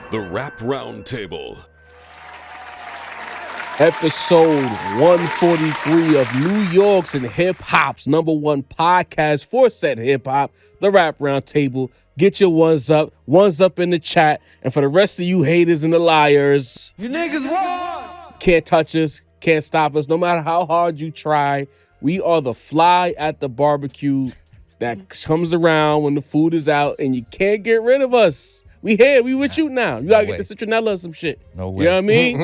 The Rap Roundtable. Episode 143 of New York's and hip hop's #1 podcast for said hip hop, The Rap Roundtable. Get your ones up in the chat. And for the rest of you haters and the liars, you niggas what? Can't touch us, can't stop us, no matter how hard you try. We are the fly at the barbecue that comes around when the food is out and you can't get rid of us. We here, we with you now. You gotta get the citronella or some shit. No way. You know what I mean?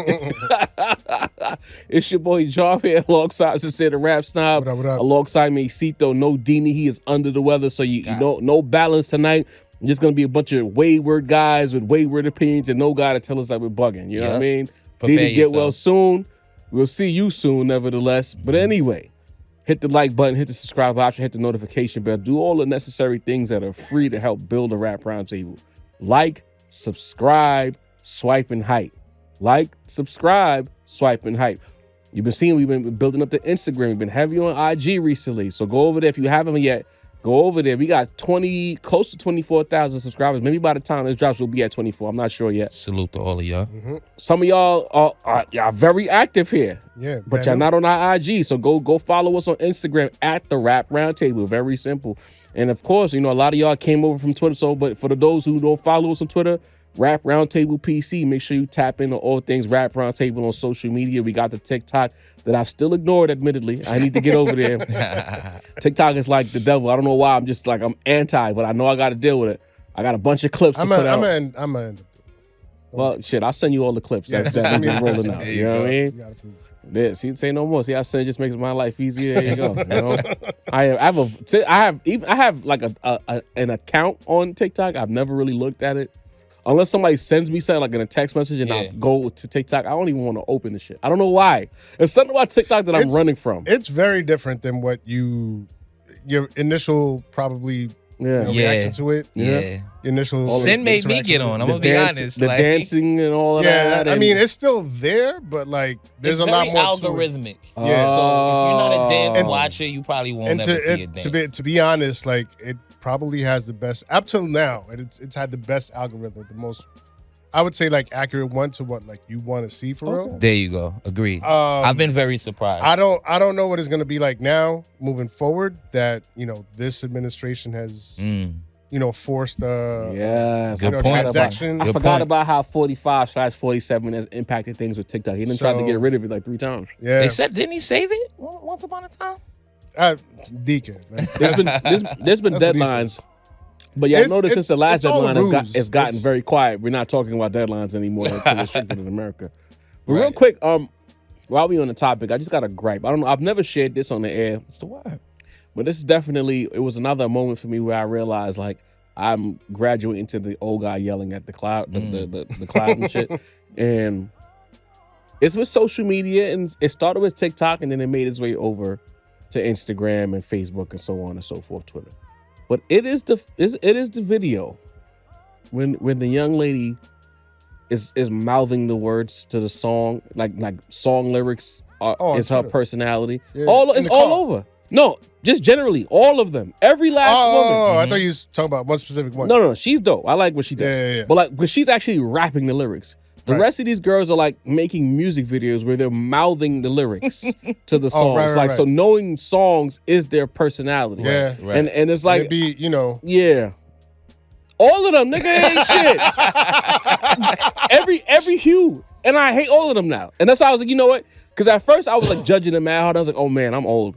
It's your boy Jarv here alongside Sincere the Rap Snob. What up? Alongside Masito, no Dini. He is under the weather, so you know no balance tonight. Just gonna be a bunch of wayward guys with wayward opinions and no guy to tell us that we're bugging. You know what I mean? Dini, get well soon. We'll see you soon, nevertheless. But anyway, hit the like button, hit the subscribe option, hit the notification bell. Do all the necessary things that are free to help build a Rap Roundtable. Like, subscribe, swipe, and hype. Like, subscribe, swipe, and hype. You've been seeing we've been building up the Instagram. We've been heavy on IG recently. So go over there if you haven't yet. Go over there. We got close to 24,000 subscribers. Maybe by the time this drops, we'll be at 24. I'm not sure yet. Salute to all of y'all. Some of y'all are very active here. Yeah, but y'all not on our IG. So go follow us on Instagram at The Rap Roundtable. Very simple. And of course, you know, a lot of y'all came over from Twitter. So, but for those who don't follow us on Twitter, Rap Roundtable PC. Make sure you tap into all things Rap Roundtable on social media. We got the TikTok that I've still ignored, admittedly. I need to get over there. TikTok is like the devil. I don't know why. I'm anti, but I know I got to deal with it. I got a bunch of clips to put out. Well, shit, I'll send you all the clips that's been rolling out. You know what I mean? Yeah, see, say no more. See, I said just makes my life easier. There you go. You know? I have like an account on TikTok. I've never really looked at it. Unless somebody sends me something like in a text message and I'll go to TikTok, I don't even want to open the shit. I don't know why. There's something about TikTok that I'm running from. It's very different than what your initial probably reaction to it. Yeah. Initial Sin made me get on. I'm going to be honest. The dancing and all of that. I mean, it's still there, but like there's a lot more algorithmic. To it. Yeah. So if you're not a dance watcher, you probably won't ever see a dance. To be honest, like it probably has the best up till now. It's had the best algorithm, the most, I would say, like accurate one to what like you want to see for real. There you go. Agreed. I've been very surprised. I don't know what it's gonna be like now moving forward. That this administration has forced transaction. I forgot about how 45/47 has impacted things with TikTok. He didn't try to get rid of it like 3 times. Yeah, they said didn't he save it once upon a time? Deacon. There's been deadlines, but y'all notice since the last deadline it's gotten very quiet. We're not talking about deadlines anymore until restricted in America. But real quick, while we on the topic, I just got a gripe. I don't know. I've never shared this on the air. What's the word? But this is definitely, it was another moment for me where I realized like I'm graduating to the old guy yelling at the cloud, the cloud and shit. And it's with social media, and it started with TikTok, and then it made its way over to Instagram and Facebook and so on and so forth, Twitter. But it is the video when the young lady is mouthing the words to the song, like song lyrics is her personality. Yeah. It's all over. No, just generally all of them. Every last woman. Oh, I thought you was talking about one specific one. No, she's dope. I like what she does. Yeah. But because she's actually rapping the lyrics. The rest of these girls are like making music videos where they're mouthing the lyrics to the songs. So knowing songs is their personality. Yeah. Right? And it's like, yeah. All of them, nigga, ain't shit. every hue. And I hate all of them now. And that's why I was like, you know what? Because at first I was like judging them mad hard. I was like, oh man, I'm old.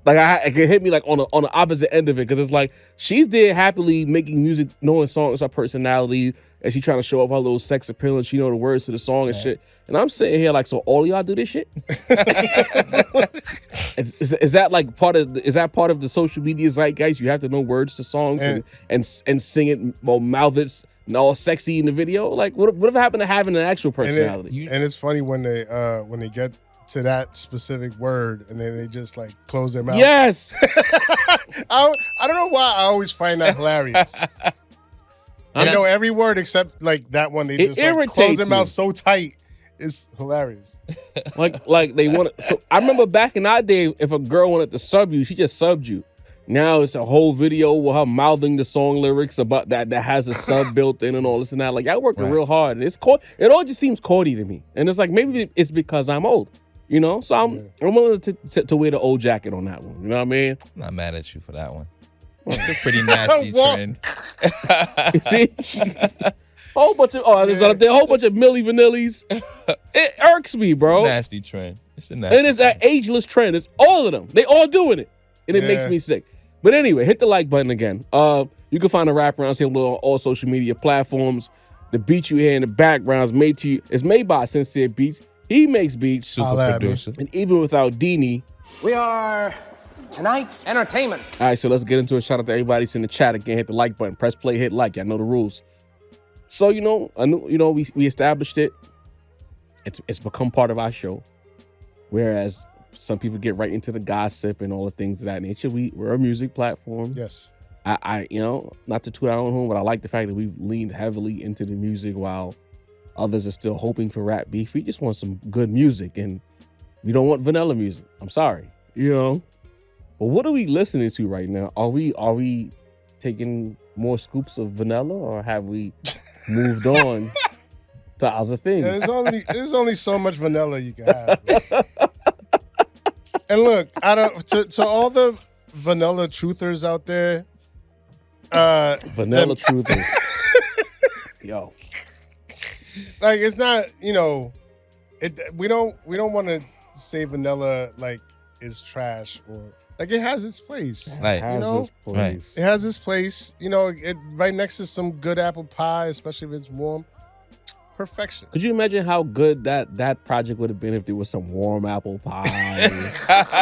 Like it hit me like on the opposite end of it, because it's like she's there happily making music, knowing songs, her personality, and she trying to show off her little sex appeal, and she know the words to the song and shit. And I'm sitting here like, so all y'all do this shit? Is that like part of the social media zeitgeist? You have to know words to songs and sing it, or mouth it all sexy in the video. Like what happened to having an actual personality? And it's funny when they get to that specific word and then they just like close their mouth. Yes. I don't know why I always find that hilarious. I know every word except like that one. They just like close their mouth so tight. It's hilarious. Like they want. So I remember back in our day, if a girl wanted to sub you, she just subbed you. Now it's a whole video with her mouthing the song lyrics about that has a sub built in and all this and that. Like, y'all working real hard. And it all just seems corny to me. And it's like, maybe it's because I'm old, you know? So I'm willing to wear the old jacket on that one. You know what I mean? I'm not mad at you for that one. It's a pretty nasty trend. See? Whole bunch of a whole bunch of Milli Vanillis. It irks me, bro. It's a nasty trend. And it's an ageless trend. It's all of them. They all doing it. And it makes me sick. But anyway, hit the like button again. You can find the Wraparound Table on all social media platforms. The beat you hear in the background is made by Sincere Beats. He makes beats. Super producer. And even without Deanie, we are tonight's entertainment. All right, so let's get into it. Shout out to everybody that's in the chat again. Hit the like button. Press play, hit like. Y'all know the rules. So, we established it. It's become part of our show. Whereas some people get right into the gossip and all the things of that nature. We're a music platform. Yes. I not to toot our own horn, but I like the fact that we've leaned heavily into the music while others are still hoping for rap beef. We just want some good music, and we don't want vanilla music. I'm sorry, But what are we listening to right now? Are we taking more scoops of vanilla, or have we moved on to other things? Yeah, there's only so much vanilla you can have. And look, to all the vanilla truthers out there, vanilla truthers, yo, like it's not, we don't want to say vanilla like is trash, or like it has its place. Right. It has its place. It right next to some good apple pie, especially if it's warm. Perfection. Could you imagine how good that project would have been if there was some warm apple pie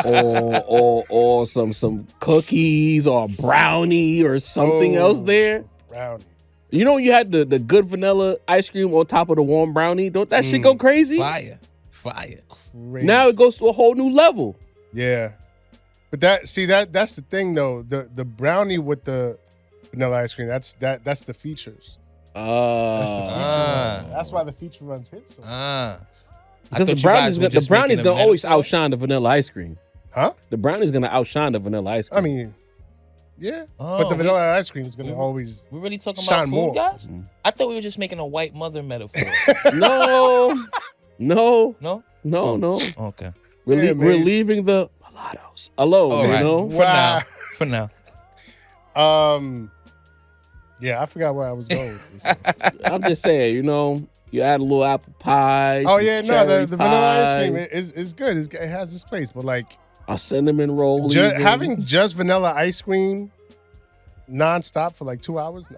or some cookies or brownie or something else there? Brownie. You had the good vanilla ice cream on top of the warm brownie. Don't that shit go crazy? Fire. Crazy. Now it goes to a whole new level. Yeah. But that's the thing though. The brownie with the vanilla ice cream, that's the features. That's the feature. That's why the feature runs hits. Because the brownie's gonna always outshine the vanilla ice cream. Huh? The brownie's gonna outshine the vanilla ice cream. I mean, yeah. But the vanilla ice cream is gonna always We're really talking shine about food, more. guys? I thought we were just making a white mother metaphor. No. No? Okay. We're leaving the mulattoes alone. All right. For now. Yeah, I forgot where I was going with this. I'm just saying, you add a little apple pie. Oh yeah, no, the vanilla ice cream is good. It has its place, but like a cinnamon roll. Having just vanilla ice cream nonstop for like 2 hours.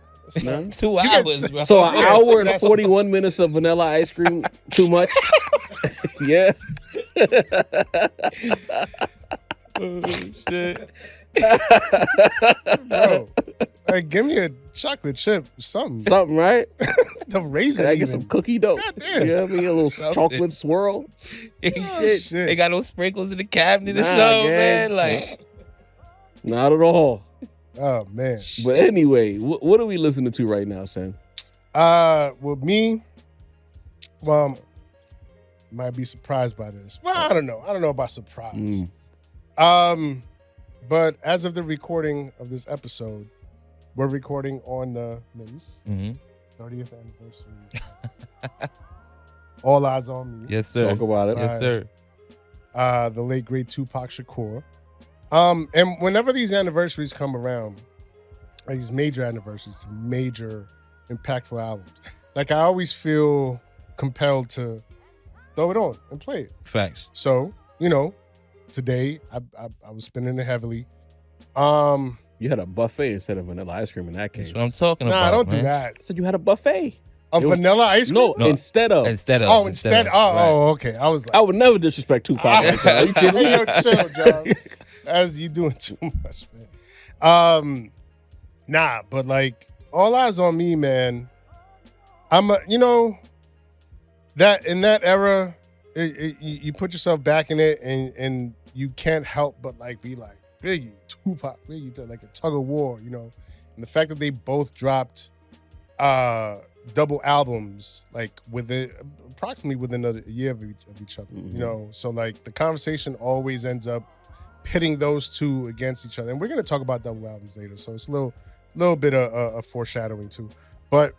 Nah, 2 hours, bro. So an hour and 41 minutes of vanilla ice cream, too much? Yeah. Oh, shit. Bro, like, give me a chocolate chip, something, right? The raisin. I get some cookie dough. God damn. You know what I mean? A little chocolate swirl. Shit. They got those sprinkles in the cabinet or something, man. Like, not at all. Oh man. But anyway, what are we listening to right now, Sam? With me, might be surprised by this. Well, I don't know. I don't know about surprise. But as of the recording of this episode, we're recording on the Mase 30th anniversary. All Eyes on Me. Yes, sir. Talk about it. Yes, sir. The late great Tupac Shakur. And whenever these anniversaries come around, these major anniversaries, major impactful albums, like I always feel compelled to throw it on and play it. Facts. So, today I was spinning it heavily. You had a buffet instead of vanilla ice cream in that case. That's what I'm talking about. Nah, don't man. do that. I said you had a buffet. Vanilla ice cream? No, instead of. Oh, instead. Oh, okay. I was like, I would never disrespect Tupac. Like that. Are you kidding me? Yo, chill, John. As you doing too much, man. Nah, but like All Eyes on Me, man. That in that era, you put yourself back in it, and you can't help but like be like Biggie, Tupac, Biggie, like a tug of war, And the fact that they both dropped double albums like approximately within a year of each other, So like the conversation always ends up pitting those two against each other. And we're gonna talk about double albums later, so it's a little bit of foreshadowing too. But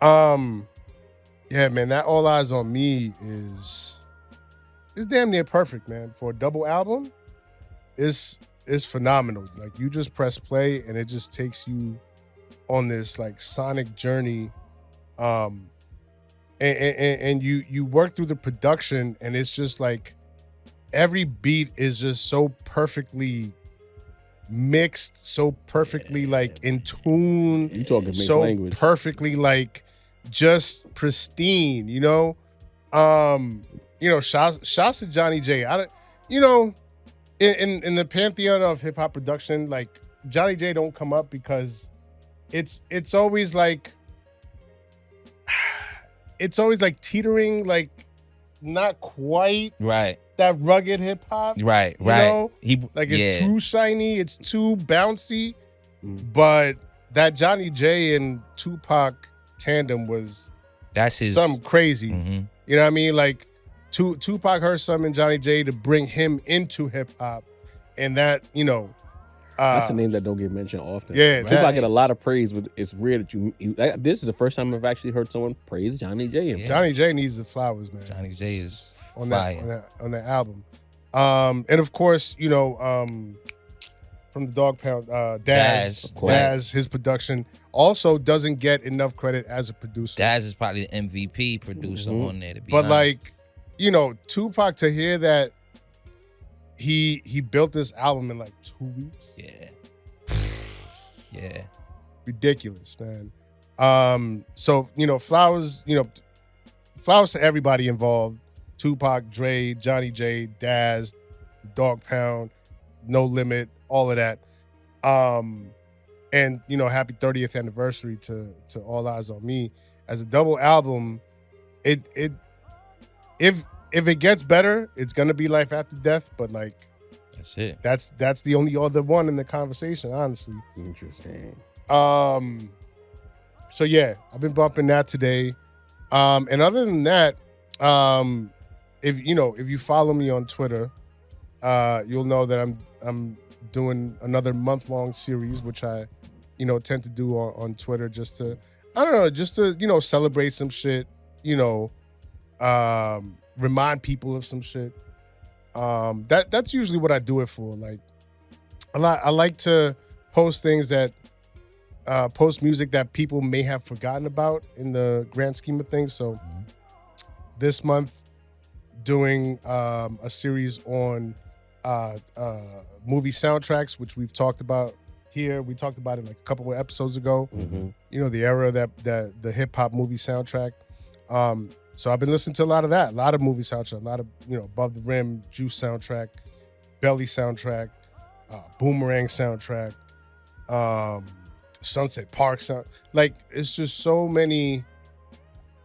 yeah, man, that All Eyes on Me is damn near perfect, man. For a double album, is phenomenal. Like, you just press play and it just takes you on this like sonic journey. And you work through the production, and it's just like every beat is just so perfectly mixed, so perfectly like in tune. You talking mixed so language. Perfectly like just pristine, you know? Shouts to Johnny J. In the pantheon of hip hop production, like Johnny J don't come up because it's always like teetering, like not quite right. That rugged hip hop. Right. You know? It's too shiny, it's too bouncy. But that Johnny J and Tupac tandem that's his something crazy. Mm-hmm. You know what I mean? Like Tupac heard something in Johnny J to bring him into hip hop, and that, that's a name that don't get mentioned often. Yeah, right? Tupac get a lot of praise, but it's rare that you this is the first time I've actually heard someone praise Johnny J. Yeah. Johnny J needs the flowers, man. Johnny J is on fire. on that album. And of course, from the Dog Pound, Daz, his production also doesn't get enough credit as a producer. Daz is probably the MVP producer on there, to be but honest. Tupac, to hear that he built this album in like 2 weeks. Yeah. Ridiculous, man. So, flowers to everybody involved. Tupac, Dre, Johnny J, Daz, Dog Pound, No Limit, all of that. And happy 30th anniversary to All Eyes on Me. As a double album, if it gets better, it's gonna be Life After Death, but like that's it. That's the only other one in the conversation, honestly. Interesting. So yeah, I've been bumping that today. And other than that, if you follow me on Twitter, you'll know that I'm doing another month-long series, which I tend to do on Twitter just to celebrate some shit, remind people of some shit. That's usually what I do it for. Like, I like to post things that post music that people may have forgotten about in the grand scheme of things. So this month, doing a series on movie soundtracks, which we've talked about here. We talked about it like a couple of episodes ago. The era that the hip hop movie soundtrack. So I've been listening to a lot of that, a lot of movie soundtrack, a lot of Above the Rim, Juice soundtrack, Belly soundtrack, Boomerang soundtrack, Sunset Park sound. Like, it's just so many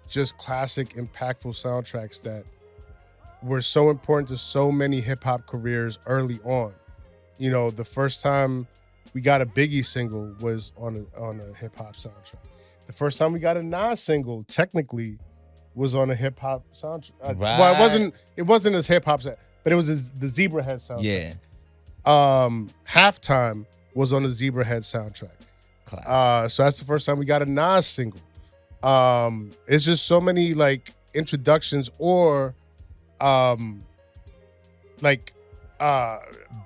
just classic, impactful soundtracks that were so important to so many hip hop careers early on. The first time we got a Biggie single was on a hip hop soundtrack. The first time we got a Nas single, technically, was on a hip hop soundtrack. Right. Well, it wasn't as hip hop, but it was the Zebrahead soundtrack. Yeah. Halftime was on the Zebrahead soundtrack. So that's the first time we got a Nas single. It's just so many like introductions or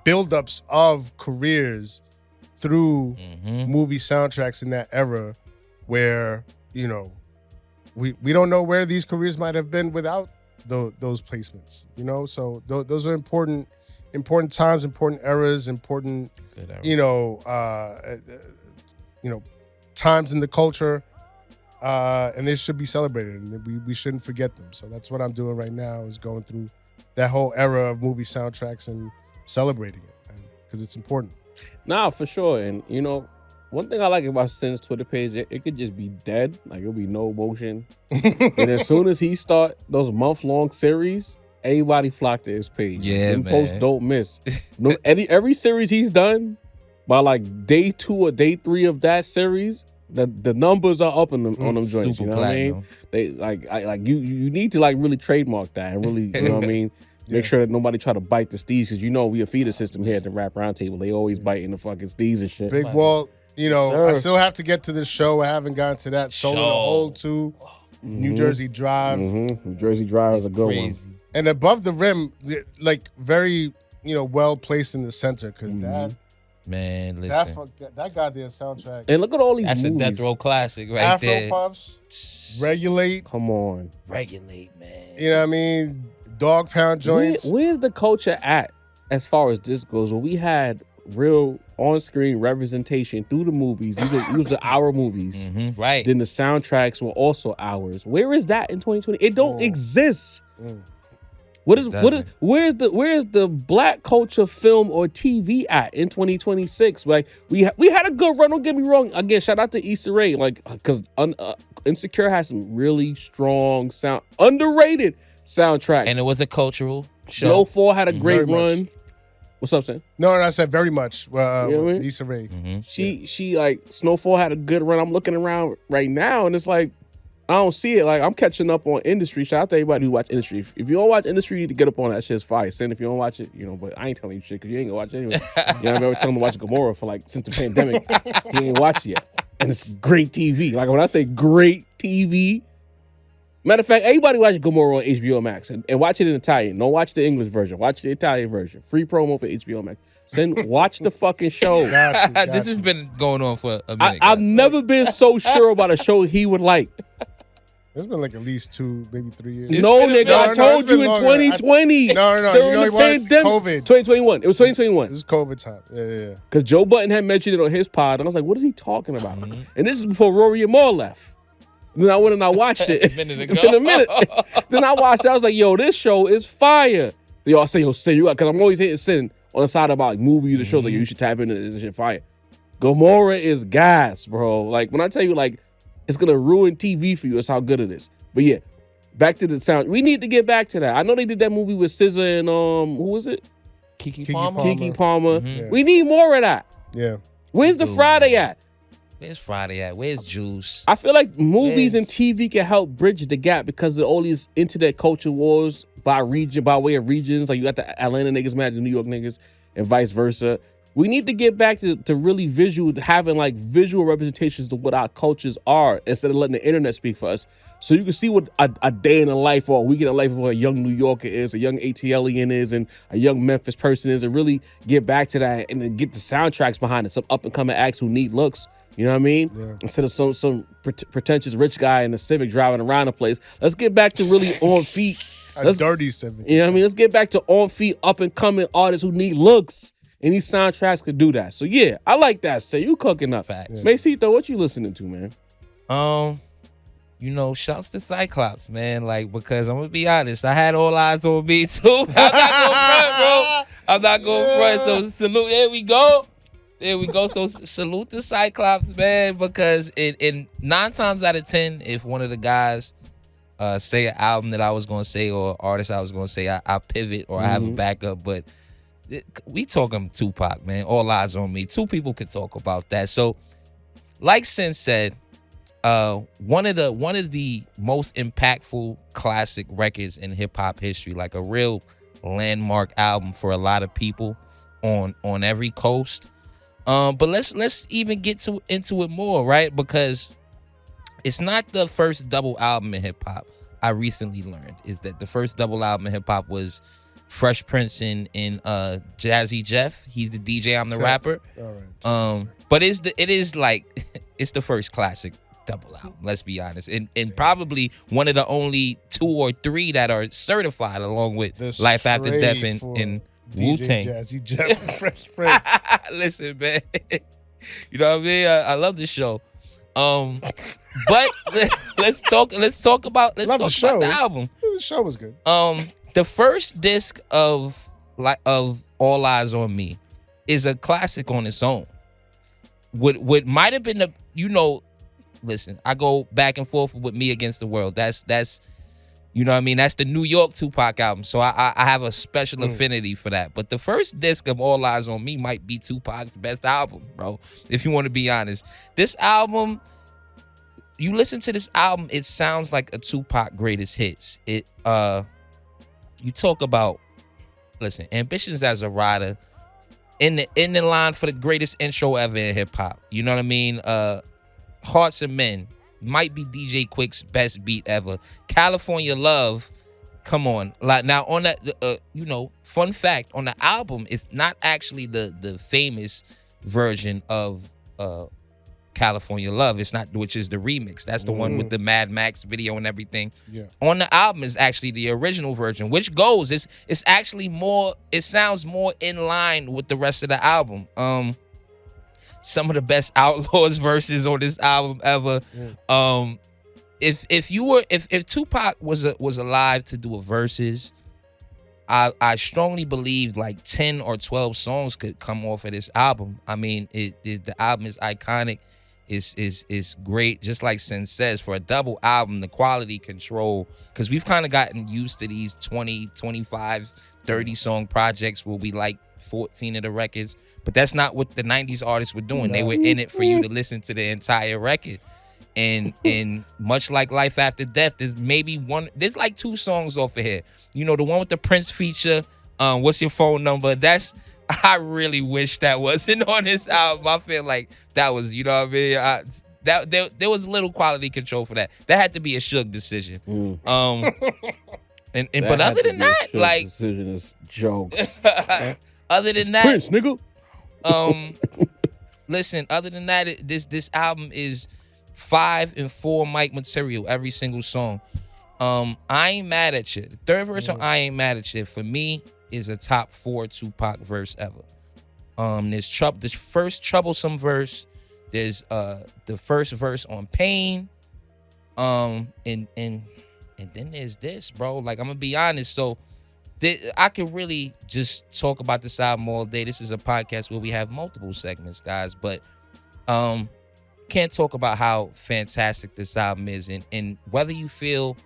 buildups of careers through movie soundtracks in that era, where we don't know where these careers might have been without those placements. So those are important times, important eras, important times in the culture, and they should be celebrated, and we shouldn't forget them. So that's what I'm doing right now, is going through that whole era of movie soundtracks and celebrating it, because it's important. Nah, for sure. And one thing I like about Sin's Twitter page, it could just be dead, like it'll be no motion. And as soon as he start those month-long series, everybody flock to his page. Yeah, and man. Posts don't miss. Every series he's done, by like day 2 or day 3 of that series, the numbers are up on them joints. Super What I mean? They you need to like really trademark that and really, you know what I mean? Make sure that nobody try to bite the steez, because we a feeder system here at the Rap Roundtable. They always biting the fucking steez and shit. Big Walt, Sir. I still have to get to this show. I haven't gotten to that. Solo the Hole 2, New Jersey Drive. New Jersey Drive is a good one. And Above the Rim, like very, well placed in the center, because that. Man, listen. That goddamn soundtrack. And look at all these That's movies. a death row classic right Afro there. Puffs, Regulate. Come on. Regulate, man. You know what I mean? Dog Pound joints. Where's the culture at as far as this goes? Where we had real on-screen representation through the movies. These are our movies. Right. Then the soundtracks were also ours. Where is that in 2020? It don't exist. Where's the black culture film or TV at in 2026? Like we had a good run. Don't get me wrong. Again, shout out to Issa Rae, like because Insecure has some really strong underrated soundtracks, and it was a cultural show. Snowfall had a great run. What's up, Sam? No, I said very much. You know what I mean? Issa Rae. She like Snowfall had a good run. I'm looking around right now, and it's like I don't see it. Like I'm catching up on Industry. Shout out to everybody who watch Industry. If you don't watch Industry, you need to get up on that. Shit's fire. Send if you don't watch it, but I ain't telling you shit because you ain't gonna watch it anyway. I've ever telling him to watch Gomorrah for like since the pandemic. He ain't watched it yet, and it's great TV. Like when I say great TV. Matter of fact, everybody watch Gomorrah on HBO Max and watch it in Italian. Don't watch the English version. Watch the Italian version. Free promo for HBO Max. Watch the fucking show. Got This has been going on for a minute. I've never been so sure about a show he would like. It's been like at least 2, maybe 3 years. No, nigga, I told you in 2020. No. During the pandemic. COVID. 2021. It was 2021. It was COVID time. Yeah. Because Joe Budden had mentioned it on his pod, and I was like, what is he talking about? And this is before Rory and Maul left. Then I went and I watched it. A minute ago. It's been a minute. Then I watched it. I was like, yo, this show is fire. They all say, Sin, you got, because I'm always hitting Sin on the side about like movies and shows, like, you should tap into this shit fire. Gomorrah is gas, bro. Like, when I tell you, like, it's going to ruin TV for you, it's how good it is. But yeah, back to the sound. We need to get back to that. I know they did that movie with SZA and, who was it? Keke Palmer. Keke Palmer. Yeah. We need more of that. Yeah. Where's the Friday at? Where's Friday at? Where's Juice? I feel like movies and TV can help bridge the gap because of all these internet culture wars by region, by way of regions. Like you got the Atlanta niggas mad at the New York niggas and vice versa. We need to get back to really having like visual representations of what our cultures are instead of letting the internet speak for us. So you can see what a day in the life or a week in the life of a young New Yorker is, a young ATLian is, and a young Memphis person is, and really get back to that and then get the soundtracks behind it. Some up and coming acts who need looks. You know what I mean? Yeah. Instead of some pretentious rich guy in the Civic driving around the place, let's get back to really on feet. Dirty Civic. You know what I mean? Let's get back to on feet, up and coming artists who need looks. And these soundtracks could do that. So yeah, I like that. So you cooking up. Facts. Masito, what you listening to, man? Shouts to Cyclops, man. Like, because I'm gonna be honest, I had all eyes on me too. I'm not going front, bro. I'm not going front. So salute. There we go. So salute to Cyclops, man, because in 9 times out of 10, if one of the guys say an album that I was gonna say or artist I was gonna say, I pivot or I have a backup. But we talking Tupac, man. All eyes on me. 2 people could talk about that. So, like Sin said, one of the most impactful classic records in hip hop history, like a real landmark album for a lot of people on every coast. But let's even get into it more, right? Because it's not the first double album in hip hop. I recently learned is that the first double album in hip hop was Fresh Prince and Jazzy Jeff. He's the DJ, I'm the rapper. All right. But it is like it's the first classic double album. Let's be honest, and probably one of the only 2 or 3 that are certified, along with Life After Death and Wu-Tang. Jazzy Jeff and Fresh Prince. Listen, man. You know what I mean? I love this show. But let's talk about the album. The show was good. The first disc of All Eyes on Me is a classic on its own. What might have been listen, I go back and forth with Me Against the World. That's you know what I mean? That's the New York Tupac album. So I have a special affinity for that. But the first disc of All Eyes on Me might be Tupac's best album, bro. If you want to be honest. This album, you listen to this album, it sounds like a Tupac greatest hits. You talk about listen, Ambitions as a rider in the line for the greatest intro ever in hip hop. You know what I mean? Hearts of Men might be DJ Quick's best beat ever. California Love, come on. Like now on that, fun fact, on the album, it's not actually the famous version of California Love. It's not, which is the remix. That's the one with the Mad Max video and everything. Yeah. On the album is actually the original version, which goes, it's actually more, it sounds more in line with the rest of the album. Some of the best Outlaws verses on this album ever. Yeah. If Tupac was alive to do a verses, I strongly believe like 10 or 12 songs could come off of this album. I mean, the album is iconic. Is great. Just like Sin says, for a double album, the quality control, because we've kind of gotten used to these 20, 25, 30 song projects where we like 14 of the records, but that's not what the 90s artists were doing. They were in it for you to listen to the entire record. And much like Life After Death, there's like 2 songs off of here. You know, the one with the Prince feature, What's Your Phone Number? I really wish that wasn't on this album. I feel like that was, you know what I mean? There was a little quality control for that. That had to be a Suge decision. But other than that, like, decision is jokes. Other than that, Prince, nigga. Listen, other than that, this album is 5 and 4 mic material, every single song. I Ain't Mad at You. The third verse on I Ain't Mad at You, for me, is a top 4 Tupac verse ever. There's this first troublesome verse. There's the first verse on Pain. And then there's this, bro. Like, I'm gonna be honest. So I could really just talk about this album all day. This is a podcast where we have multiple segments, guys, but can't talk about how fantastic this album is, and whether you feel,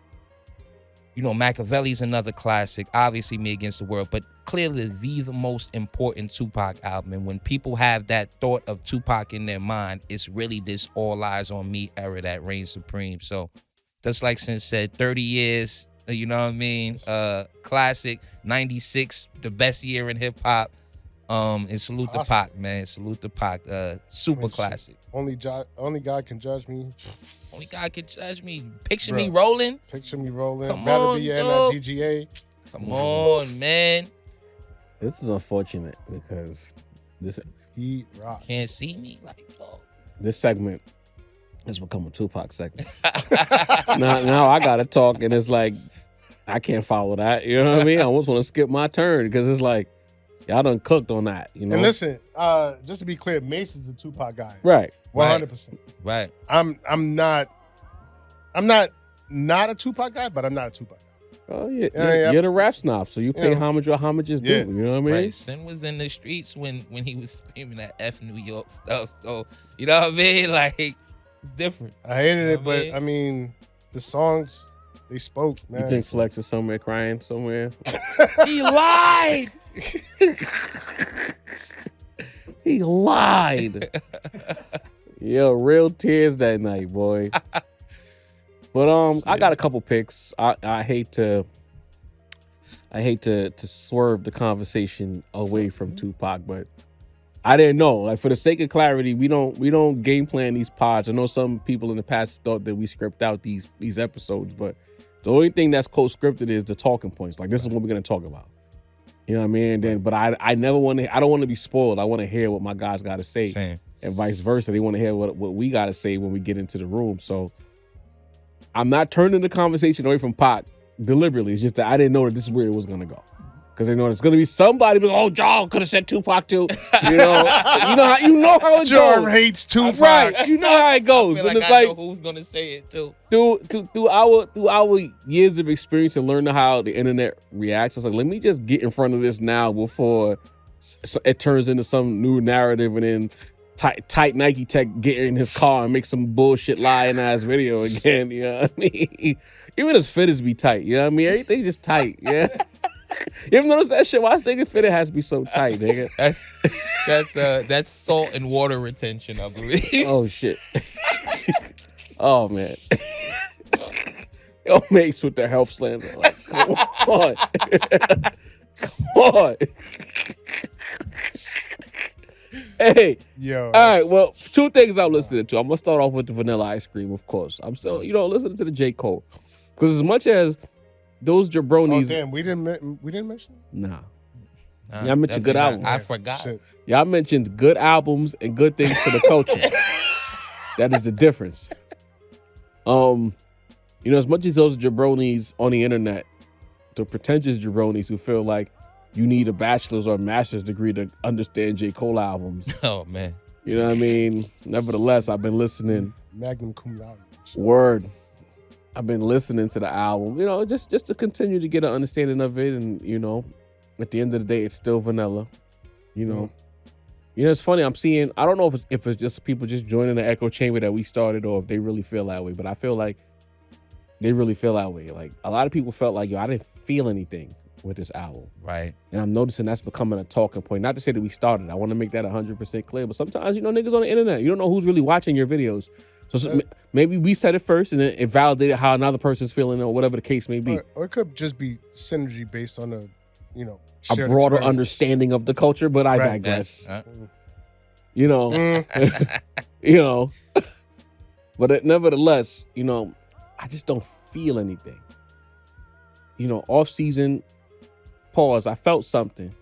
you know, Machiavelli's another classic, obviously Me Against the World, but clearly the most important Tupac album. And when people have that thought of Tupac in their mind, it's really this All Eyes on Me era that reigns supreme. So just like Sin said, 30 years, you know what I mean? Classic, 96, the best year in hip hop. And salute the Pac, man. Salute the Pac. Super classic. Only God can judge me. Only God can judge me. Picture me rolling. Picture me rolling. Come Rather on, be in dog. that GGA. Come on, man. This is unfortunate because He rocks. Can't see me like, oh. This segment has become a Tupac segment. now I gotta talk, and it's like I can't follow that. You know what I mean? I almost want to skip my turn because it's like y'all done cooked on that. You know. And listen, just to be clear, Mase is the Tupac guy. Right. 100%. Right. I'm not a Tupac guy, but I'm not a Tupac guy. Oh yeah, you're the rap snob, so you pay homage where homage is due. Yeah. You know what I mean? Right. Sin was in the streets when he was screaming that F New York stuff. So, you know what I mean? Like, it's different. I hated it, I but mean- I mean, the songs, they spoke, man. You think Flex is somewhere crying somewhere? He lied. He lied. Yo, real tears that night, boy. But I got a couple picks. I hate to swerve the conversation away from Tupac, but I didn't know. Like, for the sake of clarity, we don't game plan these pods. I know some people in the past thought that we script out these episodes, but the only thing that's co-scripted is the talking points. Like, this is what we're gonna talk about. You know what I mean? But I don't want to be spoiled. I want to hear what my guys got to say. Same. And vice versa. They want to hear what we got to say when we get into the room. So I'm not turning the conversation away from Pac deliberately. It's just that I didn't know that this is where it was going to go. Because they know it's going to be somebody, but oh, John could have said Tupac too. You know how it John goes. hates Tupac. Right. You know how it goes. I feel And like it's I know who's gonna say it too. through our years of experience and learning how the internet reacts, I was like, let me just get in front of this now before it turns into some new narrative and then tight Nike Tech get in his car and make some bullshit lying ass video again. You know what I mean? Even his fitteds be tight. You know what I mean? Everything just tight. Yeah. You ever notice that shit? Why is thinking fitted has to be so tight, nigga? That's salt and water retention, I believe. Oh shit. Oh man. Yo, Mace with the help slam. Like, come on. on. Hey. Yo. All right. Well, two things I'm listening to. I'm gonna start off with the Vanilla Ice Cream, of course. I'm still, listening to the J. Cole. Because as much as those jabronis. Oh damn, we didn't mention. Nah. Y'all mentioned good albums. I forgot. Shit. Y'all mentioned good albums and good things for the culture. That is the difference. As much as those jabronis on the internet, the pretentious jabronis who feel like you need a bachelor's or a master's degree to understand J. Cole albums. Oh man. You know what I mean? Nevertheless, I've been listening. Magnum cum laude. Word. I've been listening to the album, just to continue to get an understanding of it. And, at the end of the day, it's still vanilla. It's funny. I'm seeing, I don't know if it's just people just joining the echo chamber that we started or if they really feel that way, but I feel like they really feel that way. Like a lot of people felt like, I didn't feel anything with this album. Right. And I'm noticing that's becoming a talking point. Not to say that we started. I want to make that 100% clear. But sometimes, niggas on the internet, you don't know who's really watching your videos. So maybe we said it first and then it validated how another person's feeling or whatever the case may be. Or it could just be synergy based on a broader experience. Understanding of the culture, but I digress. But nevertheless, I just don't feel anything. Off season, pause. I felt something.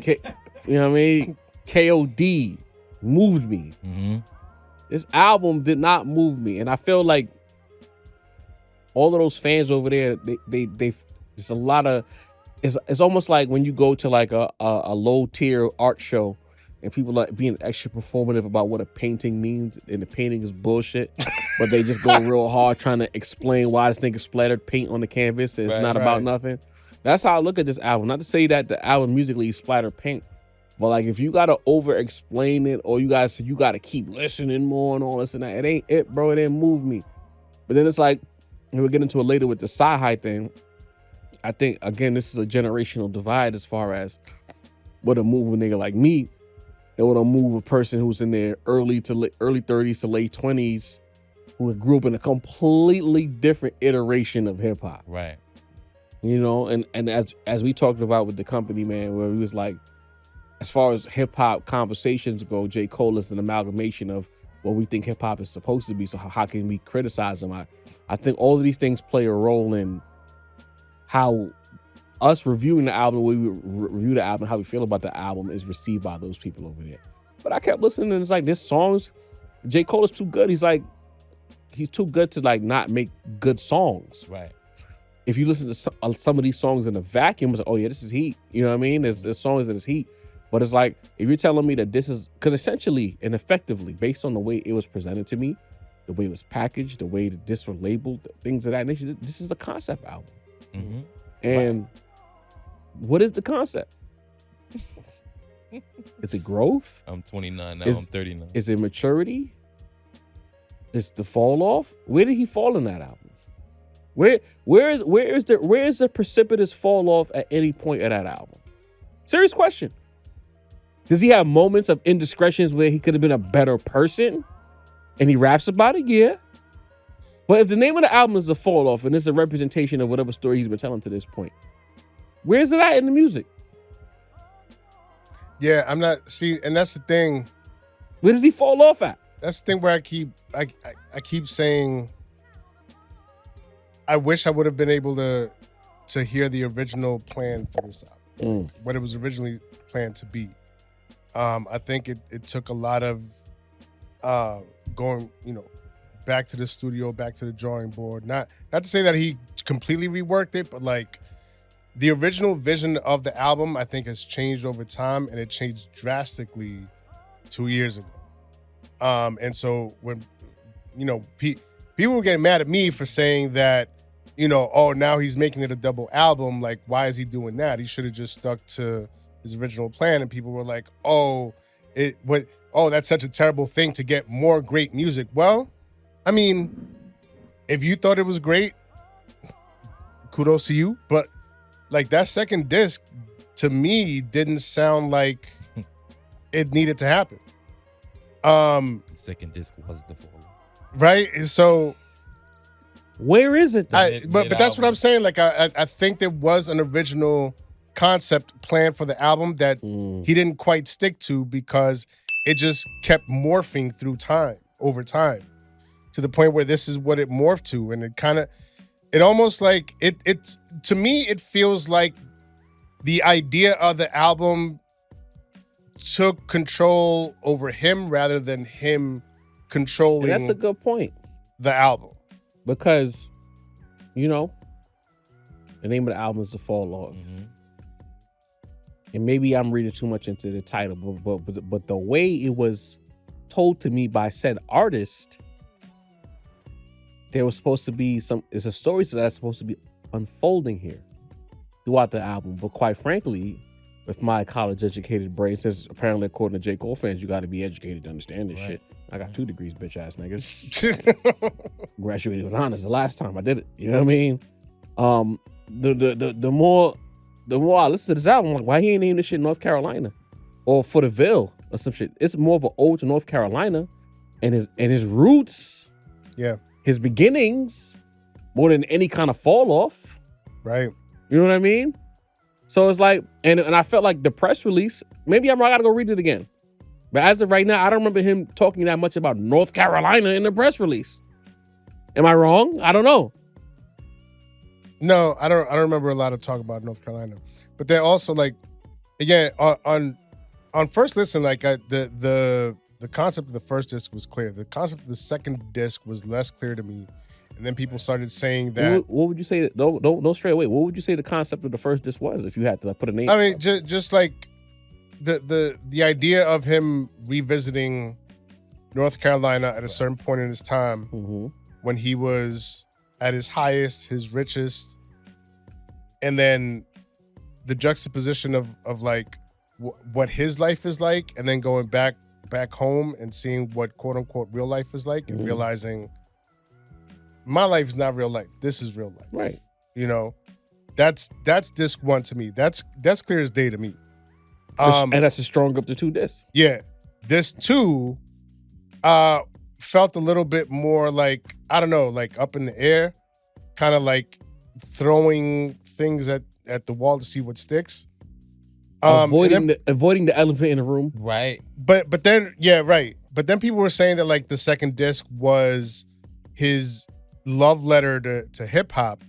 You know what I mean? KOD moved me. Mm-hmm. This album did not move me, and I feel like all of those fans over there, they it's a lot of. It's almost like when you go to like a low tier art show, and people are being extra performative about what a painting means, and the painting is bullshit, but they just go real hard trying to explain why this nigga splattered paint on the canvas. It's not about nothing. That's how I look at this album. Not to say that the album musically is splattered paint, but like if you gotta over explain it or you gotta keep listening more and all this and that, it ain't it, bro. It didn't move me. But then it's like, and we'll get into it later with the sci-hi thing. I think again, this is a generational divide as far as what a move a nigga like me. It would move a person who's in their early 30s to late 20s who grew up in a completely different iteration of hip hop. Right. And as we talked about with the company, man, where we was like, as far as hip hop conversations go, J. Cole is an amalgamation of what we think hip hop is supposed to be. So how can we criticize him? I think all of these things play a role in how us reviewing the album, the way we review the album, how we feel about the album is received by those people over there. But I kept listening and it's like, this songs, J. Cole is too good. He's too good to like not make good songs. Right. If you listen to some of these songs in a vacuum, it's like, oh yeah, this is heat. You know what I mean? There's songs that is heat. But it's like, if you're telling me that this is, because essentially and effectively, based on the way it was presented to me, the way it was packaged, the way the discs were labeled, things of that nature, this is a concept album. Mm-hmm. And what is the concept? Is it growth? I'm 29 now. I'm 39. Is it maturity? Is the fall off? Where did he fall in that album? Where is the precipitous fall off at any point of that album? Serious question. Does he have moments of indiscretions where he could have been a better person and he raps about it? Yeah. But if the name of the album is The Fall Off and it's a representation of whatever story he's been telling to this point, where's it at in the music? Yeah, I'm not, see, and that's the thing. Where does he fall off at? That's the thing where I keep saying, I wish I would have been able to hear the original plan for this album, what it was originally planned to be. I think it took a lot of going, back to the studio, back to the drawing board. Not to say that he completely reworked it, but like the original vision of the album, I think has changed over time, and it changed drastically 2 years ago. And so when, people were getting mad at me for saying that, oh, now he's making it a double album. Like, why is he doing that? He should have just stuck to his original plan. And people were like, that's such a terrible thing to get more great music. Well, I mean, if you thought it was great, kudos to you. But like that second disc to me didn't sound like it needed to happen. The second disc was the fall. Right? So where is it? But that's what I'm saying. Like I think there was an original concept planned for the album that he didn't quite stick to because it just kept morphing through time, over time, to the point where this is what it morphed to. And it almost like, it's to me, it feels like the idea of the album took control over him rather than him controlling. And that's a good point. The album. Because, you know, the name of the album is The Fall Off. Mm-hmm. And maybe I'm reading too much into the title, but the way it was told to me by said artist, there was supposed to be it's a story that's supposed to be unfolding here throughout the album. But quite frankly, with my college-educated brain, since apparently according to J. Cole fans, you got to be educated to understand this shit. I got 2 degrees, bitch-ass niggas. Graduated with honors the last time I did it. You know what I mean? The more I listen to this album, I'm like, why he ain't named this shit North Carolina? Or For the Ville or some shit. It's more of an ode to North Carolina and his roots. Yeah. His beginnings more than any kind of fall off. Right. You know what I mean? So it's like, and I felt like the press release, maybe I'm wrong, I gotta go read it again. But as of right now, I don't remember him talking that much about North Carolina in the press release. Am I wrong? I don't know. No, I don't remember a lot of talk about North Carolina. But then also, like, again, on first listen, like the concept of the first disc was clear. The concept of the second disc was less clear to me. And then people started saying that. What would you say? Don't stray away. What would you say the concept of the first disc was, if you had to put a name? I mean, just like the idea of him revisiting North Carolina at a certain point in his time, when he was at his highest, his richest, and then the juxtaposition of like what his life is like, and then going back home and seeing what quote unquote real life is like, and realizing my life is not real life. This is real life. Right. You know, that's disc 1 to me. That's clear as day to me. And that's the stronger of the 2 discs. Yeah. Disc 2 felt a little bit more like, I don't know, like up in the air, kind of like throwing things at the wall to see what sticks. Avoiding the elephant in the room. Right. But then, yeah, right. But then people were saying that like the second disc was his love letter to hip hop,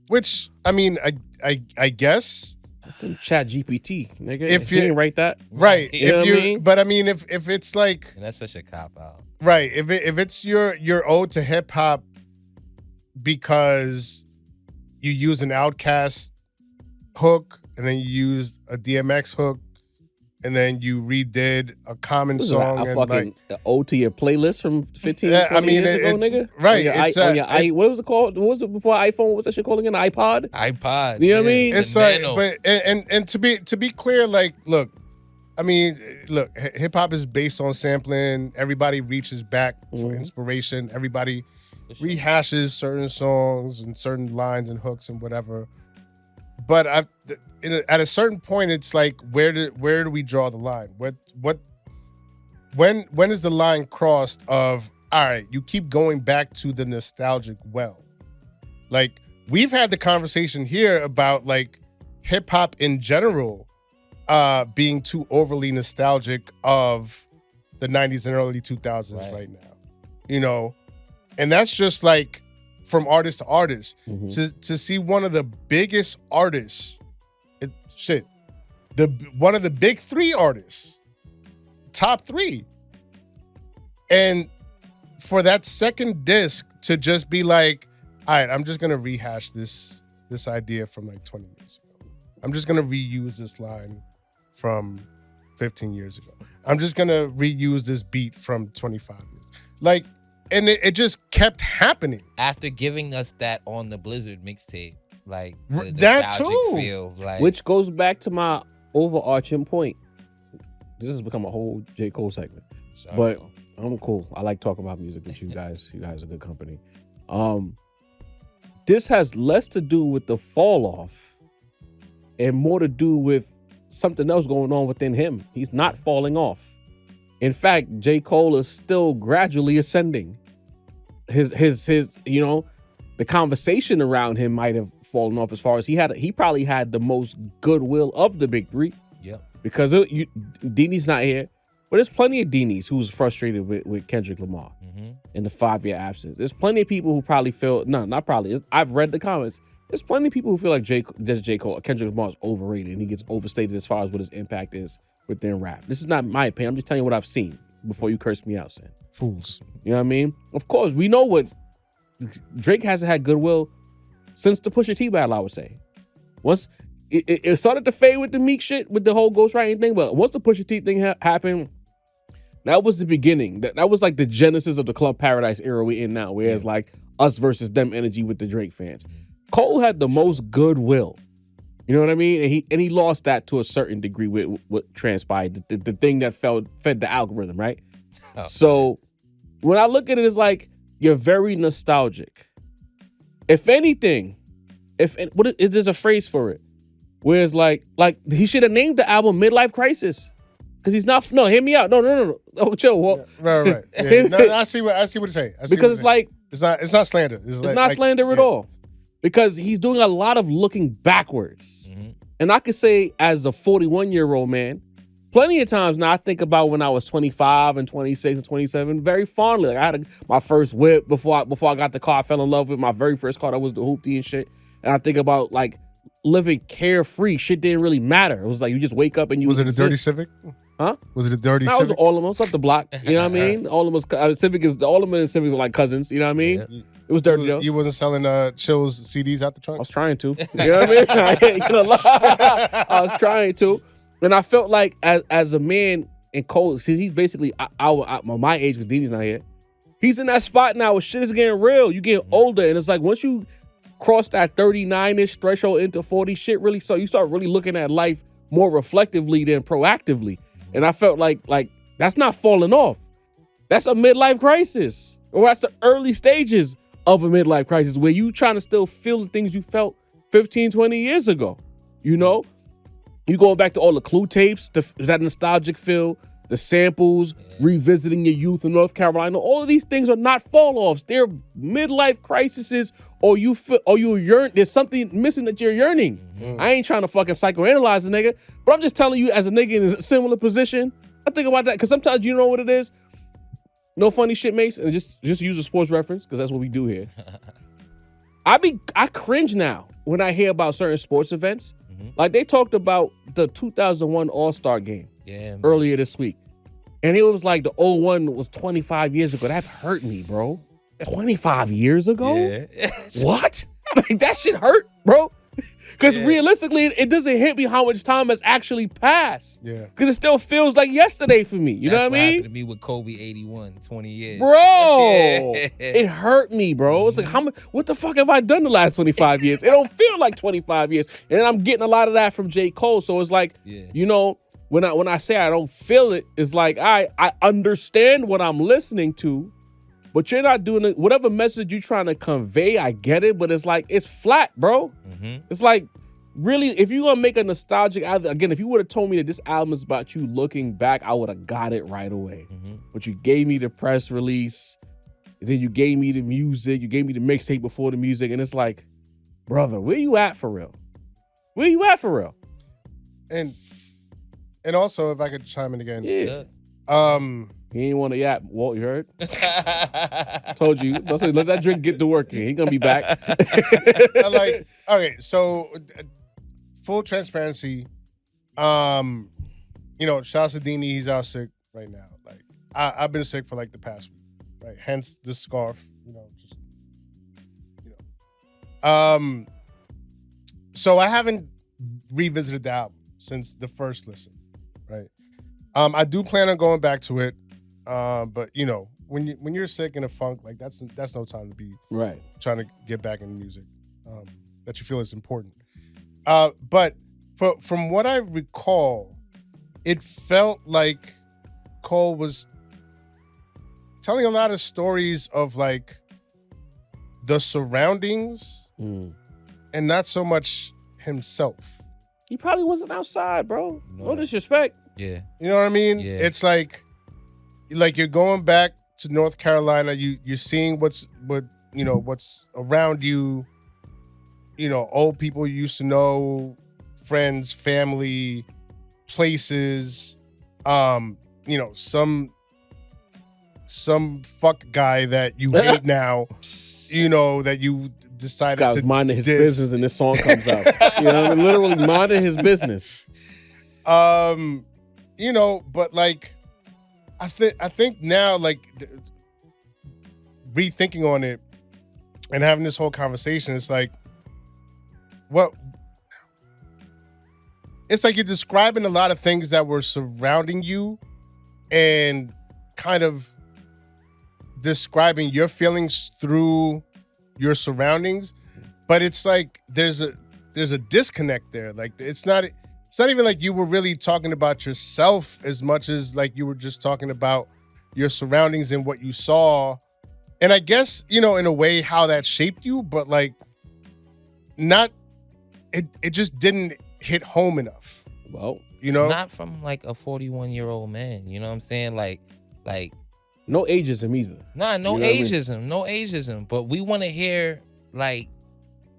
which I mean, I guess that's in Chat GPT, nigga. If you didn't write that, right? You know what I mean? But I mean, if it's like, and that's such a cop out, right? If it's your ode to hip hop because you use an Outkast hook and then you used a DMX hook, and then you redid a Common song. A fucking ode to your playlist from 15, 20 years ago, nigga? Right. What was it called? What was it before iPhone? What was that shit called again? iPod? You know what I mean? It's like, but and to be clear, like, look, I mean, look, hip hop is based on sampling. Everybody reaches back for inspiration. Everybody rehashes certain songs and certain lines and hooks and whatever. But at a certain point, it's like, where do we draw the line? When is the line crossed of, all right, you keep going back to the nostalgic well? Like, we've had the conversation here about like hip hop in general being too overly nostalgic of the 90s and early 2000s right now. You know, and that's just like from artist to artist. To see one of the biggest artists, one of the big 3 artists, top 3, and for that second disc to just be like, all right, I'm just gonna rehash this idea from like 20 years ago. I'm just gonna reuse this line from 15 years ago. I'm just gonna reuse this beat from 25 years. Like, and it just kept happening. After giving us that on the Blizzard mixtape, like the that too, feel, like, which goes back to my overarching point. This has become a whole J. Cole segment, but I'm cool. I like talking about music with you guys. You guys are good company. This has less to do with the fall off and more to do with something else going on within him. He's not falling off. In fact, J. Cole is still gradually ascending. His you know, the conversation around him might have fallen off as far as he probably had the most goodwill of the big three. Yep. Because Deanie's not here. But there's plenty of Deanies who's frustrated with Kendrick Lamar in the 5-year absence. There's plenty of people who probably feel, no, not probably, I've read the comments. There's plenty of people who feel like Kendrick Lamar is overrated and he gets overstated as far as what his impact is within rap. This is not my opinion. I'm just telling you what I've seen before you curse me out, Sam. Fools. You know what I mean? Of course, we know what Drake hasn't had goodwill since the Pusha T battle, I would say. Once it started to fade with the Meek shit, with the whole ghostwriting thing, but once the Pusha T thing happened, that was the beginning. That was like the genesis of the Club Paradise era we're in now, where it's like us versus them energy with the Drake fans. Cole had the most goodwill. You know what I mean? And he lost that to a certain degree with what transpired, the thing that fed the algorithm, right? Oh. So when I look at it, it's like, you're very nostalgic. If anything, there's a phrase for it, where it's like he should have named the album Midlife Crisis. Because he's not, no, hear me out. No. Oh, chill. Well, right. Yeah. No, I see what you're saying. Because it's like, it's not slander. It's not slander at all. Because he's doing a lot of looking backwards. Mm-hmm. And I could say, as a 41-year-old man, plenty of times now I think about when I was 25 and 26 and 27 very fondly. Like I had my first whip before I got the car I fell in love with. My very first car, that was the hoopty and shit. And I think about like living carefree. Shit didn't really matter. It was like you just wake up and you Was it a dirty Civic? Huh? Was it a dirty Civic? Civic? It was all of them. It's up the block. You know what I mean? All of them Civic is all of them and Civics are like cousins. You know what I mean? Yeah. It was dirty though. You wasn't selling Chill's CDs out the trunk? I was trying to. You know what I mean? I ain't gonna lie. I was trying to. And I felt like as a man in Cole, since he's basically my age, because Deanie's not here, he's in that spot now where shit is getting real. You get older, and it's like once you cross that 39-ish threshold into 40, shit really you start really looking at life more reflectively than proactively. And I felt like that's not falling off. That's a midlife crisis. Or that's the early stages of a midlife crisis where you trying to still feel the things you felt 15, 20 years ago. You know? You going back to all the Clue tapes, that nostalgic feel, the samples, revisiting your youth in North Carolina. All of these things are not fall-offs. They're midlife crises, or you yearn. There's something missing that you're yearning. Mm-hmm. I ain't trying to fucking psychoanalyze a nigga, but I'm just telling you, as a nigga in a similar position, I think about that because sometimes you know what it is. No funny shit, Mace, and just use a sports reference because that's what we do here. I cringe now when I hear about certain sports events. Like they talked about the 2001 All-Star game earlier this week. And it was like the 01 was 25 years ago. That hurt me, bro. 25 years ago? Yeah. What? Like that shit hurt, bro. Because realistically, it doesn't hit me how much time has actually passed. Yeah. Because it still feels like yesterday for me. You know what I mean? Happened to me with Kobe 81, 20 years. Bro, it hurt me, bro. It's like, what the fuck have I done the last 25 years? It don't feel like 25 years. And I'm getting a lot of that from J. Cole. So it's like, you know, when I say I don't feel it, it's like, I understand what I'm listening to, but you're not doing it. Whatever message you're trying to convey, I get it, but it's like, it's flat, bro. Mm-hmm. It's like, really, if you're going to make a nostalgic album, again, if you would have told me that this album is about you looking back, I would have got it right away. Mm-hmm. But you gave me the press release, then you gave me the music, you gave me the mixtape before the music, and it's like, brother, where you at for real? Where you at for real? And also, if I could chime in again. Yeah. He ain't want to yap, Walt, you heard? Told you. Don't say, let that drink get to working. He gonna be back. Okay, so full transparency, you know, shouts to Deanie, he's out sick right now. Like, I've been sick for like the past week, right? Hence the scarf, you know, just, you know. So I haven't revisited the album since the first listen, right? I do plan on going back to it. But you know, when you're sick in a funk, like that's no time to be trying to get back into music that you feel is important. But from what I recall, it felt like Cole was telling a lot of stories of like the surroundings and not so much himself. He probably wasn't outside, bro. No disrespect. Yeah. You know what I mean? Yeah. It's like you're going back to North Carolina. You're seeing what what's around you, old people you used to know, friends, family, places, some fuck guy that you hate now, that you decided this guy's to minding his diss. business and this song comes out. Literally minding his business. But like, I think now, like, rethinking on it and having this whole conversation, it's like, it's like you're describing a lot of things that were surrounding you and kind of describing your feelings through your surroundings, but it's like there's a disconnect there. Like it's not even like you were really talking about yourself as much as like you were just talking about your surroundings and what you saw. And I guess, in a way how that shaped you, but like it just didn't hit home enough. Well, not from like a 41-year-old man. You know what I'm saying? Like no ageism either. Nah, no ageism, no ageism. But we want to hear like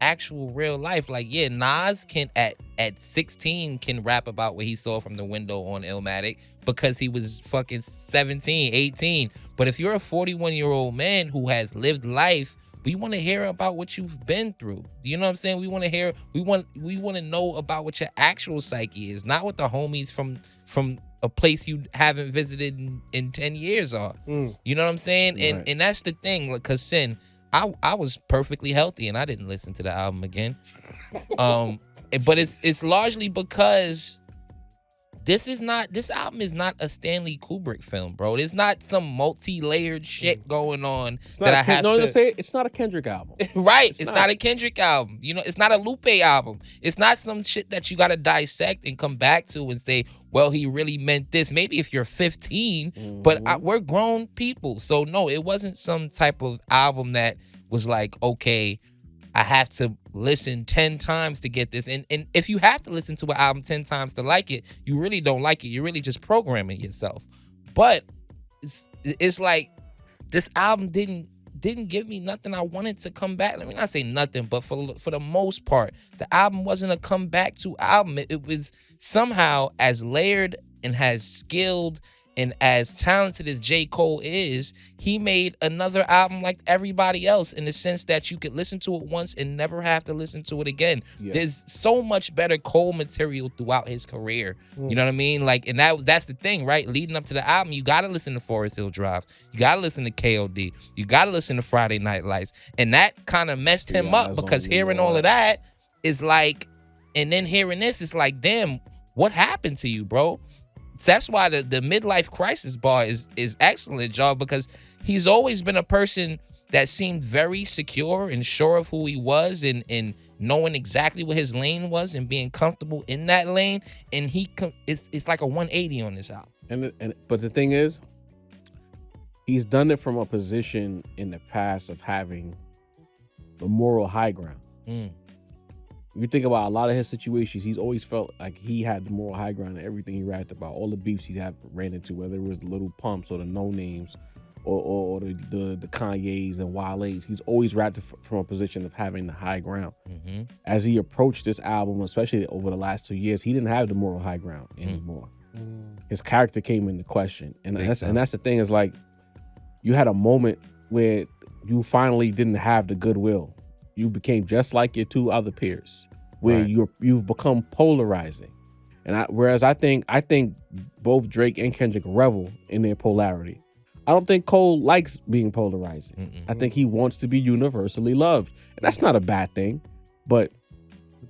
actual real life. Like, yeah, Nas can at 16 can rap about what he saw from the window on Illmatic because he was fucking 17, 18. But if you're a 41-year-old man who has lived life, we want to hear about what you've been through. You know what I'm saying? We want to hear, we want to know about what your actual psyche is, not what the homies from a place you haven't visited in 10 years are. You know what I'm saying? Right. And that's the thing, because Sin, I was perfectly healthy and I didn't listen to the album again. But it's largely because this album is not a Stanley Kubrick film, bro. It's not some multi-layered shit going on that I have to say. It's not a Kendrick album. Right. It's not a Kendrick album. It's not a Lupe album. It's not some shit that you got to dissect and come back to and say, well, he really meant this. Maybe if you're 15, but we're grown people. So no, it wasn't some type of album that was like, okay, I have to listen 10 times to get this. And if you have to listen to an album 10 times to like it, you really don't like it. You're really just programming yourself. But it's like this album didn't give me nothing I wanted to come back. Let me not say nothing, but for the most part, the album wasn't a comeback to album. It was somehow as layered and as skilled and as talented as J. Cole is, he made another album like everybody else in the sense that you could listen to it once and never have to listen to it again. Yeah. There's so much better Cole material throughout his career. You know what I mean? Like, and that's the thing, right? Leading up to the album, you got to listen to Forest Hill Drive. You got to listen to KOD. You got to listen to Friday Night Lights. And that kind of messed him up because hearing all of that is like, and then hearing this is like, damn, what happened to you, bro? That's why the midlife crisis bar is excellent, y'all, because he's always been a person that seemed very secure and sure of who he was and knowing exactly what his lane was and being comfortable in that lane. And it's like a 180 on this album. But the thing is, he's done it from a position in the past of having the moral high ground. You think about a lot of his situations, he's always felt like he had the moral high ground in everything he rapped about. All the beefs he ran into, whether it was the Little Pumps or the No Names or the Kanyes and Wale's, he's always rapped from a position of having the high ground. As he approached this album, especially over the last 2 years, he didn't have the moral high ground anymore. His character came into question. And that's the thing, is like, you had a moment where you finally didn't have the goodwill. You became just like your two other peers, where you've become polarizing. And whereas I think both Drake and Kendrick revel in their polarity. I don't think Cole likes being polarizing. I think he wants to be universally loved. And that's not a bad thing. But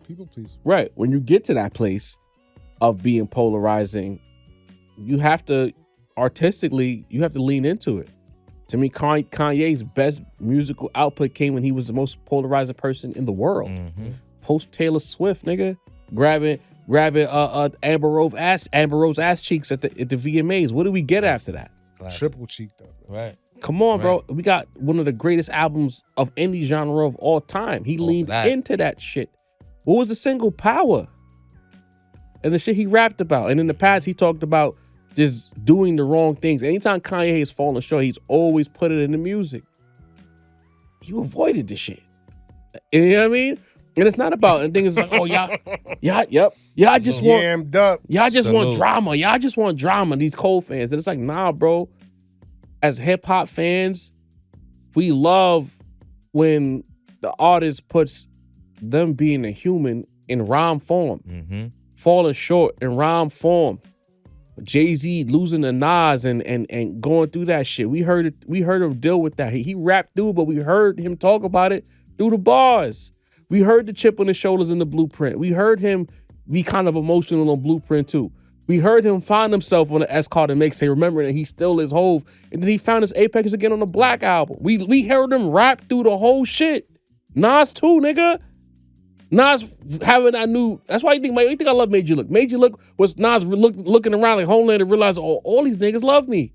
people please. Right. When you get to that place of being polarizing, you have to lean into it. To me, Kanye's best musical output came when he was the most polarizing person in the world. Post Taylor Swift, nigga, grabbing Amber Rose ass cheeks at the VMAs. What do we get after that? Triple cheek though. Right. Come on, bro. We got one of the greatest albums of any genre of all time. He leaned into that shit. What was the single? Power. And the shit he rapped about. And in the past, he talked about just doing the wrong things. Anytime Kanye has fallen short, he's always put it in the music. you avoided the shit. You know what I mean? And it's not about, and things like, oh, y'all just want, Yammed up. y'all just want Salute. drama. Y'all just want drama, these Cole fans. And it's like, nah, bro. As hip hop fans, we love when the artist puts them being a human in rhyme form, falling short in rhyme form. Jay-Z losing to Nas and going through that shit. We heard him deal with that. He rapped through, but we heard him talk about it through the bars. We heard the chip on his shoulders in the Blueprint. We heard him be kind of emotional on Blueprint too. We heard him find himself on the S Card and say, remembering that he still is Hove. And then he found his apex again on the Black album. We heard him rap through the whole shit. Nas too, nigga. Nas having that new, that's why you think I love Made You Look. Made You Look was Nas looking around like Homeland and realizing, oh, all these niggas love me.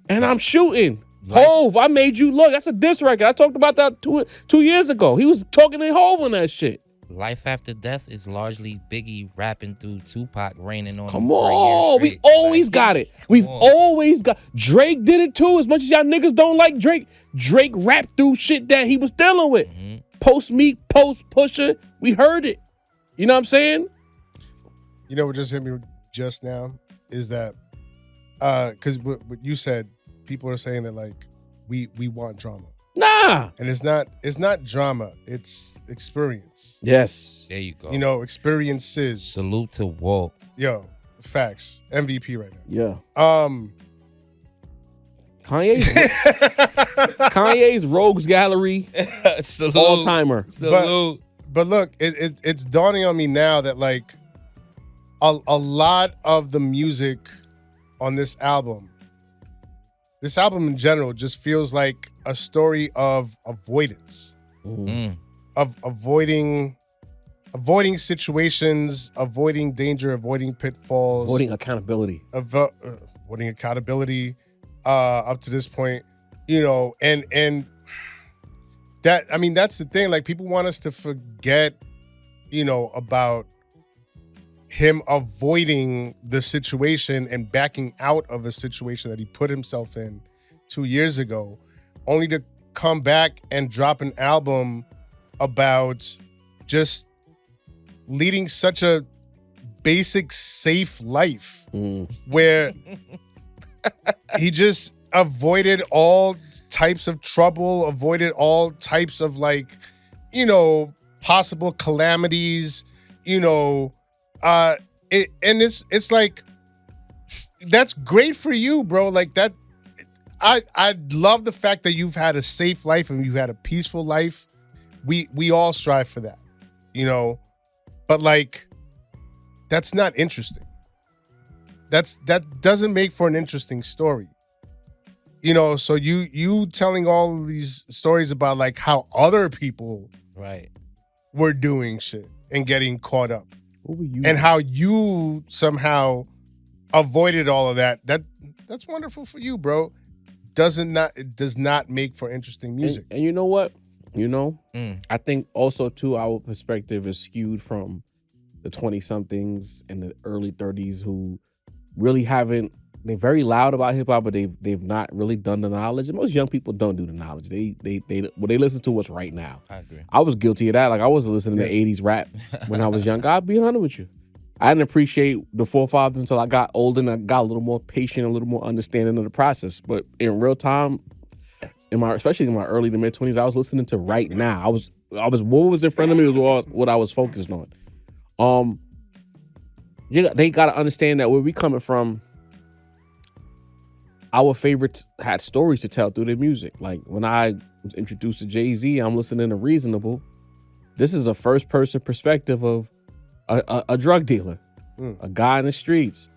And I'm shooting. Hove, I Made You Look. That's a diss record. I talked about that 2 years ago. He was talking to Hove on that shit. Life After Death is largely Biggie rapping through Tupac raining on him. Come for a year on, we straight. always Like, got it. We've always got. Drake did it too. As much as y'all niggas don't like Drake, Drake rapped through shit that he was dealing with. Post Meek, post Pusha, we heard it. You know what I'm saying? You know what just hit me just now is that because what you said, people are saying that like we want drama. Nah. And it's not drama, it's experience. Yes. There you go. You know, experiences. Salute to Walt. Yo, facts. MVP right now. Yeah. Kanye's Rogues Gallery Salute. all timer. Salute. But look, it's dawning on me now that like a lot of the music on this album in general just feels like a story of avoidance, of avoiding situations, avoiding danger, avoiding pitfalls, Avoiding accountability. avoiding accountability up to this point, you know, and that, I mean, that's the thing. Like, people want us to forget, you know, about him avoiding the situation and backing out of a situation that he put himself in 2 years ago, only to come back and drop an album about just leading such a basic, safe life where he just avoided all types of trouble, avoided all types of like, you know, possible calamities, you know, it's like, that's great for you, bro. Like that, I love the fact that you've had a safe life and you had a peaceful life. We all strive for that, you know, but like, that's not interesting. That doesn't make for an interesting story. You know, so you telling all of these stories about like how other people were doing shit and getting caught up. What were you and how you somehow avoided all of that. That's wonderful for you, bro. It does not make for interesting music. And you know what? You know, I think also too our perspective is skewed from the 20-somethings and the early 30s who really haven't. They're very loud about hip hop, but they've not really done the knowledge. And most young people don't do the knowledge. They listen to what's right now. I agree. I was guilty of that. Like I wasn't listening to 80s rap when I was young. I'll be honest with you. I didn't appreciate the forefathers until I got older and I got a little more patient, a little more understanding of the process. But in real time, especially in my early to mid 20s, I was listening to right now. I was what was in front of me was what I was focused on. They gotta understand that where we coming from. Our favorites had stories to tell through their music. Like when I was introduced to Jay-Z, I'm listening to Reasonable. This is a first-person perspective of a drug dealer, a guy in the streets.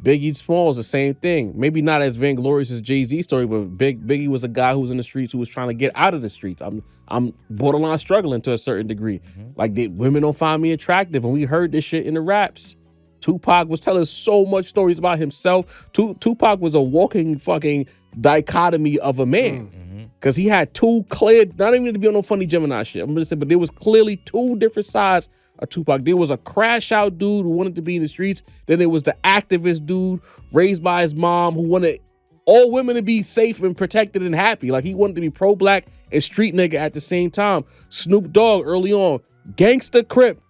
Biggie Smalls, the same thing. Maybe not as vainglorious as Jay-Z's story, but Biggie was a guy who was in the streets who was trying to get out of the streets. I'm borderline struggling to a certain degree. Like, women don't find me attractive, and we heard this shit in the raps. Tupac was telling so much stories about himself. Tupac was a walking fucking dichotomy of a man. Because he had two clear, not even to be on no funny Gemini shit, I'm gonna say, but there was clearly two different sides of Tupac. There was a crash out dude who wanted to be in the streets. Then there was the activist dude raised by his mom who wanted all women to be safe and protected and happy. Like he wanted to be pro-black and street nigga at the same time. Snoop Dogg early on, gangsta Crip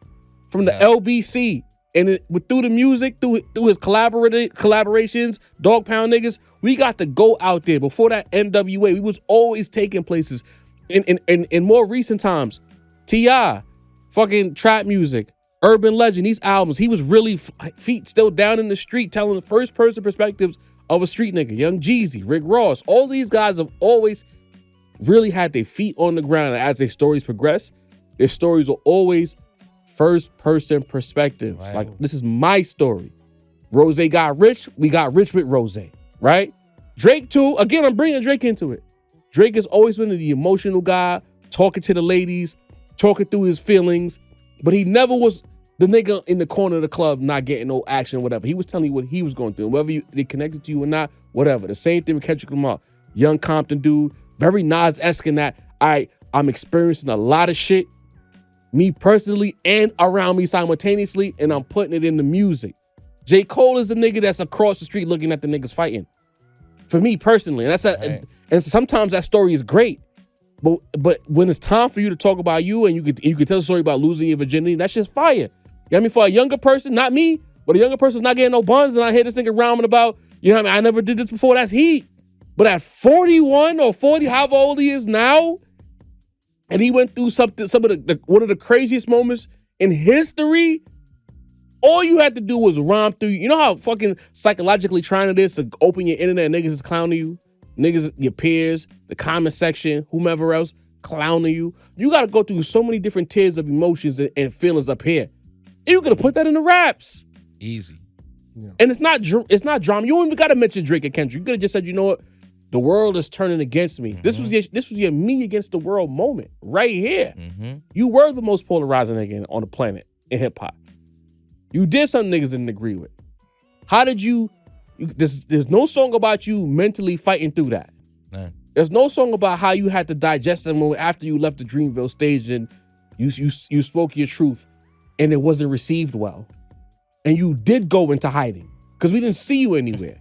from the LBC. And through the music, through his collaborations, Dog Pound niggas, we got to go out there. Before that NWA, we was always taking places. In more recent times, T.I., fucking trap music, Urban Legend, these albums, he was really feet still down in the street telling the first person perspectives of a street nigga. Young Jeezy, Rick Ross, all these guys have always really had their feet on the ground. And as their stories progress, their stories will always first person perspectives. Right. Like, this is my story. Rose got rich, we got rich with Rose, right? Drake too, again, I'm bringing Drake into it. Drake has always been the emotional guy, talking to the ladies, talking through his feelings, but he never was the nigga in the corner of the club not getting no action or whatever. He was telling you what he was going through. Whether they connected to you or not, whatever. The same thing with Kendrick Lamar. Young Compton dude, very Nas-esque in that, all right, I'm experiencing a lot of shit, me personally and around me simultaneously, and I'm putting it in the music. J. Cole is a nigga that's across the street looking at the niggas fighting. For me personally. And and sometimes that story is great. But when it's time for you to talk about you and you could tell a story about losing your virginity, that's just fire. You know what I mean? For a younger person, not me, but a younger person's not getting no buns, and I hear this nigga rhyming about, you know what I mean, I never did this before, that's heat. But at 41 or 40, however old he is now, and he went through some of the one of the craziest moments in history, all you had to do was rhyme through. You know how fucking psychologically trying it is to open your internet and niggas is clowning you? Niggas, your peers, the comment section, whomever else, clowning you. You got to go through so many different tiers of emotions and feelings up here. And you could have put that in the raps. Easy. Yeah. And it's not drama. You don't even got to mention Drake and Kendrick. You could have just said, you know what? The world is turning against me. Mm-hmm. This was your me against the world moment right here. Mm-hmm. You were the most polarizing nigga on the planet in hip hop. You did something niggas didn't agree with. How did you there's no song about you mentally fighting through that. Man. There's no song about how you had to digest them after you left the Dreamville stage and you spoke your truth and it wasn't received well. And you did go into hiding because we didn't see you anywhere.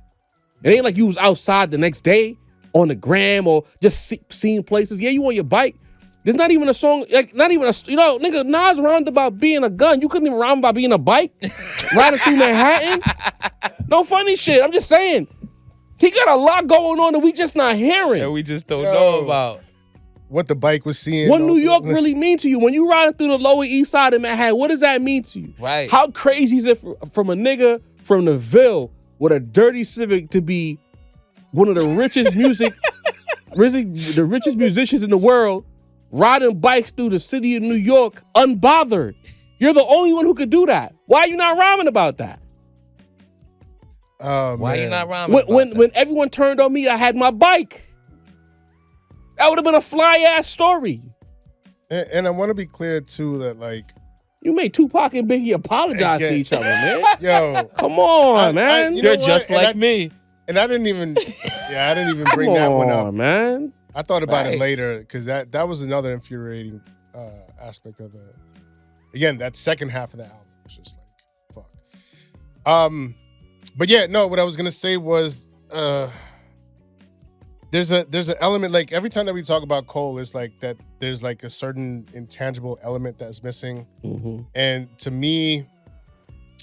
It ain't like you was outside the next day on the gram or just seeing places. Yeah, you on your bike. There's not even a song, like not even a, nigga, Nas rhymed about being a gun. You couldn't even rhyme about being a bike, riding through Manhattan. No funny shit. I'm just saying. He got a lot going on that we just not hearing. And we just don't know about. What the bike was seeing. What New York really mean to you? When you riding through the Lower East Side of Manhattan, what does that mean to you? Right. How crazy is it from a nigga from the Ville with a dirty Civic to be one of the richest the richest musicians in the world, riding bikes through the city of New York unbothered? You're the only one who could do that. Why are you not rhyming about that? Why are you not rhyming when everyone turned on me, I had my bike. That would have been a fly-ass story. And I want to be clear, too, that, like... You made Tupac and Biggie apologize to each other, man. Yo. Come on, man. You're just like me. And I didn't even bring that one up. Man. I thought about it later, because that was another infuriating aspect of the... Again, that second half of the album was just like, fuck. But yeah, no, what I was going to say was... There's an element, like every time that we talk about Cole, it's like that there's like a certain intangible element that's missing. Mm-hmm. And to me,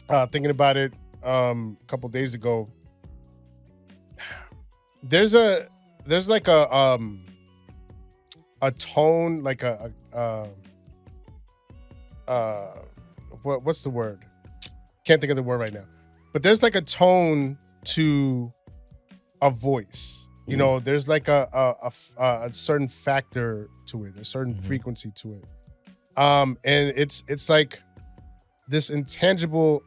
thinking about it a couple days ago, there's like a tone, like what's the word? Can't think of the word right now. But there's like a tone to a voice. You know, there's like a certain factor to it, a certain frequency to it. And it's like this intangible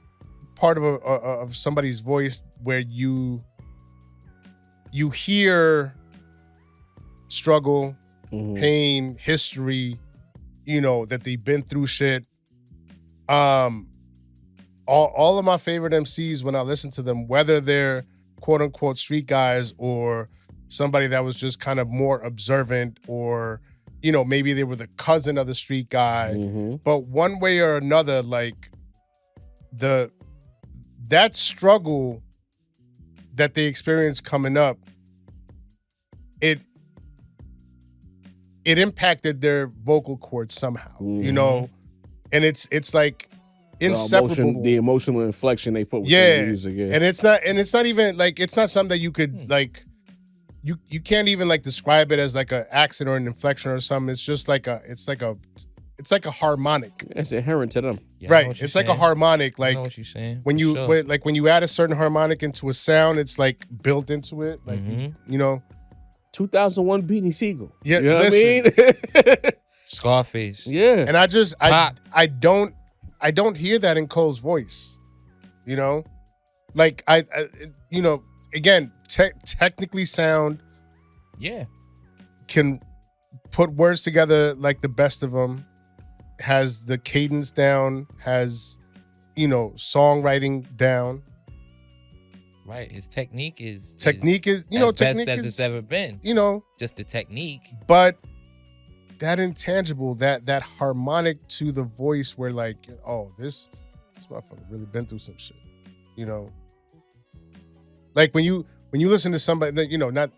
part of somebody's voice where you hear struggle, pain, history, that they've been through shit. All of my favorite MCs, when I listen to them, whether they're quote unquote street guys or somebody that was just kind of more observant, or, maybe they were the cousin of the street guy. Mm-hmm. But one way or another, like that struggle that they experienced coming up it impacted their vocal cords somehow, you know, and it's like inseparable. The emotional inflection they put with the music, and it's not even like it's not something that you could like. You can't even like describe it as like an accent or an inflection or something. It's just like it's like a harmonic. It's inherent to them, right? It's like a harmonic. Like I know what you're saying. When you when you add a certain harmonic into a sound, it's like built into it. Like you know. 2001 Beanie Siegel. Yeah, you know listen. what I mean? Scarface. Yeah. And I don't hear that in Cole's voice. You know? Like I you know, again, technically sound can put words together like the best of them, has the cadence down, has, you know, songwriting down. Right, his technique is you know, as technique best as is, it's ever been. You know, just the technique. But that intangible, that harmonic to the voice, where like, oh, this motherfucker really been through some shit. You know, like when you listen to somebody that, you know, not,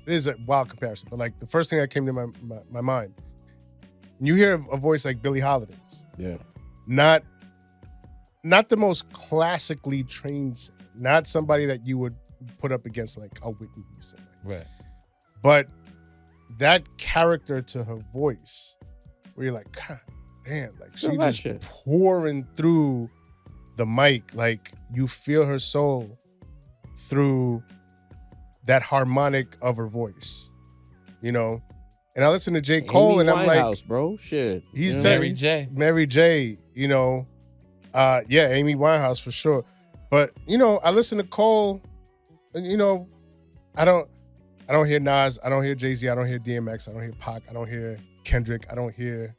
this is a wild comparison, but like the first thing that came to my mind, when you hear a voice like Billie Holiday's, not the most classically trained singer, not somebody that you would put up against like a Whitney Houston. Right. But that character to her voice, where you're like, God damn, like she just pouring through the mic, like you feel her soul through that harmonic of her voice, you know? And I listen to J. Cole Amy and I'm Winehouse, like, bro, shit. He's Mary J, you know? Amy Winehouse for sure. But, you know, I listen to Cole and, you know, I don't hear Nas, I don't hear Jay-Z, I don't hear DMX, I don't hear Pac, I don't hear Kendrick, I don't hear...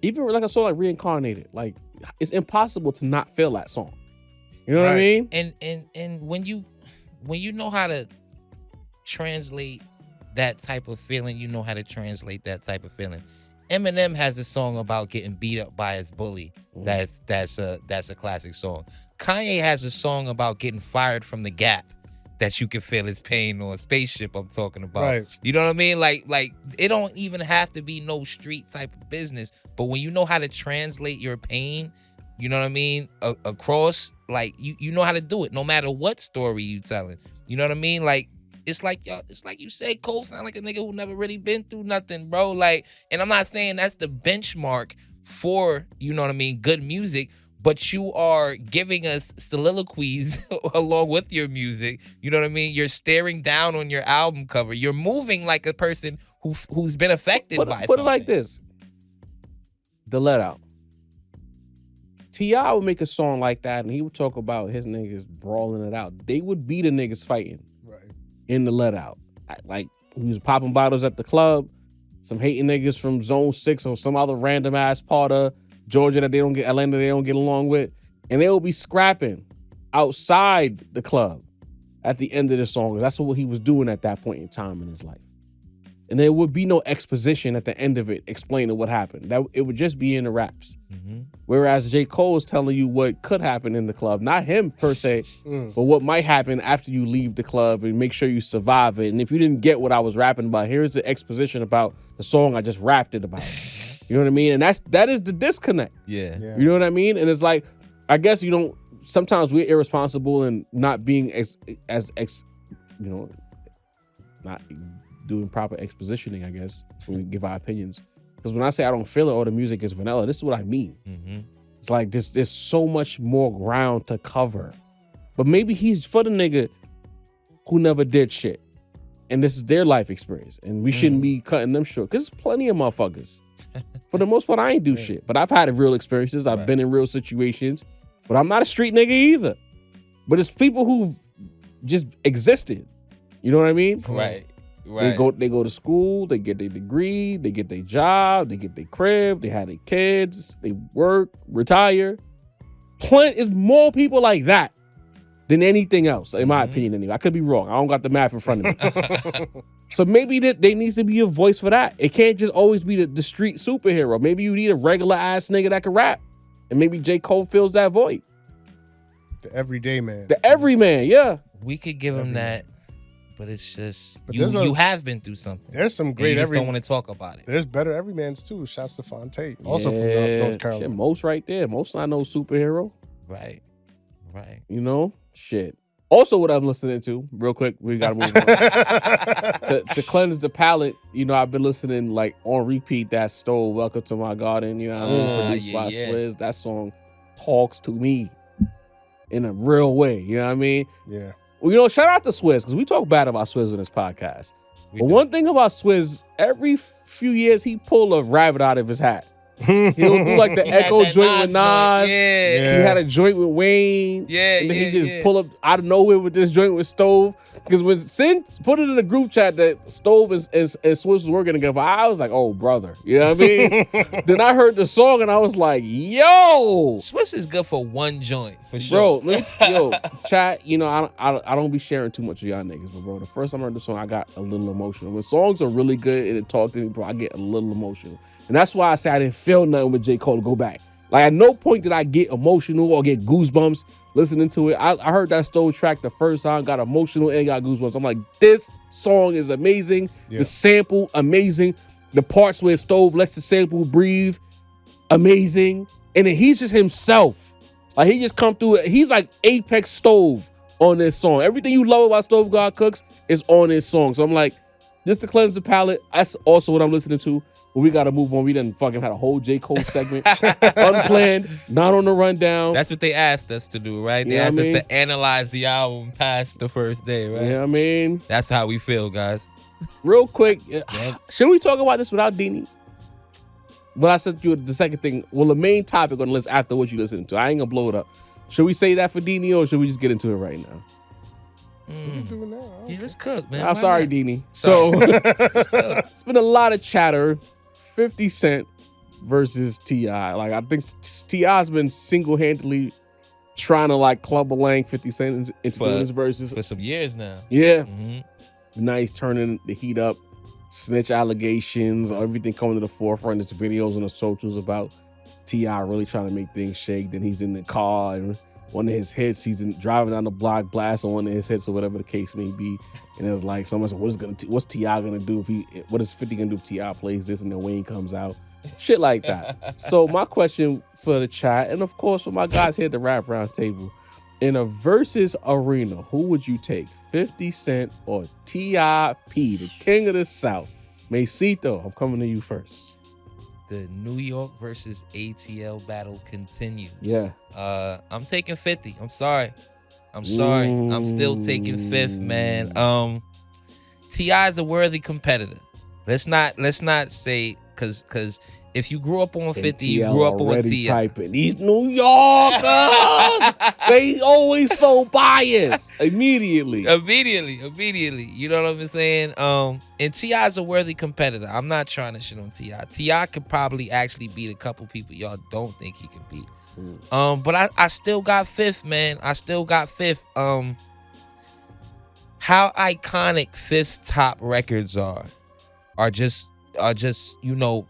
Even like a song like Reincarnated, like it's impossible to not feel that song. You know what I mean? And when you know how to translate that type of feeling, you know how to translate that type of feeling. Eminem has a song about getting beat up by his bully. That's a classic song. Kanye has a song about getting fired from the Gap that you can feel his pain on. Spaceship I'm talking about. Right. You know what I mean? Like it don't even have to be no street type of business, but when you know how to translate your pain, you know what I mean, across, like you know how to do it no matter what story you telling. You know what I mean? Like it's like you say, Cole sound like a nigga who never really been through nothing, bro. Like, and I'm not saying that's the benchmark for, you know what I mean, good music, but you are giving us soliloquies along with your music. You know what I mean? You're staring down on your album cover. You're moving like a person who's been affected by something. Put it like this. The Let Out. T.I. would make a song like that, and he would talk about his niggas brawling it out. They would be the niggas fighting in the Let Out. Like, he was popping bottles at the club, some hating niggas from Zone 6 or some other random ass part of Georgia that Atlanta they don't get along with, and they will be scrapping outside the club at the end of the song. That's what he was doing at that point in time in his life. And there would be no exposition at the end of it explaining what happened. That it would just be in the raps. Whereas J. Cole is telling you what could happen in the club, not him per se, but what might happen after you leave the club, and make sure you survive it. And if you didn't get what I was rapping about, here's the exposition about the song I just rapped it about. You know what I mean? And that is the disconnect. Yeah. You know what I mean? And it's like, I guess you don't, sometimes we're irresponsible and not being not doing proper expositioning, I guess, when we give our opinions. Because when I say I don't feel it or the music is vanilla, this is what I mean. It's like there's so much more ground to cover. But maybe he's for the nigga who never did shit. And this is their life experience. And we shouldn't be cutting them short. Because there's plenty of motherfuckers. For the most part, I ain't do shit. But I've had real experiences. I've been in real situations. But I'm not a street nigga either. But it's people who've just existed. You know what I mean? Right. They go to school, they get their degree, they get their job, they get their crib, they have their kids, they work, retire. Plenty is more people like that than anything else, in my opinion anyway. I could be wrong. I don't got the math in front of me. So maybe there needs to be a voice for that. It can't just always be the street superhero. Maybe you need a regular ass nigga that can rap. And maybe J. Cole fills that void. The everyday man. The everyman, yeah. We could give him that, but it's just But you have been through something. There's some great. You just don't want to talk about it. There's better everymans too. Shouts to Fonte, also from North Carolina. Shit, most right there. Most I know superhero. Right. You know, shit. Also, what I'm listening to, real quick, we gotta move on. to cleanse the palate, you know, I've been listening like on repeat that Stove, Welcome to My Garden, you know what I mean? Produced by Swizz. That song talks to me in a real way, you know what I mean? Yeah. Well, you know, shout out to Swizz, because we talk bad about Swizz on this podcast. But one thing about Swizz, every few years he pull a rabbit out of his hat. He'll do like the Echo joint with Nas. Yeah. He had a joint with Wayne. Yeah, and then he just pull up out of nowhere with this joint with Stove. Because when Sin put it in the group chat that Stove and Swizz was working together, I was like, oh, brother. You know what I mean? Then I heard the song and I was like, yo. Swizz is good for one joint, for sure. Bro, chat, you know, I don't be sharing too much of y'all niggas, but bro, the first time I heard the song, I got a little emotional. When songs are really good and it talk to me, bro, I get a little emotional. And that's why I say I didn't feel nothing with J. Cole to go back. Like, at no point did I get emotional or get goosebumps listening to it. I heard that Stove track the first time, got emotional and got goosebumps. I'm like, this song is amazing. Yeah. The sample, amazing. The parts where Stove lets the sample breathe, amazing. And then he's just himself. Like, he just come through it. He's like Apex Stove on this song. Everything you love about Stove God Cooks is on this song. So I'm like, just to cleanse the palate, that's also what I'm listening to. But we got to move on. We done fucking had a whole J. Cole segment. Unplanned, not on the rundown. That's what they asked us to do, right? They asked us to analyze the album past the first day, right? Yeah, I mean. That's how we feel, guys. Real quick, should we talk about this without Dini? Well, I said you the second thing. Well, the main topic on the list after what you listen to. I ain't going to blow it up. Should we say that for Dini or should we just get into it right now? Yeah, let's cook, man. I'm sorry, Dini. So, it's been a lot of chatter. 50 Cent versus T.I. Like, I think T.I.'s been single-handedly trying to, like, club a lang 50 Cent into doing his verses. For some years now. Yeah. Mm-hmm. Now he's turning the heat up. Snitch allegations, everything coming to the forefront. There's videos on the socials about T.I. really trying to make things shake. Then he's in the car and one of his hits, he's driving down the block, blasting one of his hits or whatever the case may be. And it was like, someone said, what's T.I. gonna do what is 50 gonna do if T.I. plays this and then Wayne comes out? Shit like that. So my question for the chat, and of course for my guys here at the Rap Round Table, in a versus arena, who would you take? 50 Cent or T.I.P., the king of the South? Masito, I'm coming to you first. The New York versus ATL battle continues. Yeah. I'm taking 50. I'm sorry. I'm still taking fifth, man. T.I. is a worthy competitor. Let's not say because if you grew up on 50, you grew up on T.I. These New Yorkers, they always so biased. Immediately. You know what I'm saying? And T.I. is a worthy competitor. I'm not trying to shit on T.I. T.I. could probably actually beat a couple people y'all don't think he could beat. But I still got fifth, man. I still got fifth. How iconic Fifth's top records are just you know,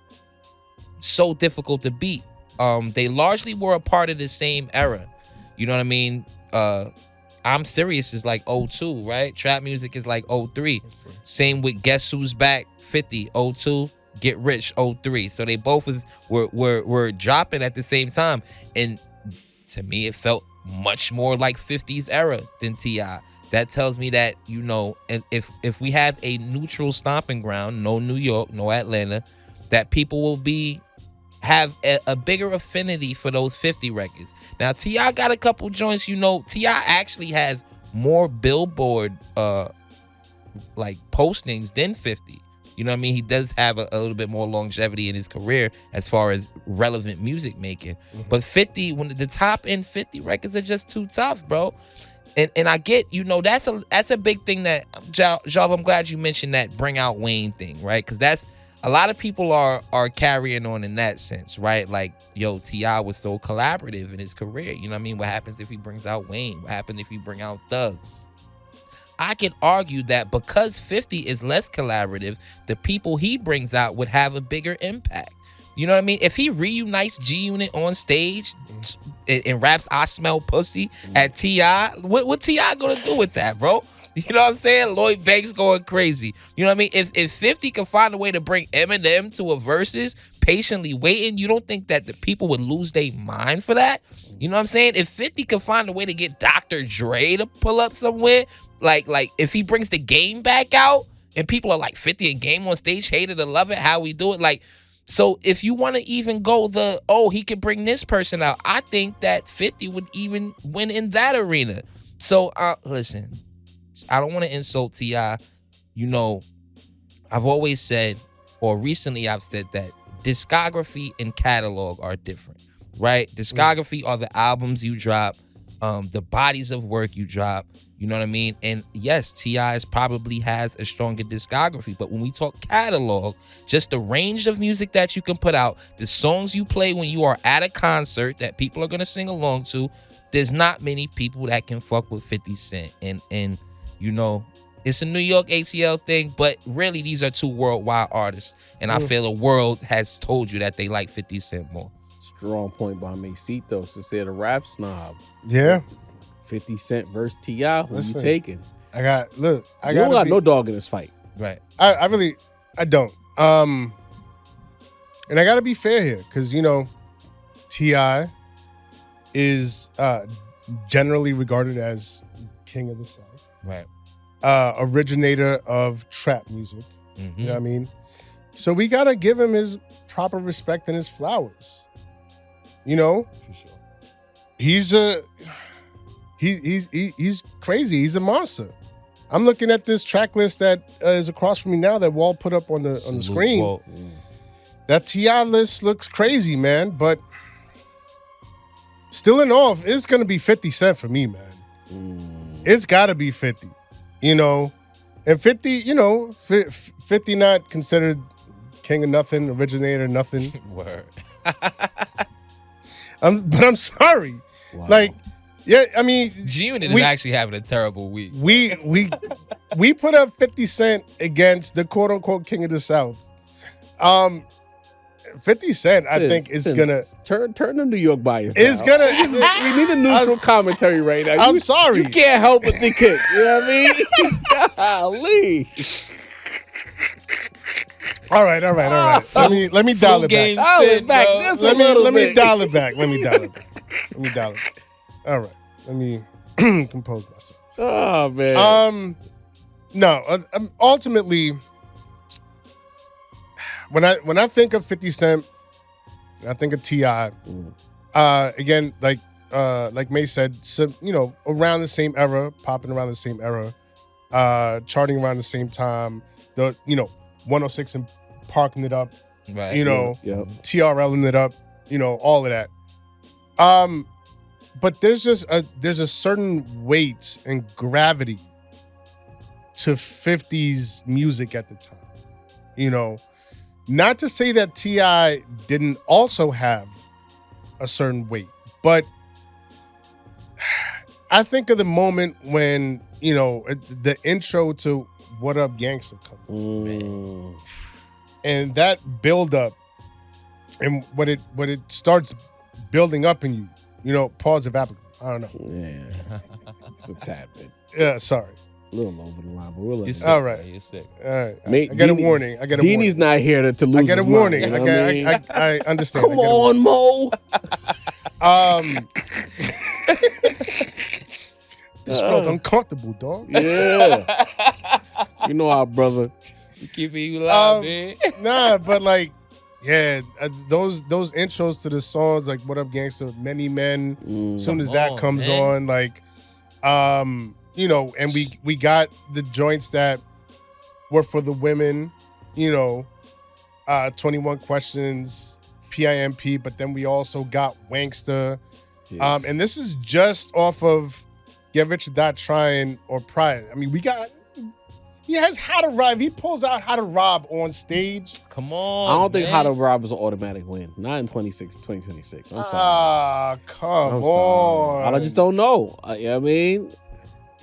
so difficult to beat. They largely were a part of the same era. You know what I mean? I'm Serious is like 02, right? Trap Music is like 03. Same with Guess Who's Back, 50, 02. Get Rich, 03. So they both were dropping at the same time. And to me, it felt much more like 50's era than T.I. That tells me that, you know, if we have a neutral stomping ground, no New York, no Atlanta, that people will have a bigger affinity for those 50 records. Now, T.I. got a couple joints, you know. T.I. actually has more Billboard like postings than 50. You know what I mean? He does have a little bit more longevity in his career as far as relevant music making. But 50, when the top end 50 records are just too tough, bro. And I get, you know, that's a big thing that, Jav, I'm glad you mentioned that Bring Out Wayne thing, right? Because that's, a lot of people are carrying on in that sense, right? Like, yo, T.I. was so collaborative in his career. You know what I mean? What happens if he brings out Wayne? What happens if he bring out Thug? I could argue that because 50 is less collaborative, the people he brings out would have a bigger impact. You know what I mean? If he reunites G-Unit on stage and raps I Smell Pussy at T.I., what T.I. gonna do with that, bro? You know what I'm saying? Lloyd Banks going crazy. You know what I mean? If 50 could find a way to bring Eminem to a Verzuz, patiently waiting, you don't think that the people would lose their mind for that? You know what I'm saying? If 50 could find a way to get Dr. Dre to pull up somewhere, like if he brings the Game back out and people are like 50 and Game on stage, hate it or love it, how we do it, like. So if you want to even go he could bring this person out, I think that 50 would even win in that arena. So listen, I don't want to insult T.I. You know, I've always said, or recently I've said that discography and catalog are different, right? Discography are the albums you drop, the bodies of work you drop. You know what I mean? And yes, T.I. probably has a stronger discography. But when we talk catalog, just the range of music that you can put out, the songs you play when you are at a concert that people are going to sing along to, there's not many people that can fuck with 50 Cent. And you know, it's a New York ATL thing, but really these are two worldwide artists. And I feel the world has told you that they like 50 Cent more. Strong point by Macitos to say the rap snob. Yeah. 50 Cent versus T.I. Who you taking? I don't got no dog in this fight. Right. I don't. And I gotta be fair here, because you know, T.I. is generally regarded as king of the South. Right. Originator of trap music. You know what I mean? So we gotta give him his proper respect and his flowers. You know? For sure. He's crazy. He's a monster. I'm looking at this track list that is across from me now that Wall put up on the screen. Walt. That T.I. list looks crazy, man. But still in all, it's gonna be 50 Cent for me, man. It's gotta be 50. You know, and 50, you know, 50 not considered king of nothing, originator of nothing. Word. But I'm sorry. Wow. Like, yeah, I mean, G-Unit is actually having a terrible week. We put up 50 Cent against the quote unquote king of the South. 50 Cent, I think, is gonna turn the New York bias. It's down. gonna. We need a neutral commentary right now. I'm sorry. You can't help but think it. You know what I mean? Golly. All right. Let me dial it back. Dial it back. Let me dial it back. Let me dial it back. All right. Let me compose myself. Oh man. No. Ultimately, when I think of 50 Cent, I think of T.I. Again, like May said, you know, around the same era, popping around the same era, charting around the same time. The 106 and parking it up, Right. You know, Yep. TRLing it up, you know, all of that. But there's a certain weight and gravity to 50's music at the time. You know, not to say that T.I. didn't also have a certain weight, but I think of the moment when, you know, the intro to What Up Gangsta comes. And that build up and what it starts building up in you, you know, pause if applicable. I don't know. Yeah. It's a tad bit. Yeah, sorry. A little over the line, but we'll let it All right. You're sick. All right. Mate, I got a Deanie- warning. Deanie's not here to lose. I get a his warning. mind, you know what I mean? I understand. Come on, Mo. This felt uncomfortable, dog. Yeah. You know our brother. You keeping you loud, man. Nah, but like, yeah, those intros to the songs like "What Up Gangsta," "Many Men." Soon as Come that on, comes man. on, like, you know, and we got the joints that were for the women, you know, 21 Questions, PIMP, but then we also got Wanksta. Yes. And this is just off of Get Rich or Die Trying or Pride. I mean, he has How to Rob. He pulls out How to Rob on stage. Come on. I don't think man. How to Rob is an automatic win. Not in 2026. I'm sorry. Ah, come I'm on. sorry. I just don't know. You know what I mean?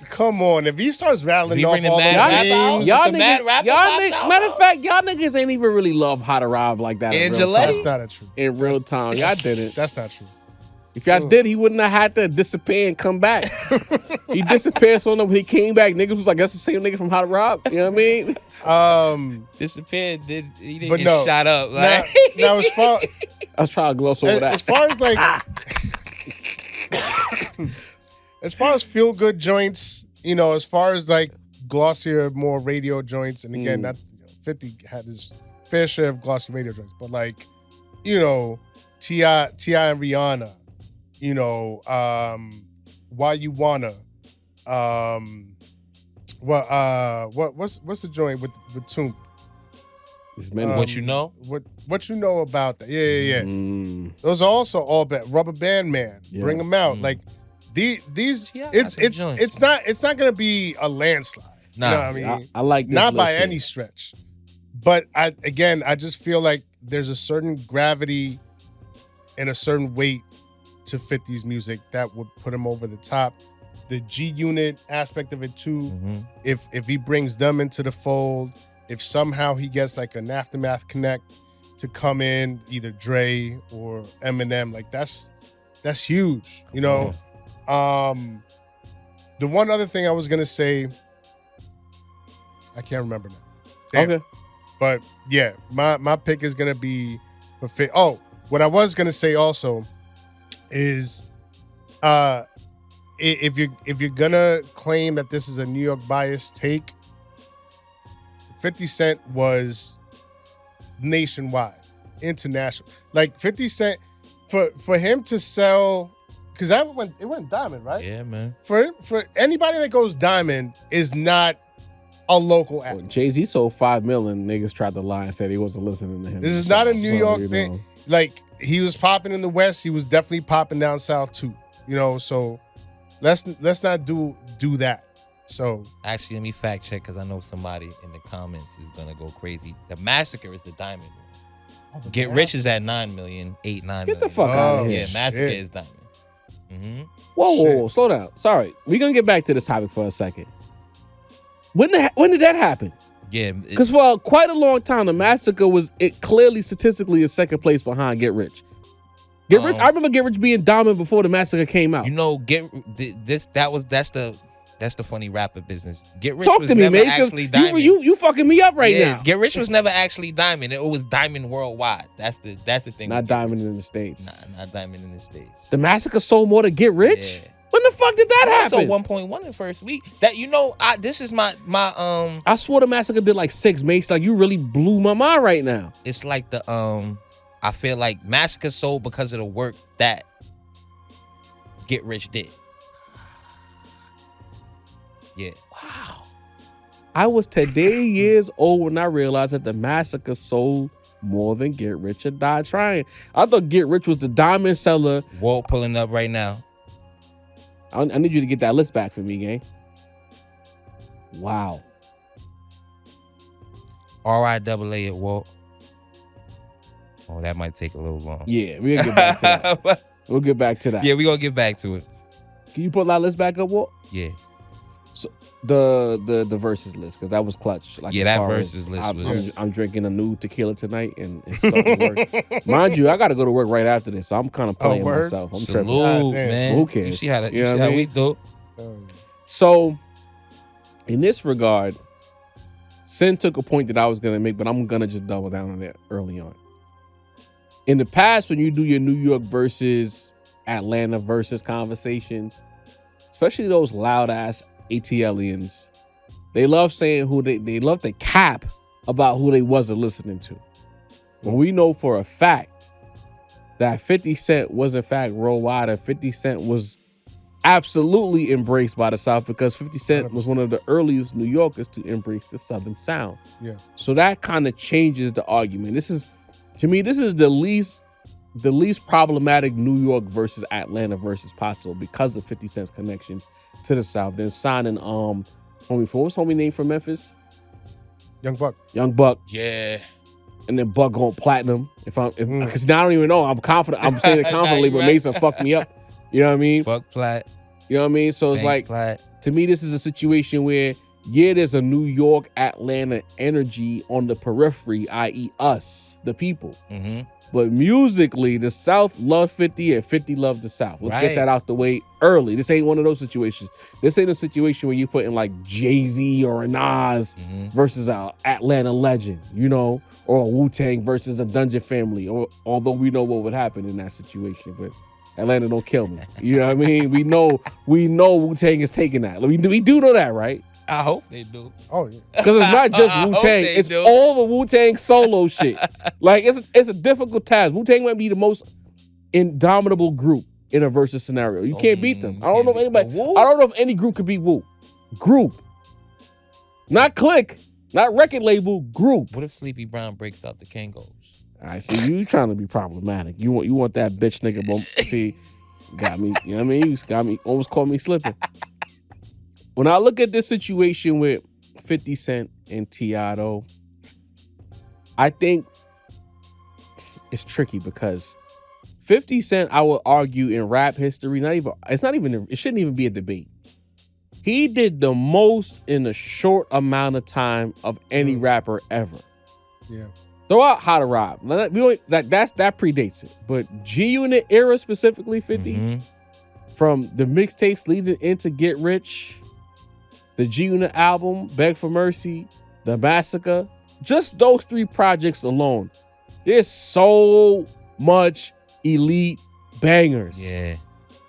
Come on. If he starts rattling If he off bring the all Mad those Rap out, names, Y'all the Mad niggas, Rapper y'all pops niggas, out, matter of bro. fact, y'all niggas ain't even really love How to Rob like that And in real Gillette? time. that's not true. In real time. Y'all didn't. That's not true. If y'all did, he wouldn't have had to disappear and come back. He disappeared, so when he came back, niggas was like, that's the same nigga from How to Rob. You know what I mean? Disappeared. He didn't get shot up. Like. Now as far I was trying to gloss over that. As far as like, as far as feel good joints, as far as like glossier, more radio joints, and again, not 50 had his fair share of glossy radio joints, but like, T.I. and Rihanna, Why You Wanna, what's the joint with Toomp? What You Know? What you know about that? Yeah. Those are also all bad. Rubber Band Man, Bring Them Out. Like these, it's not gonna be a landslide. Nah, you know what I mean? I like this not by listen. any stretch, but I just feel like there's a certain gravity and a certain weight to 50's music that would put him over the top. The G Unit aspect of it too. If he brings them into the fold, if somehow he gets like an Aftermath connect to come in, either Dre or Eminem, like that's huge. The one other thing I was gonna say, I can't remember now. Damn. Okay. But yeah, my pick is gonna be what I was gonna say also is if you're gonna claim that this is a New York bias take, 50 Cent was nationwide, international. Like 50 Cent, for him to sell, because it went diamond, right? Yeah, man. For anybody that goes diamond is not a local act. Well, Jay-Z sold 5 million. Niggas tried to lie and said he wasn't listening to him. This is not a New York thing. Like, he was popping in the West. He was definitely popping down South too. So let's not do that. So actually, let me fact check because I know somebody in the comments is gonna go crazy. The Massacre is the diamond one. Get Rich is at 9 million, 9 million. Get the fuck out of here. Yeah, Massacre is diamond. Whoa, slow down. Sorry, we're gonna get back to this topic for a second. When did that happen? Yeah, because for quite a long time, the Massacre was clearly statistically in second place behind Get Rich. Get Rich. I remember Get Rich being dominant before the Massacre came out. That's the funny rapper business. Get Rich Talk was to me, never man. actually diamond. You fucking me up right now. Get Rich was never actually diamond. It was diamond worldwide. That's the thing. Not diamond in the States. Not diamond in the States. The Massacre sold more to Get Rich? Yeah. When the fuck did that happen? So 1.1 in the first week. That this is my I swore the Massacre did like 6, Mace. Like you really blew my mind right now. It's like the I feel like Massacre sold because of the work that Get Rich did. Yeah. Wow. I was today years old when I realized that the Massacre sold more than Get Rich or Die Trying. I thought Get Rich was the diamond seller. Walt pulling up right now. I need you to get that list back for me, gang. Wow. RIAA at Walt. Oh, that might take a little long. Yeah, we'll get back to that. We'll get back to that. Yeah, we're going to get back to it. Can you put that list back up, Walt? Yeah. So the versus list, because that was clutch. Like, yeah, that versus list was. I'm drinking a new tequila tonight, and it's starting to work. Mind you, I got to go to work right after this, so I'm kind of playing myself. I'm tripping. Man. Who cares? You see how we do. So, in this regard, Sin took a point that I was gonna make, but I'm gonna just double down on that early on. In the past, when you do your New York versus Atlanta versus conversations, especially those loud ass ATLians, they love saying who they love to cap about who they wasn't listening to. When we know for a fact that 50 Cent was in fact worldwide, and 50 Cent was absolutely embraced by the South, because 50 Cent was one of the earliest New Yorkers to embrace the Southern sound. Yeah. So that kind of changes the argument. This is the least problematic New York versus Atlanta versus possible because of 50 Cent's connections to the South. Then signing what's homie name from Memphis? Young Buck. Yeah. And then Buck going platinum. Because now I don't even know. I'm confident. I'm saying it confidently, but Mason fucked me up. You know what I mean? Buck plat. You know what I mean? So it's Banks like, plat. To me, this is a situation where Yeah, there's a New York, Atlanta energy on the periphery, i.e. us, the people. Mm-hmm. But musically, the South loved 50 and 50 loved the South. Let's get Right. that out the way early. This ain't one of those situations. This ain't a situation where you're putting like Jay-Z or a Nas versus a Atlanta legend, you know, or a Wu-Tang versus a Dungeon Family, or although we know what would happen in that situation, but Atlanta don't kill me. You know what I mean? We know Wu-Tang is taking that. We do know that, right? I hope they do. Oh yeah. Because it's not just I hope Wu-Tang, they it's do. all the Wu-Tang solo shit. Like it's a difficult task. Wu-Tang might be the most indomitable group in a versus scenario. You can't beat them. I don't know if anybody. I don't know if any group could beat Wu. Group, not clique, not record label. Group. What if Sleepy Brown breaks out the Kangos? I see you trying to be problematic. You want that bitch nigga. But see, got me. You know what I mean? You got me. Almost caught me slipping. When I look at this situation with 50 Cent and T.I., though, I think it's tricky because 50 Cent, I would argue, in rap history, it shouldn't even be a debate. He did the most in a short amount of time of any rapper ever. Yeah. Throw out How to Rob. That predates it. But G-Unit era specifically, 50, from the mixtapes leading into Get Rich, the G-Unit album, Beg for Mercy, The Massacre, just those 3 projects alone, there's so much elite bangers. Yeah.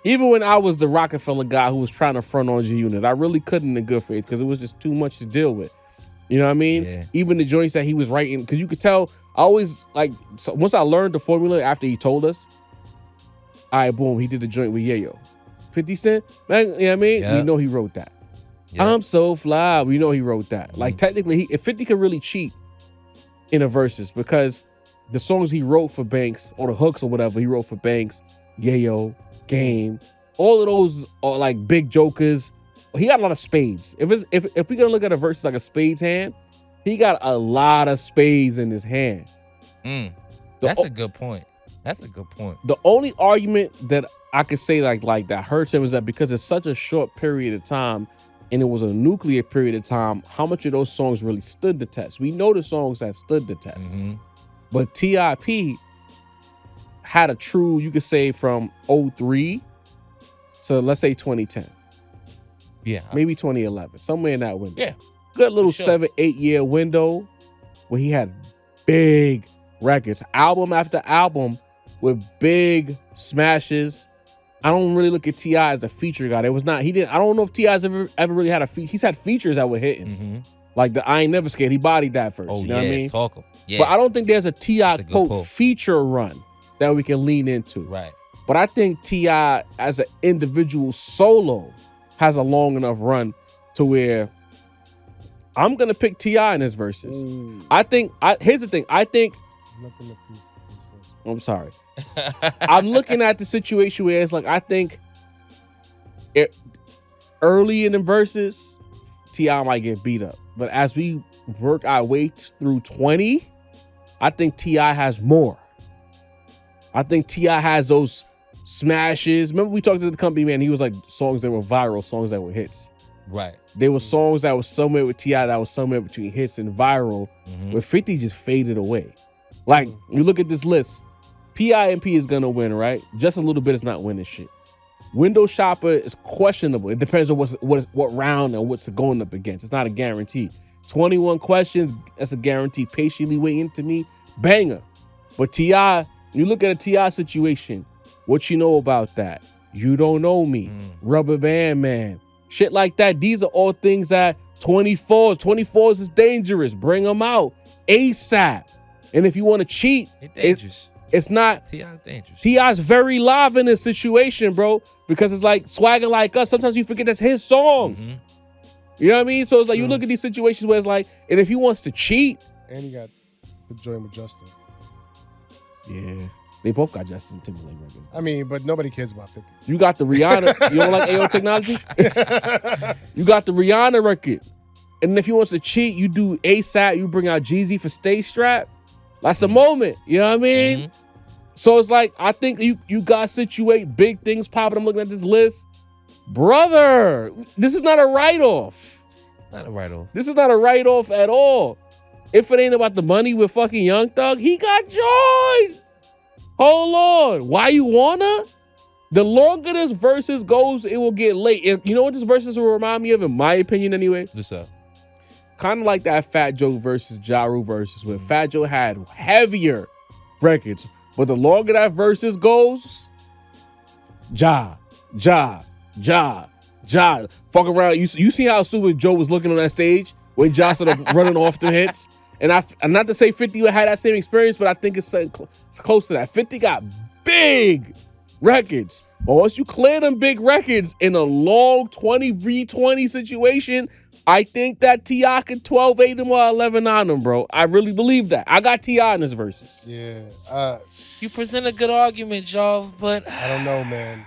Even when I was the Rockefeller guy who was trying to front on G-Unit, I really couldn't in good faith because it was just too much to deal with. You know what I mean? Yeah. Even the joints that he was writing, because you could tell, I always, like, so once I learned the formula after he told us, all right, boom, he did the joint with Yayo. 50 Cent, man, you know what I mean? Yeah. We know he wrote that. Yeah. I'm so fly. We know he wrote that. Like, technically, if 50 could really cheat in a versus, because the songs he wrote for Banks, or the hooks or whatever he wrote for Banks, Yayo, Game, all of those are like big jokers. He got a lot of spades. If we're gonna look at a versus like a spades hand, he got a lot of spades in his hand. That's a good point. The only argument that I could say like that hurts him is that because it's such a short period of time and it was a nuclear period of time, how much of those songs really stood the test? We know the songs that stood the test. But T.I.P. had a true, you could say, from 03 to let's say 2010. Yeah. Maybe 2011, somewhere in that window. Yeah. Good little For sure. 7-8 year window where he had big records, album after album with big smashes. I don't really look at T.I. as a feature guy. I don't know if T.I.'s ever really had a feature. He's had features that were hitting. Like the I Ain't Never Scared. He bodied that first. Oh, you know what I mean? Talk him. Yeah. But I don't think there's a T.I. That's a good quote pull. feature run that we can lean into. Right. But I think T.I. as an individual solo has a long enough run to where I'm gonna pick T.I. in his verses. Here's the thing. I think Looking at this list. I'm sorry. I'm looking at the situation where it's like I think early in the verses, T.I. might get beat up. But as we work our way through 20, I think T.I. has more. I think T.I. has those smashes. Remember we talked to the company, man, he was like songs that were viral, songs that were hits. Right. There were songs that was somewhere with T.I. that was somewhere between hits and viral, where 50 just faded away. Like, you look at this list, P.I.M.P. is gonna win, right? Just a little bit is not winning shit. Window Shopper is questionable. It depends on what round and what's it going up against. It's not a guarantee. 21 Questions, that's a guarantee. Patiently Waiting to Me, banger. But T.I., you look at a T.I. situation, what you know about that? You Don't Know Me, Rubber Band Man, shit like that. These are all things that 24s is dangerous. Bring them out ASAP. And if you want to cheat, It's dangerous. it's not. T.I.'s dangerous. T.I.'s very live in this situation, bro, because it's like Swagger Like Us. Sometimes you forget that's his song. You know what I mean? So it's like you look at these situations where it's like, and if he wants to cheat, And you got the joint with Justin. yeah, they both got Justin Timberlake records. I mean, but nobody cares about 50. You got the Rihanna. You don't like AO Technology? You got the Rihanna record. And if he wants to cheat, you do ASAP. You bring out Jeezy for Stay Strapped. That's a moment. You know what I mean? So it's like, I think you got situate big things popping. I'm looking at this list. Brother, this is not a write-off. Not a write-off. This is not a write-off at all. If it ain't about the money with fucking Young Thug, he got joints. Hold on. Why you wanna? The longer this versus goes, it will get late. You know what this versus will remind me of, in my opinion anyway? What's up? Kind of like that Fat Joe versus Ja Rule versus, where Fat Joe had heavier records. But the longer that versus goes, Ja. Fuck around. You see how stupid Joe was looking on that stage when Ja started running off the hits? And not to say 50 had that same experience, but I think it's close to that. 50 got big records. But once you clear them big records in a long 20v20 situation, I think that T.I. could 12-8 them or 11-9 them, bro. I really believe that. I got T.I. in this verses. Yeah. You present a good argument, Jov, but I don't know, man.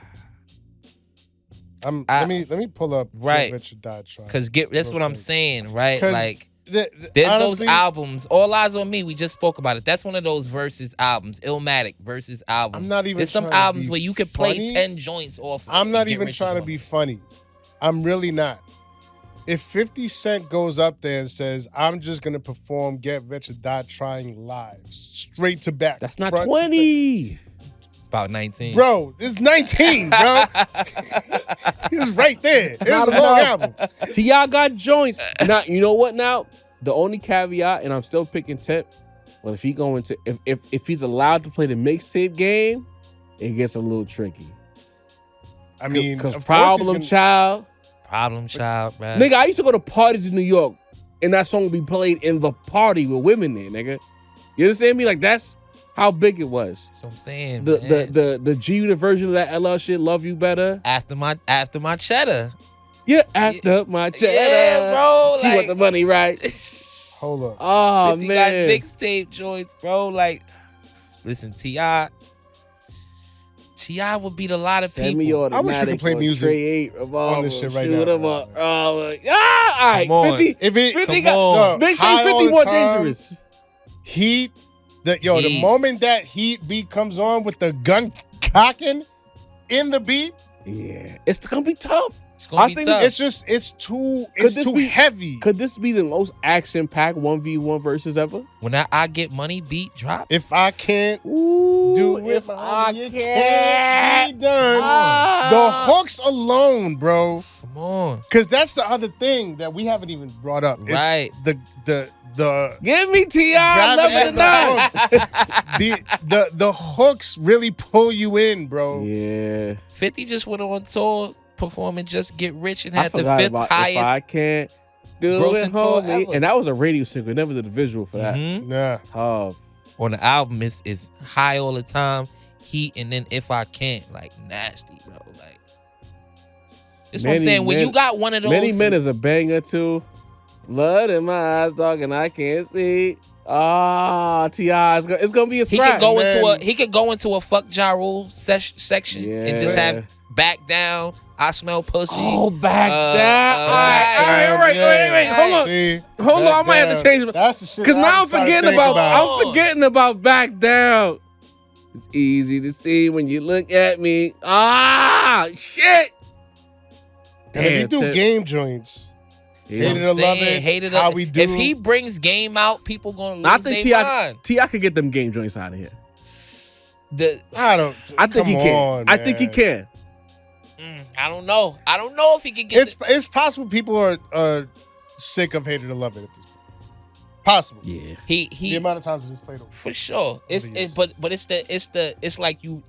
Let me pull up right. Get Rich or Die Trying. Because that's what I'm saying, right? Like, there's honestly, those albums, All Eyes on Me, we just spoke about it. That's one of those versus albums, Illmatic versus albums. I'm not even There's some albums where you could play 10 joints off of. I'm not even trying to be funny. I'm really not. If 50 Cent goes up there and says, I'm just going to perform Get Rich or Die Trying live, straight to back. That's not 20. It's about 19. Bro, it's 19, bro. It's right there. It's a long album. T.I. got joints. Now, you know what now? The only caveat, and I'm still picking Tip, but if he's allowed to play the mixtape game, it gets a little tricky. I mean, because Problem Child, man. Nigga, I used to go to parties in New York, and that song would be played in the party with women there, nigga. You understand me? Like, that's how big it was. That's what I'm saying. The G-Unit version of that LL shit, Love You Better. After my cheddar. Yeah, after my cheddar. Yeah, bro. She want the money, right? Hold up. Oh, 50 man. got mixtape joints, bro. Like, listen, T.I. would beat a lot of people. I wish we could play music Trey 8, Revolver, on this shit right shoot now. 'em up. All right, Come on. 50. If it, 50 come on. Make sure High 50 all the more time. dangerous. Heat. The moment that Heat beat comes on with the gun cocking in the beat, yeah, it's gonna be tough. It's gonna be tough. it's too heavy. Could this be the most action-packed 1v1 versus ever? When I Get Money beat drops. If I can't do if I can't be done, the hooks alone, bro. Come on. Because that's the other thing that we haven't even brought up. Right. It's the give me T.I. the hooks really pull you in, bro. Yeah. 50 just went on tour performing Just Get Rich and I had the forgot 5th about highest. If I can't do grossing it, tour homie. ever. And that was a radio single. Never did the visual for that. Mhm. Nah. Tough. On the album, it's high all the time, Heat, and then If I Can't, like nasty, bro. Like, that's what I'm saying. When you got one of those, Many Men is a banger too. Blood in my eyes, dog, and I can't see. T.I. It's gonna be a scrap. He could go into a fuck Ja Rule section and just have Back Down, I Smell Pussy. Oh, Back Down. All right. Wait. Hold on. I might have to change it. That's the shit. Because now I'm forgetting about Back Down. It's easy to see when you look at me. Shit. And if you do game joints, hated or love it, how we do. If he brings game out, people gonna lose their mind. T.I. could get them game joints out of here. I think he can. I think he can. I don't know. I don't know if he could get. It's possible people are sick of hated or love it at this point. Possible. Yeah. The amount of times we just played over. For sure. It's like you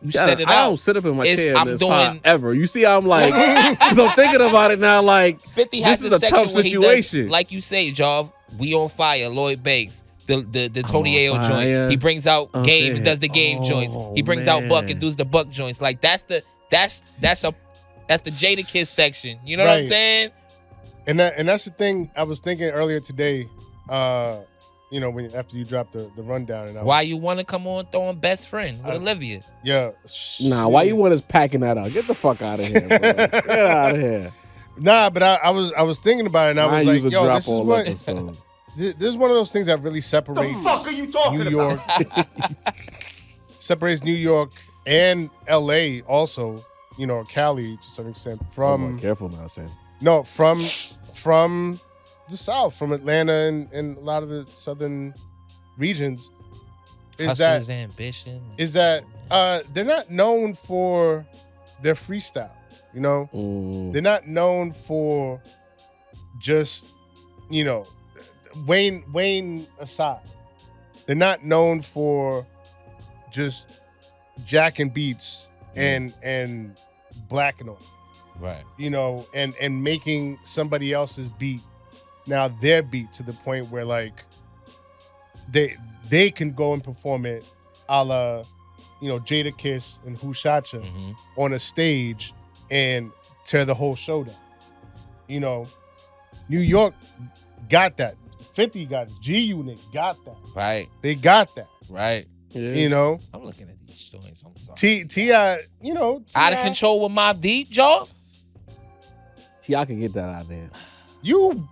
set it out. I don't sit up in my chair I'm in this doing pod ever. You see how I'm like, because I'm thinking about it now. Like 50 has this is a section tough where situation. He does, like you say, Jov, We on Fire, Lloyd Banks. The Tony Ayo Fire. joint. He brings out Game. He does the Game Oh, joints. He brings out Buck and does the Buck joints. Like that's the Jadakiss section. You know what I'm saying? And that's the thing I was thinking earlier today. After you dropped the rundown, and why you want to come on throwing Best Friend with Olivia? Yeah. Nah, why you want us packing that out? Get the fuck out of here, bro. Get out of here. Nah, but I was thinking about it, and I was like, yo, this is what. This is one of those things that really separates the fuck are you talking New York. Separates New York and LA also, Cali to some extent from. Careful now, Sam. No, from from the South, from Atlanta and a lot of the southern regions, Hustler's ambition. Is that they're not known for their freestyle. You know, they're not known for just, you know, Wayne aside, they're not known for just jacking beats and blacking on, right? You know, and making somebody else's beat now their beat to the point where like they can go and perform it, a la, you know, Jada Kiss and Who Shot Ya on a stage and tear the whole show down. You know, New York got that. 50 got it. G-Unit got that. Right. They got that. Right. Yeah. You know? I'm looking at these joints. I'm sorry. T.I., you know. Out of Control with Mobb Deep, Joe? T.I. can get that out there. You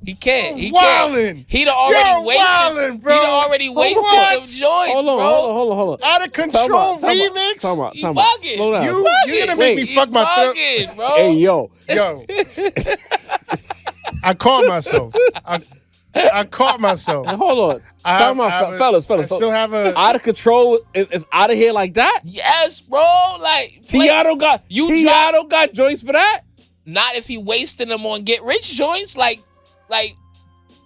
He can't. He wildin'. Can't. He'd already wasted. Wildin', bro. He'd already wasted some joints, Hold on. Out of Control remix? Time out. Slow down. You're gonna make me fuck my throat. Bro. Hey, yo. I caught myself. I caught myself. Hold on. Time out, fellas. I still have a Out of Control is out of here like that? Yes, bro. Like T.I. don't got joints for that? Not if he wasting them on Get Rich joints. Like.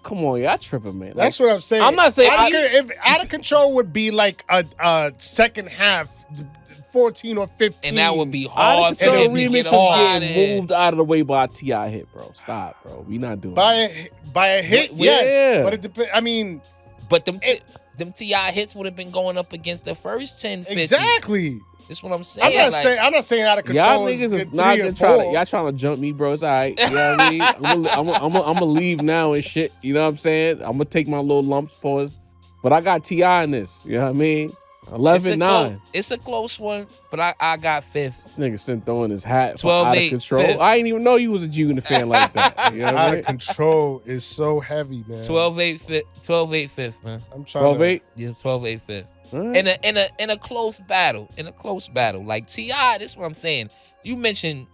Come on, y'all tripping, man. That's what I'm saying. I'm not saying if Out of Control would be like a second half, 14 or 15, and that would be hard. Out of Control remix is getting moved out of the way by a T.I. hit, bro. Stop, bro. We not doing that. By a hit, yes. But it depends. I mean, but them T.I. hits would have been going up against the first 10, 50. Exactly. That's what I'm saying. I'm not saying Out of Control y'all niggas is not y'all trying to jump me, bro. It's all right. You know what I mean? I'm gonna leave now and shit. You know what I'm saying? I'm gonna take my little lumps, pause. But I got T.I. in this. You know what I mean? 11-9. It's a close one, but I got fifth. This nigga sent throwing his hat 12-8, Out of Control. fifth. I didn't even know you was a G-Unit fan like that. You know what Out of Control is so heavy, man. 12-8 fifth, man. I'm trying 12-8? Yeah, 12-8 fifth. Right. In a close battle. Like T.I., this is what I'm saying. You mentioned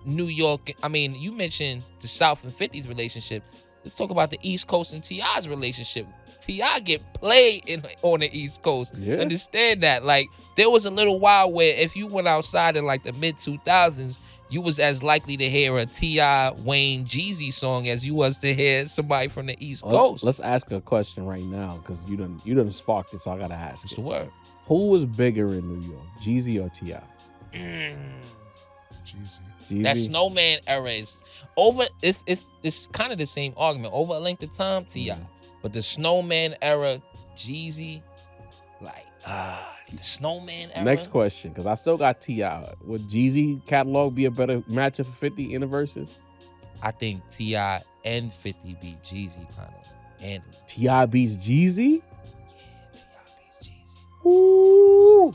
New York. I mean, you mentioned the South and 50's relationship. Let's talk about the East Coast and T.I.'s relationship. T.I. get played on the East Coast. Yeah. Understand that. Like, there was a little while where if you went outside in like the mid-2000s, you was as likely to hear a T.I., Wayne, Jeezy song as you was to hear somebody from the East Coast. Let's ask a question right now, because you done sparked it, so I gotta ask What's it. the word? Who was bigger in New York, Jeezy or T.I.? Jeezy. That Snowman era is over. It's kind of the same argument. Over a length of time, T.I. But the Snowman era, Jeezy, like, the Snowman era. Next question, because I still got T.I. Would Jeezy catalog be a better matchup for 50 in the verses? I think T.I. and 50 beat Jeezy kind of. And T.I. beats Jeezy? yeah, T.I. beats Jeezy. Ooh.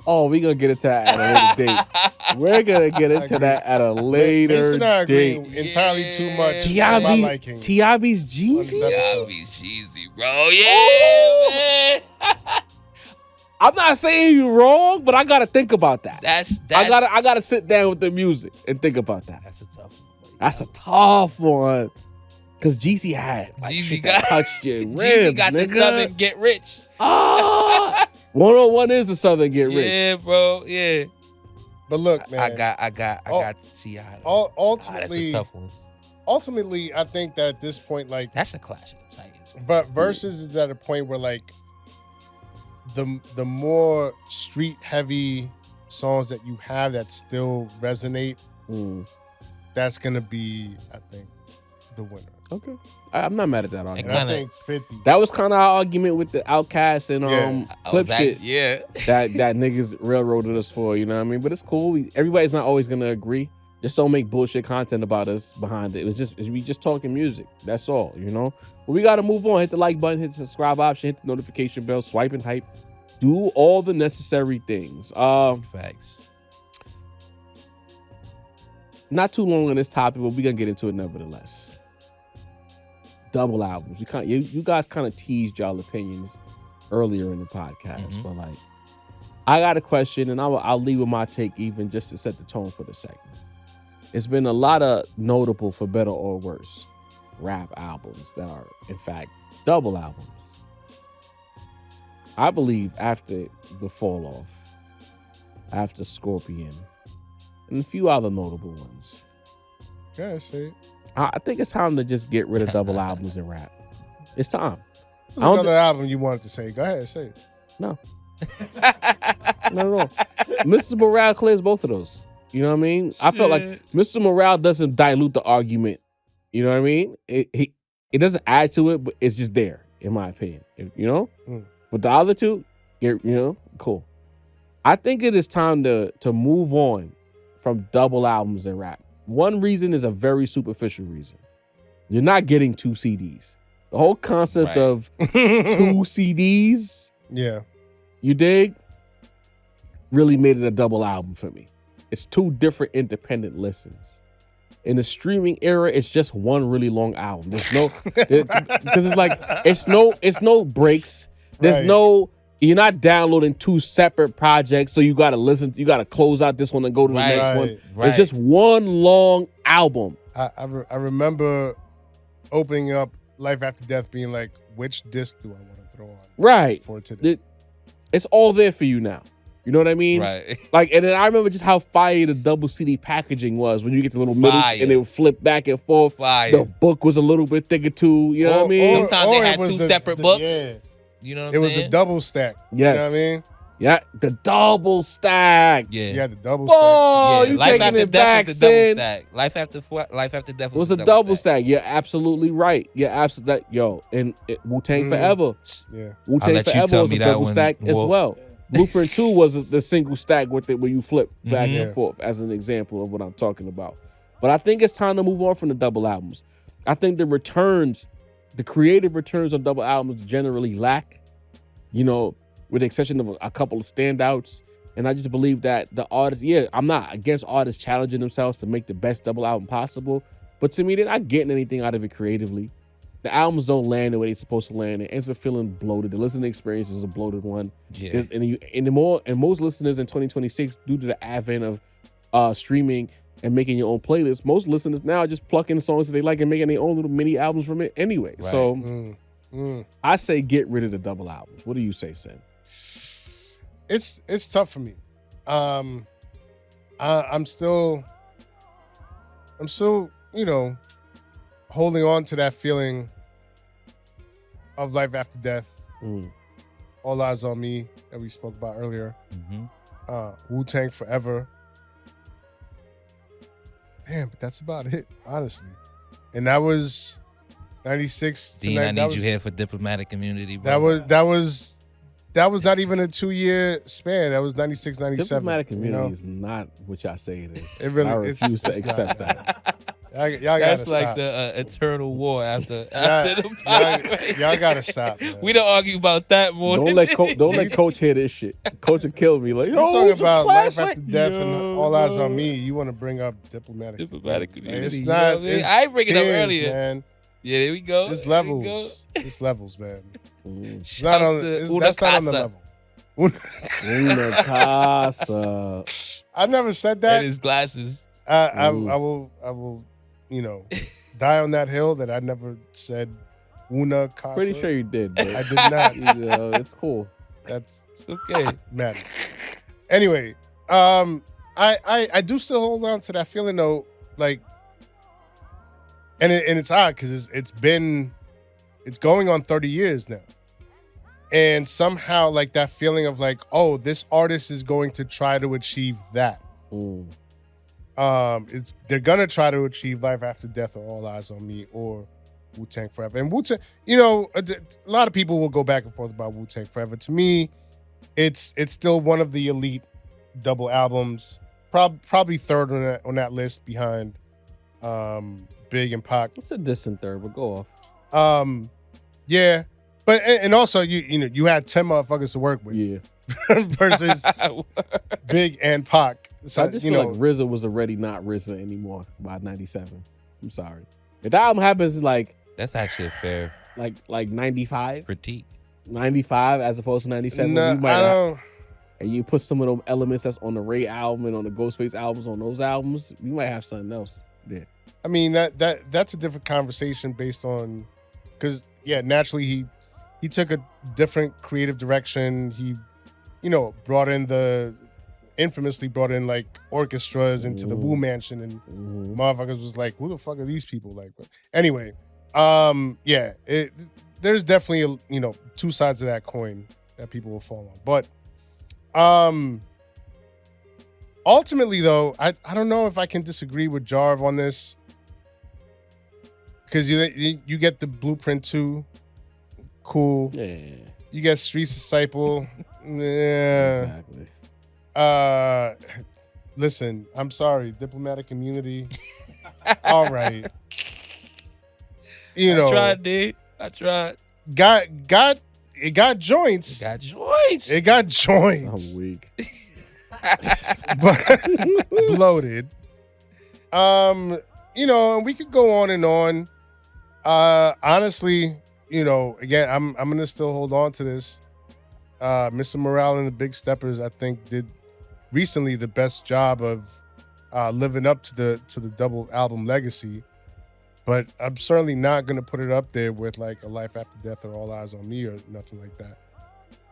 Oh, we're going to get into that at a later date. We're going to get into that at a later date. Entirely too much. T.I. beats Jeezy? T.I. beats Jeezy, bro. Yeah, man. I'm not saying you're wrong, but I got to think about that. That's I gotta sit down with the music and think about that. That's a tough one. That's a tough one. Because Jeezy had Jeezy got touched your ribs, Jeezy got nigga. the Southern Get Rich. 101 is the Southern Get Rich. Yeah, bro. Yeah. But look, man. I got T.I. Ultimately, that's a tough one. Ultimately, I think that at this point, like, That's a clash of the Titans. but Versus is at a point where like the more street heavy songs that you have that still resonate, that's gonna be, I think, the winner. Okay. I'm not mad at that argument. And I think 50. That was kind of our argument with the Outkast and clip shit. Yeah. that niggas railroaded us for, you know what I mean? But it's cool. Everybody's not always gonna agree. Just don't make bullshit content about us behind it. We just talking music. That's all, you know? But we gotta move on. Hit the like button, hit the subscribe option, hit the notification bell, swipe and hype. Do all the necessary things. Facts. Not too long on this topic, but we're gonna get into it nevertheless. Double albums. You guys kind of teased y'all opinions earlier in the podcast, but like, I got a question, and I'll leave with my take even just to set the tone for the segment. it's been a lot of notable, for better or worse, rap albums that are, in fact, double albums. I believe after The Fall Off, after Scorpion, and a few other notable ones. Yeah, say it. I think it's time to just get rid of double albums in rap. It's time. There's another album you wanted to say. Go ahead, say it. No. Not at all. Mrs. Morale clears both of those. You know what I mean? I felt like Mr. Morale doesn't dilute the argument. You know what I mean? It doesn't add to it, but it's just there, in my opinion. You know? But the other two, cool. I think it is time to move on from double albums in rap. One reason is a very superficial reason. You're not getting 2 CDs. The whole concept of 2 CDs, you dig, really made it a double album for me. It's 2 different independent listens. In the streaming era, it's just one really long album. There's no, because it's like, it's no breaks. There's no, you're not downloading 2 separate projects, so you got to close out this one and go to the next one. Right. It's just one long album. I remember opening up Life After Death being like, which disc do I want to throw on? Right. For today? It's all there for you now. You know what I mean? Right. Like, and then I remember just how fire the double CD packaging was when you get to the little middle and it would flip back and forth. Fire. The book was a little bit thicker too. You know what I mean? Sometimes they had 2 separate books. Yeah. You know what I'm saying? It was a double stack. Yes. You know what I mean? Yeah, the double stack. Yeah, the double stack. Too. You Life taking After it Death back, was the double Sin. stack. Life After Death was a double stack. You're absolutely right. You're absolutely yo. And Wu-Tang Forever. Yeah. Wu-Tang Forever was a double stack as well. Blueprint 2 was the single stack with it where you flip back and forth, as an example of what I'm talking about. But I think it's time to move on from the double albums. I think the creative returns on double albums generally lack, with the exception of a couple of standouts. And I just believe that the artists, I'm not against artists challenging themselves to make the best double album possible. But to me, they're not getting anything out of it creatively. The albums don't land the way they're supposed to land. It ends up feeling bloated. The listening experience is a bloated one. Yeah. And most listeners in 2026, due to the advent of streaming and making your own playlists, most listeners now are just plucking songs that they like and making their own little mini albums from it anyway. Right. So I say get rid of the double albums. What do you say, Sin? It's tough for me. I'm still, holding on to that feeling of Life After Death. All Eyes on Me that we spoke about earlier. Wu-Tang Forever. Damn, but that's about it, honestly. And that was 96 to Dean, I need you here for diplomatic immunity, bro. That was not even a 2-year span. That was 96, 97. Diplomatic immunity is not what y'all say it is. It really, I refuse to accept that. Y'all That's like stop. The eternal war after the podcast. Y'all gotta stop. Man. We don't argue about that more. Don't let Coach hear this shit. Coach will kill me. Like, you talking about Life After Death and All Eyes on Me. You want to bring up diplomatic immunity. It's not. I ain't bring it up earlier, man. Yeah, there we go. It's levels. It's levels, man. It's not on. That's not on the level. Una casa. I never said that. And his glasses. I will. Die on that hill that I never said una casa. Pretty sure you did, but I did not. It's cool. It's okay. Man. Anyway, I do still hold on to that feeling though, like, and it's odd because it's going on 30 years now. And somehow like that feeling of like, oh, this artist is going to try to achieve that. They're gonna try to achieve Life After Death or All Eyes on Me or Wu-Tang Forever. And Wu-Tang, a lot of people will go back and forth about Wu-Tang Forever. To me, it's still one of the elite double albums. Probably third on that list behind Big and Pac. It's a distant third, but go off. Yeah, but and also you had 10 motherfuckers to work with. Yeah. Versus Big and Pac. So, I just feel like RZA was already not RZA anymore by 97. I'm sorry. If the album happens like that's actually a fair like 95 critique. 95 as opposed to 97. No, I don't. and you put some of those elements that's on the Ray album and on the Ghostface albums on those albums, you might have something else there. I mean that's a different conversation based on because naturally he took a different creative direction. He infamously brought in like orchestras into the Wu Mansion, and motherfuckers was like, who the fuck are these people? Like, anyway, there's definitely two sides of that coin that people will fall on. But ultimately though, I don't know if I can disagree with Jarv on this. Because you get the Blueprint 2, cool. Yeah. You get Streets Disciple, yeah. Exactly. Listen, I'm sorry, diplomatic immunity. All right. I tried, D. I tried. It got joints. It got joints. I'm weak. But bloated. And we could go on and on. Honestly, again, I'm gonna still hold on to this. Mr. Morale and the Big Steppers, I think, did recently the best job of living up to the double album legacy. But I'm certainly not gonna put it up there with like A Life After Death or All Eyes on Me or nothing like that.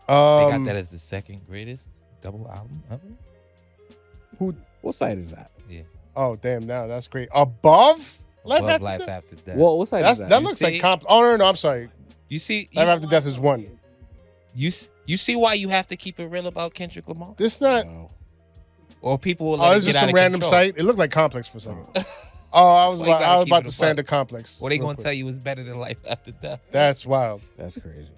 They got that as the second greatest double album ever. What side is that? Yeah. Oh damn! Now that's great. Above Life After Death. Well, what side is that? That looks like comp. Oh no, I'm sorry. Life After Death is one. You see why you have to keep it real about Kendrick Lamar? This not. Wow. Or people will Oh, let is it get this out some of random control. site? It looked like Complex for a second. I was why you gotta about keep it to a say buck. the Complex. Or they real gonna quick. tell you it's better than Life After Death. That's wild. That's crazy.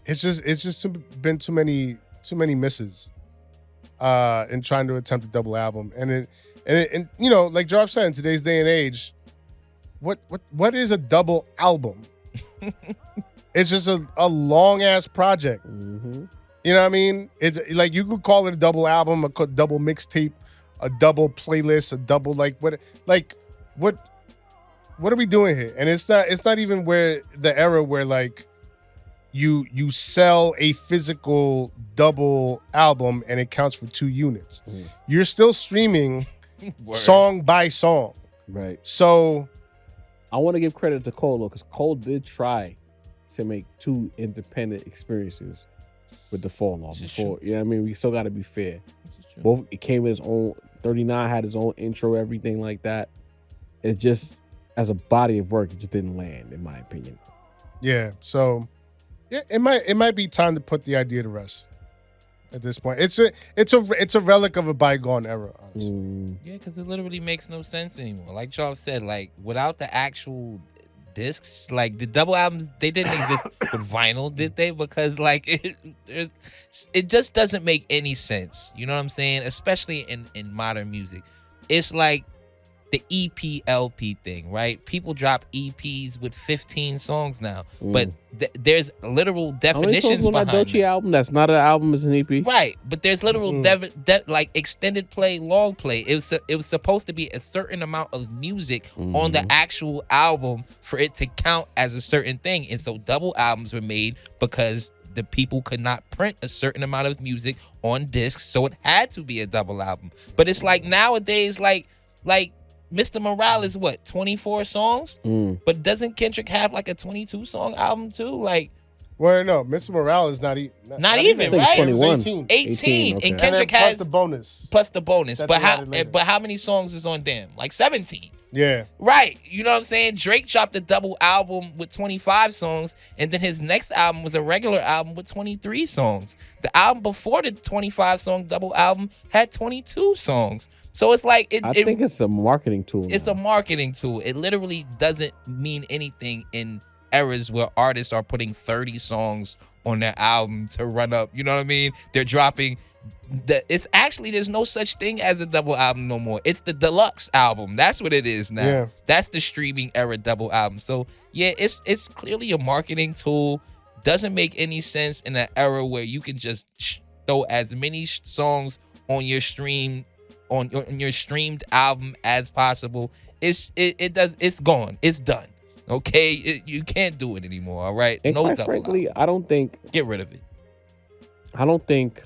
It's just been too many misses in trying to attempt a double album, and like Jarv said, in today's day and age, what is a double album? It's just a long ass project. Mm-hmm. You know what I mean? It's like you could call it a double album, a double mixtape, a double playlist, a double what are we doing here? And it's not even where the era where like you sell a physical double album and it counts for 2 units. You're still streaming song by song. Right. So I want to give credit to Cole though, because Cole did try to make 2 independent experiences with the Fall Off before. You know what I mean? We still got to be fair. Both it came with its own. 39 had his own intro, everything like that. It's just as a body of work, it just didn't land, in my opinion. yeah, so it might be time to put the idea to rest at this point. It's a relic of a bygone era, honestly. Yeah, because it literally makes no sense anymore. Like Charles said, like without the actual discs, like the double albums, they didn't exist with vinyl, did they? Because like it just doesn't make any sense. You know what I'm saying? Especially in modern music. It's like the EP LP thing, right? People drop EPs with 15 songs now, but there's literal definitions How many songs on behind that Dolce album that's not an album, is an EP? Right, but there's literal like extended play, long play. It was supposed to be a certain amount of music on the actual album for it to count as a certain thing. And so double albums were made because the people could not print a certain amount of music on discs, so it had to be a double album. But it's like nowadays, like Mr. Morale is what, 24 songs? But doesn't Kendrick have like a 22 song album too? Like, well, no, Mr. Morale is not even, right? 21. 18. 18. Okay. And Kendrick plus has the bonus. But they added later. how many songs is on Damn? Like 17. Yeah. Right. You know what I'm saying? Drake dropped a double album with 25 songs, and then his next album was a regular album with 23 songs. The album before the 25-song double album had 22 songs. So it's like I think it's a marketing tool. It's a marketing tool. It literally doesn't mean anything in eras where artists are putting 30 songs on their album to run up. You know what I mean? They're dropping it's actually, there's no such thing as a double album no more. It's the deluxe album. That's what it is now. Yeah. That's the streaming era double album. So yeah, it's clearly a marketing tool. Doesn't make any sense in an era where you can just throw as many songs on your stream on your streamed album as possible. It's gone. It's done. Okay, you can't do it anymore. All right, And no quite double frankly, albums. I don't think Get rid of it. I don't think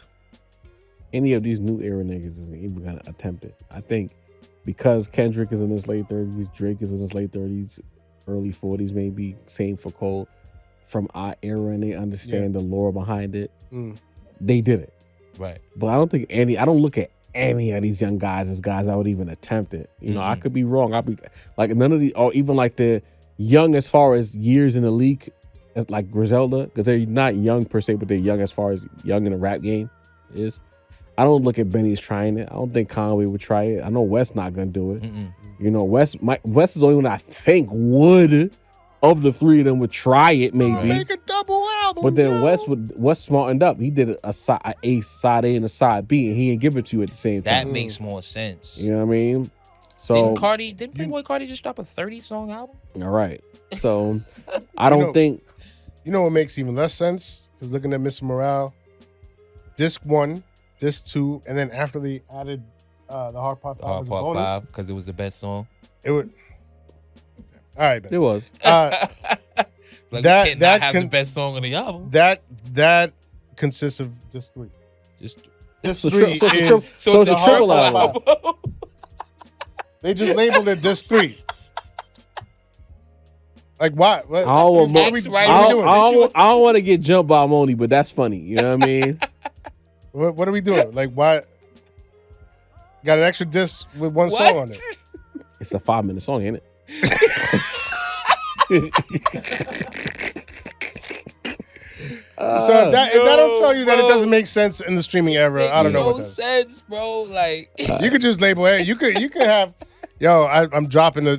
any of these new era niggas is even gonna attempt it. I think because Kendrick is in his late 30s, Drake is in his late 30s, early 40s, maybe. Same for Cole. From our era, and they understand the lore behind it. They did it. Right. But I don't look at any of these young guys as guys I would even attempt it. You know, I could be wrong. I'll be like none of the, or even like the young as far as years in the league, as like Griselda, because they're not young per se, but they're young as far as young in the rap game is. I don't look at Benny as trying it. I don't think Conway would try it. I know Wes not gonna do it. You know, Wes is the only one I think would. Of the three of them would try it, maybe. Make a double album. But then Wes smartened up. He did a side A and a side B, and he didn't give it to you at the same time. That makes more sense. You know what I mean? So didn't Playboy Cardi just drop a 30-song album? All right. So I don't think. You know what makes even less sense? Because looking at Mr. Morale, disc 1, disc 2, and then after they added the Hard Part 5 Hard as a Part bonus, 5 because it was the best song. it would. All right, It was. Like That- you can't that not have can- the best song on the album. That consists of disc 3. Just Disc So 3 it's a is so it's a the triple Hard album. Part 5. They just labeled it disc 3. Like what? What I don't what are we X right doing? I don't want to get jumped by Moni, but that's funny. You know what I mean? What are we doing? Like why? Got an extra disc with one song on it. It's a 5-minute song, ain't it? So if that don't tell you that it doesn't make sense in the streaming era, I don't know what no does. sense, bro. Like You could just label it. You could have, I'm dropping a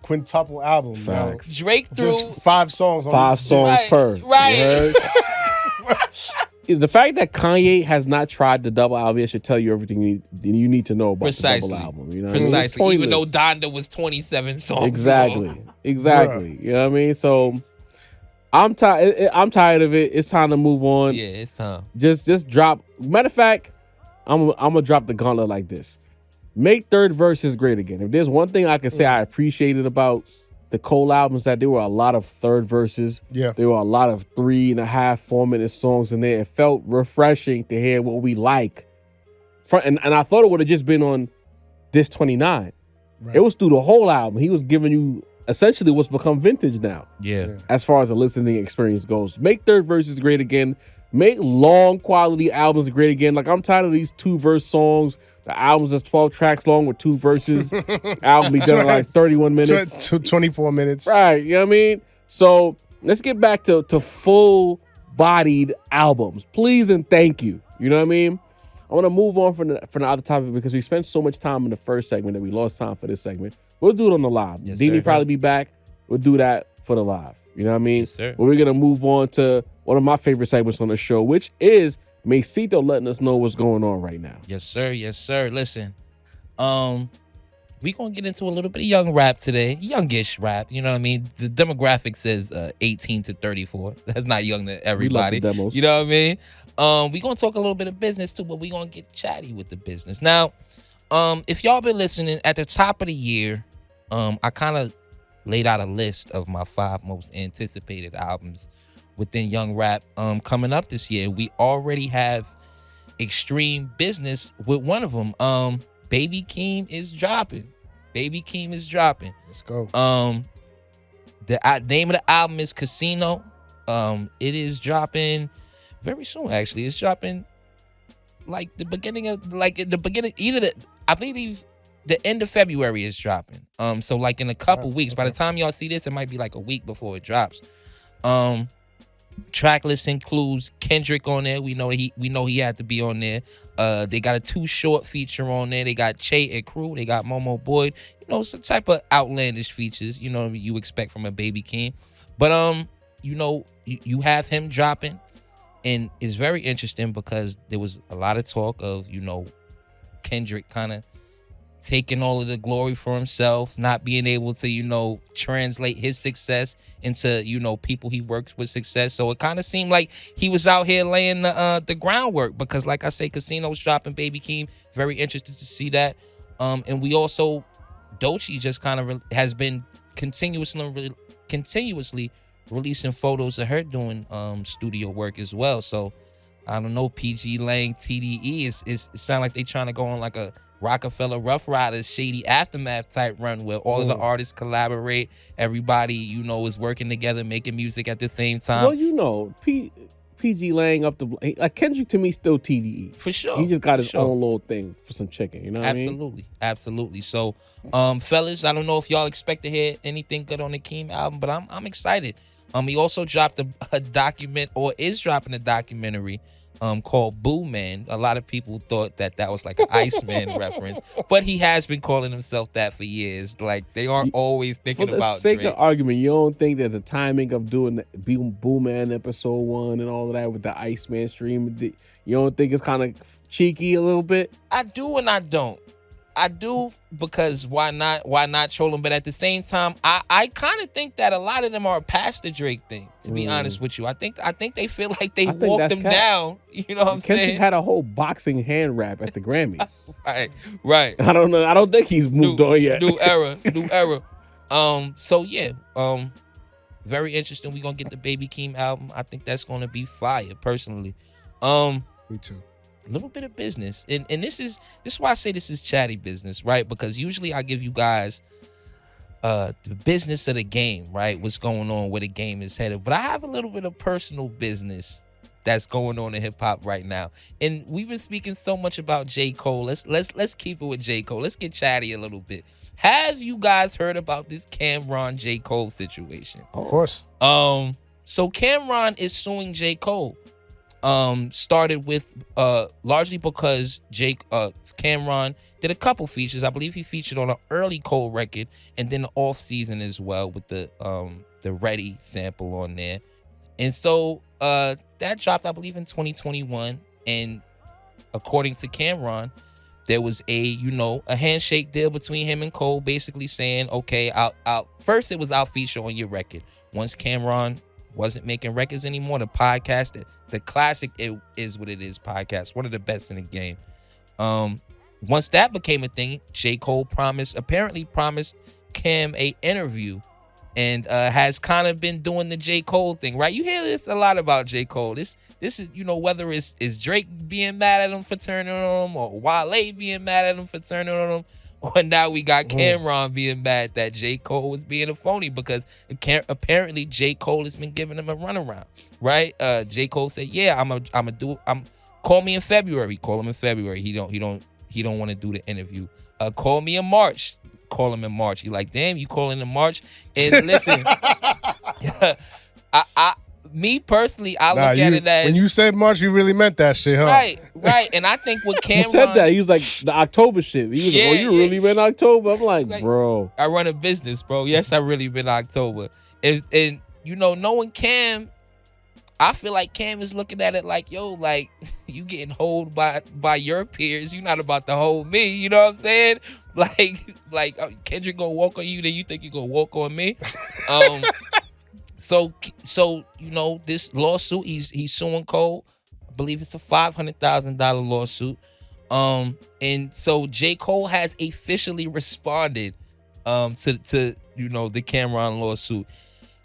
quintuple album. Facts. Drake threw Just 5 songs. On 5 each songs Right, per. right. You heard? The fact that Kanye has not tried the double album should tell you everything you need to know about Precisely. the double album. You know what I mean? It's precisely. Even though pointless. Donda was 27 songs. Exactly. long. Exactly. You know what I mean? So I'm tired. I'm tired of it. It's time to move on. Yeah, it's time. Just drop. Matter of fact, I'm gonna drop the gauntlet like this. Make third verses great again. If there's one thing I can say I appreciated about the Cole albums, that there were a lot of third verses. Yeah. There were a lot of 3.5, 4-minute songs in there. It felt refreshing to hear what we like. And I thought it would have just been on disc 29. Right. It was through the whole album. He was giving you essentially what's become vintage now. Yeah. As far as the listening experience goes. Make third verses great again. Make long quality albums great again. Like, I'm tired of these 2-verse songs. The albums is 12 tracks long with 2 verses. Album be done in like 31 minutes. 24 minutes. Right, you know what I mean? So let's get back to full-bodied albums. Please and thank you. You know what I mean? I want to move on from the other topic because we spent so much time in the first segment that we lost time for this segment. We'll do it on the live. Yes, Dini sir. probably be back. We'll do that for the live. You know what I mean? Yes, sir. But we're going to move on to one of my favorite segments on the show, which is Masito letting us know what's going on right now. Yes, sir. Yes, sir. Listen, we gonna get into a little bit of young rap today, youngish rap. You know what I mean? The demographic says 18 to 34. That's not young to everybody. demos. You know what I mean? We gonna talk a little bit of business too, but we gonna get chatty with the business. Now, if y'all been listening, at the top of the year, I kind of laid out a list of my 5 most anticipated albums within young rap coming up this year. We already have extreme business with one of them. Baby Keem is dropping. Baby Keem is dropping. Let's go. The name of the album is Casino. It is dropping very soon. Actually, it's dropping like the beginning of I believe the end of February is dropping. So like in a couple weeks. By the time y'all see this, it might be like a week before it drops. Track list includes Kendrick on there. We know he had to be on there. They got a 2 short feature on there. They got Che and Crew. They got Momo Boyd. You know, some type of outlandish features. You know, you expect from a Baby King. But you know, you have him dropping, and it's very interesting because there was a lot of talk of, you know, Kendrick kind of taking all of the glory for himself, not being able to, you know, translate his success into, you know, people he works with success. So it kind of seemed like he was out here laying the groundwork because, like I say, Casino's dropping Baby Keem. Very interested to see that. And we also, Doechii just kind of has been continuously releasing photos of her doing studio work as well. So I don't know, PG Lang, TDE. It sound like they trying to go on like a Rockefeller Rough Riders shady aftermath type run where all of the artists collaborate. Everybody, you know, is working together, making music at the same time. Well, you know, PG Lang up the like Kendrick to me still TDE for sure. He just got his own little thing for some chicken. You know what I mean? Absolutely. So, fellas, I don't know if y'all expect to hear anything good on the Keem album, but I'm excited. He also dropped a document, or is dropping a documentary called Boo Man. A lot of people thought that was like an Iceman reference, but he has been calling himself that for years. Like, they aren't always thinking about For the sake Drake. of argument, you don't think that the timing of doing the Boo Man episode 1 and all of that with the Iceman stream, you don't think it's kind of cheeky a little bit? I do and I don't. I do because why not? Why not troll him? But at the same time, I kind of think that a lot of them are past the Drake thing. To be honest with you, I think they feel like they walked him down. You know what I'm saying? Kendrick had a whole boxing hand rap at the Grammys. right. I don't know. I don't think he's moved on yet. New era. So yeah. Very interesting. We gonna get the Baby Keem album. I think that's gonna be fire. Personally. Me too. A little bit of business, and this is why I say this is chatty business, right? Because usually I give you guys the business of the game, right? What's going on, where the game is headed. But I have a little bit of personal business that's going on in hip hop right now, and we've been speaking so much about J. Cole. Let's keep it with J. Cole. Let's get chatty a little bit. Have you guys heard about this Cameron J. Cole situation? Of course. So Cameron is suing J. Cole. Started with largely because Cameron did a couple features. I believe he featured on an early Cole record and then the off season as well with the Ready sample on there. And so that dropped, I believe, in 2021. And according to Cameron, there was a handshake deal between him and Cole, basically saying, okay, first it was I'll feature on your record. Once Cameron wasn't making records anymore, the podcast, the classic It Is What It Is podcast, one of the best in the game. Once that became a thing, J. Cole apparently promised Cam a interview, and has kind of been doing the J. Cole thing, right? You hear this a lot about J. Cole. This is, whether it's Drake being mad at him for turning on him, or Wale being mad at him for turning on him, or now we got Cameron being mad that J. Cole was being a phony, because apparently J. Cole has been giving him a runaround, right? J. Cole said, "Yeah, call me in February." Call him in February. He don't want to do the interview. Call me in March. Call him in March. He like, damn, you calling in March? And listen, me personally, I look at it as, when you said March, you really meant that shit, huh? Right. And I think what Cameron, he said that, he was like the October shit. He was like, "Oh, you really been October?" I'm like, bro, I run a business, bro. Yes, I really been October. And knowing Cam, I feel like Cam is looking at it like, yo, like, you getting holed by your peers. You not about to hold me. You know what I'm saying? Like Kendrick gonna walk on you, then you think you gonna walk on me? So this lawsuit, he's suing Cole. I believe it's a $500,000 lawsuit. And so J. Cole has officially responded to the Cameron lawsuit.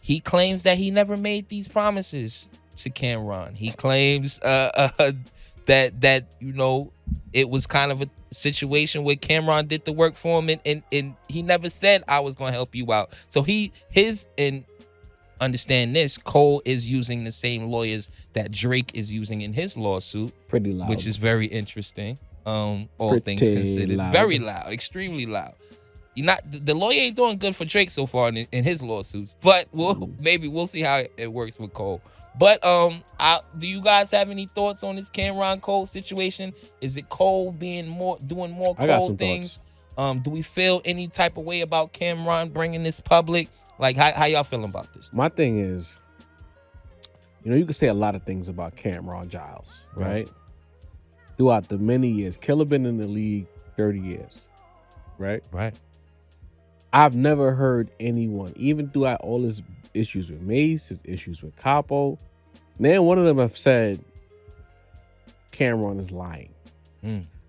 He claims that he never made these promises to Cameron. He claims that it was kind of a situation where Cameron did the work for him, and he never said, "I was gonna help you out." So understand this, Cole is using the same lawyers that Drake is using in his lawsuit. Pretty loud. Which is very interesting. All Pretty things considered. loud. Very loud, extremely loud. The lawyer ain't doing good for Drake so far in his lawsuits, but maybe we'll see how it works with Cole. But do you guys have any thoughts on this Cameron Cole situation? Is it Cole doing more Cole things? Do we feel any type of way about Cameron bringing this public? Like, how y'all feeling about this? My thing is, you can say a lot of things about Cameron Giles, right? Throughout the many years, Killer been in the league 30 years, right? Right. I've never heard anyone, even throughout all his issues with Mase, his issues with Capo, then one of them have said Cameron is lying.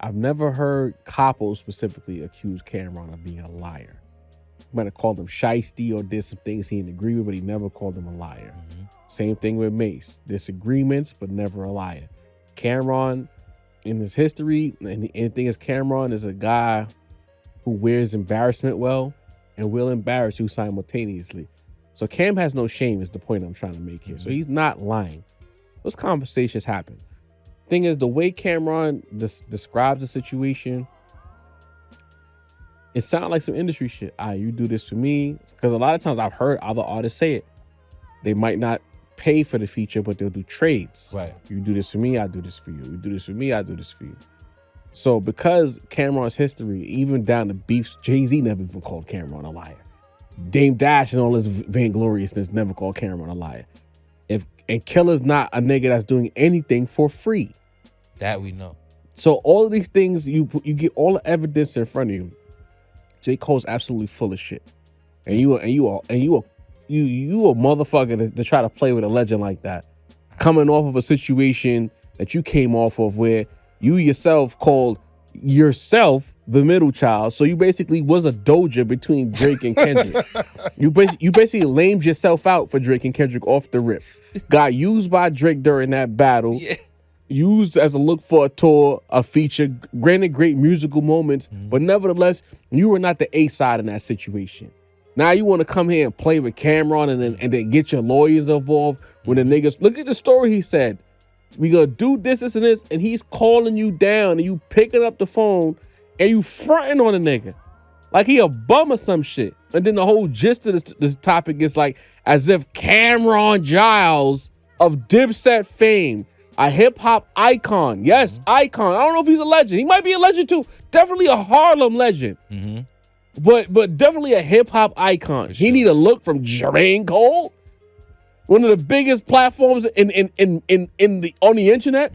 I've never heard Capo specifically accuse Cameron of being a liar. He might have called him shiesty or did some things he didn't agree with, but he never called him a liar. Same thing with Mase. Disagreements, but never a liar. Cameron, in his history, and the thing is, Cameron is a guy who wears embarrassment well and will embarrass you simultaneously. So Cam has no shame is the point I'm trying to make here. So he's not lying. Those conversations happen. Thing is, the way Cameron describes the situation, it sounds like some industry shit. You do this for me. Because a lot of times I've heard other artists say it. They might not pay for the feature, but they'll do trades. Right. You do this for me, I do this for you. You do this for me, I do this for you. So because Cameron's history, even down to beefs, Jay-Z never even called Cameron a liar. Dame Dash and all his vaingloriousness never called Cameron a liar. And Killer's not a nigga that's doing anything for free. That we know. So all of these things, you get all the evidence in front of you. J. Cole's absolutely full of shit. And you a motherfucker to try to play with a legend like that. Coming off of a situation that you came off of where you yourself called yourself the middle child. So you basically was a doja between Drake and Kendrick. You basically lamed yourself out for Drake and Kendrick off the rip. Got used by Drake during that battle. Yeah. Used as a look for a tour, a feature, granted great musical moments, but nevertheless, you were not the A side in that situation. Now you want to come here and play with Cameron and then get your lawyers involved when the niggas, look at the story he said. We gonna do this, and this, and he's calling you down and you picking up the phone and you fronting on a nigga. Like he a bum or some shit. And then the whole gist of this topic is like as if Cameron Giles of Dipset fame, a hip-hop icon. Yes, icon. I don't know if he's a legend. He might be a legend too. Definitely a Harlem legend. But definitely a hip-hop icon. He need a look from Jermaine Cole. One of the biggest platforms on the internet.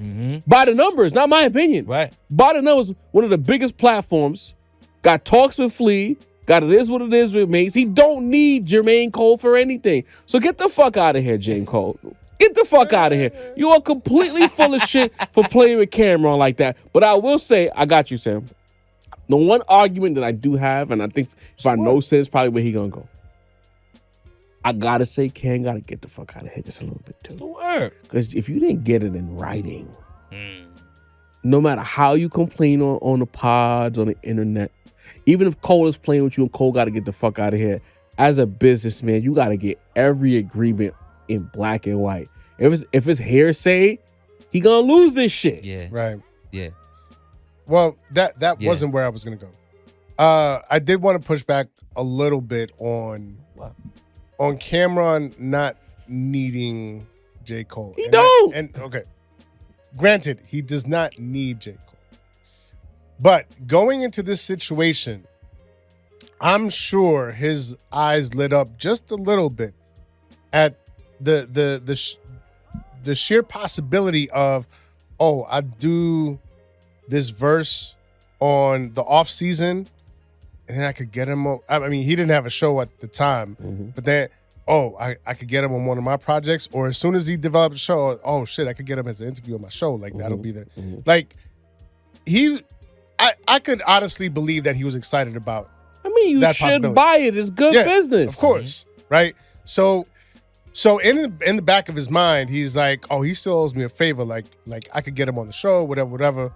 By the numbers, not my opinion. Right. By the numbers, one of the biggest platforms. Got talks with Flea. Got it is what it is with Mase. He don't need Jermaine Cole for anything. So get the fuck out of here, Jermaine Cole. Get the fuck out of here. You are completely full of shit for playing with Cameron like that. But I will say, I got you, Sam. The one argument that I do have, and I think if I know Sam's probably where he gonna go. I gotta say, Cam gotta get the fuck out of here just a little bit too. What's the word? Because if you didn't get it in writing, no matter how you complain on the pods, on the internet, even if Cole is playing with you and Cole gotta get the fuck out of here, as a businessman, you gotta get every agreement in black and white. If it's hearsay, he gonna lose this shit. Yeah. Right. Yeah. Well, that wasn't where I was gonna go. I did want to push back a little bit on Cameron not needing J. Cole. He don't. Okay. Granted, he does not need J. Cole. But going into this situation, I'm sure his eyes lit up just a little bit at the sheer possibility of, I do this verse on the off season, and then I could get him. I mean, he didn't have a show at the time, but then, I could get him on one of my projects, or as soon as he developed a show, oh shit, I could get him as an interview on my show. Like that'll be the like I could honestly believe that he was excited about. I mean, you should buy it. It's good business, of course, right? So in the back of his mind, he's like, he still owes me a favor. Like I could get him on the show, whatever.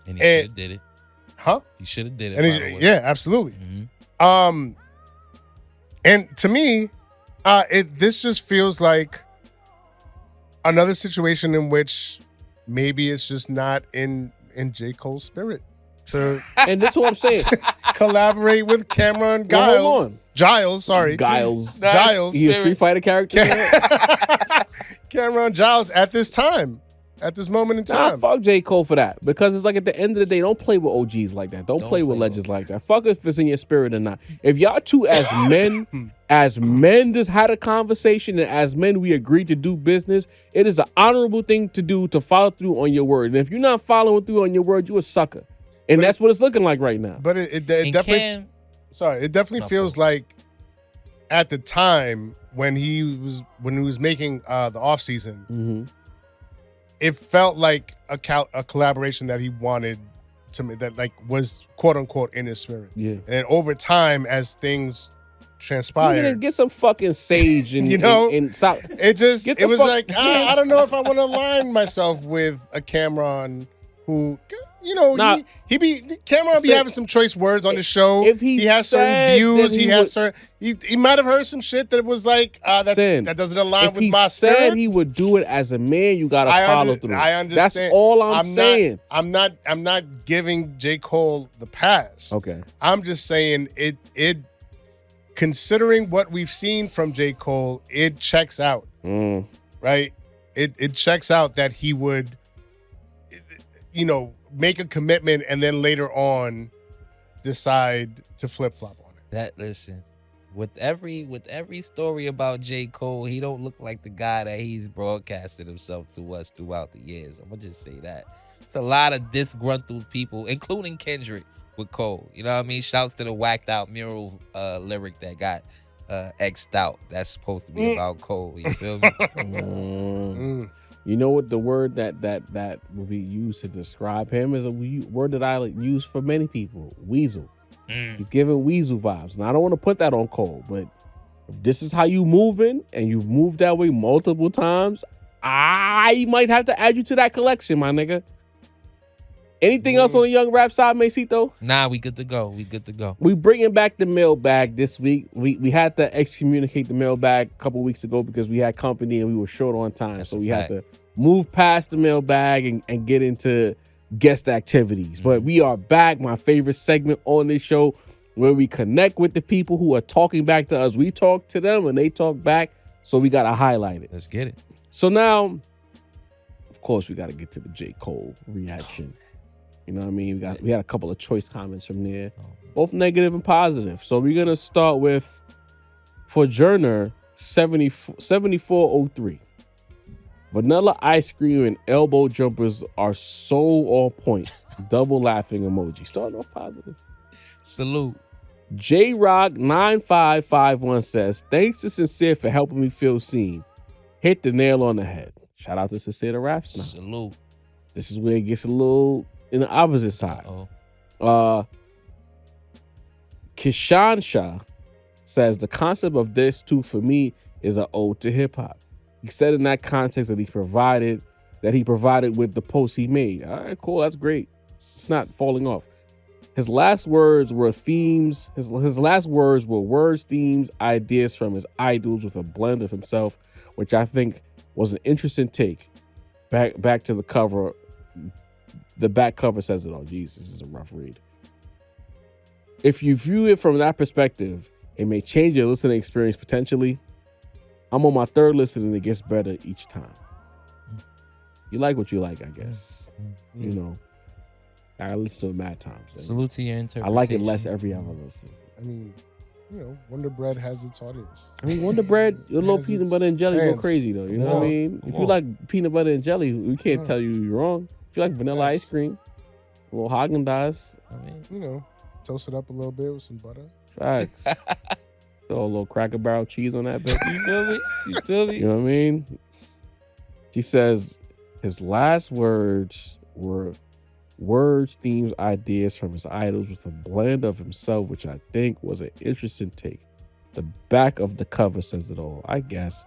And he should have did it. Huh? He should have did it. And yeah, absolutely. And to me, this just feels like another situation in which maybe it's just not in J. Cole's spirit to and this is what I'm saying. Collaborate with Cameron Giles. Well, hold on. Giles. He a Street Fighter character. Cameron Giles at this moment in time. Nah, fuck J. Cole for that. Because it's like at the end of the day, don't play with OGs like that. Don't play with legends like that. Fuck if it's in your spirit or not. If y'all two as men just had a conversation, and as men we agreed to do business, it is an honorable thing to do to follow through on your word. And if you're not following through on your word, you a sucker. And that's what it's looking like right now. But it definitely it definitely feels like at the time when he was making the off season, it felt like a collaboration that he wanted to make, that like was quote unquote in his spirit. Yeah. And over time, as things transpired. Get some fucking sage and and stop. It was like I don't know if I want to align myself with a Cameron who, he be Cameron be having some choice words on the show. If he has certain views, he might have heard some shit that was like that doesn't align with my spirit. If he said he would do it as a man, you gotta follow through. I understand. That's all I'm saying. I'm not giving J. Cole the pass. Okay. I'm just saying it considering what we've seen from J. Cole, it checks out. Right? It checks out that he would make a commitment and then later on decide to flip-flop on it. Listen, with every story about J. Cole, he don't look like the guy that he's broadcasted himself to us throughout the years. I'm gonna just say that. It's a lot of disgruntled people, including Kendrick with Cole. You know what I mean? Shouts to the whacked out mural lyric that got X'd out. That's supposed to be about Cole. You feel me? You know what the word that will be used to describe him is a word that I use for many people. Weasel. He's giving Weasel vibes. And I don't want to put that on Cole, but if this is how you moving and you've moved that way multiple times, I might have to add you to that collection, my nigga. Anything else on the young rap side, Macito? Nah, we good to go. We bringing back the mailbag this week. We had to excommunicate the mailbag a couple weeks ago because we had company and we were short on time. That's so a we fact. had to move past the mailbag and get into guest activities. But we are back, my favorite segment on this show, where we connect with the people who are talking back to us. We talk to them and they talk back, so we got to highlight it. Let's get it. So now, of course, we got to get to the J. Cole reaction. You know what I mean? We had a couple of choice comments from there, both negative and positive. So we're going to start with, for Journer, 7403. Vanilla ice cream and elbow jumpers are so on point. Double laughing emoji. Starting off positive. Salute. J-Rock 9551 says, thanks to Sincere for helping me feel seen. Hit the nail on the head. Shout out to Sincere the Raps now. Salute. This is where it gets a little in the opposite side. Kishan Shah says the concept of this too for me is an ode to hip hop. He said in that context that he provided with the post he made. All right, cool, that's great. It's not falling off. His last words were themes. His last words were words, themes, ideas from his idols with a blend of himself, which I think was an interesting take. Back to the cover. The back cover says it all. Jesus, this is a rough read. If you view it from that perspective, it may change your listening experience potentially. I'm on my third listen and it gets better each time. You like what you like, I guess. You know, I listen to it mad times. Salute to your interpretation. I like it less every other listen. I mean, Wonder Bread has its audience. I mean, Wonder Bread, a little peanut butter and jelly go crazy though. You know what I mean? If you like peanut butter and jelly, we can't tell you you're wrong. If you like vanilla ice cream, a little Haagen-Dazs. I mean, toast it up a little bit with some butter. Facts. Throw a little Cracker Barrel cheese on that bitch. You feel me? You feel me? You know what I mean? She says his last words were words, themes, ideas from his idols with a blend of himself, which I think was an interesting take. The back of the cover says it all, I guess.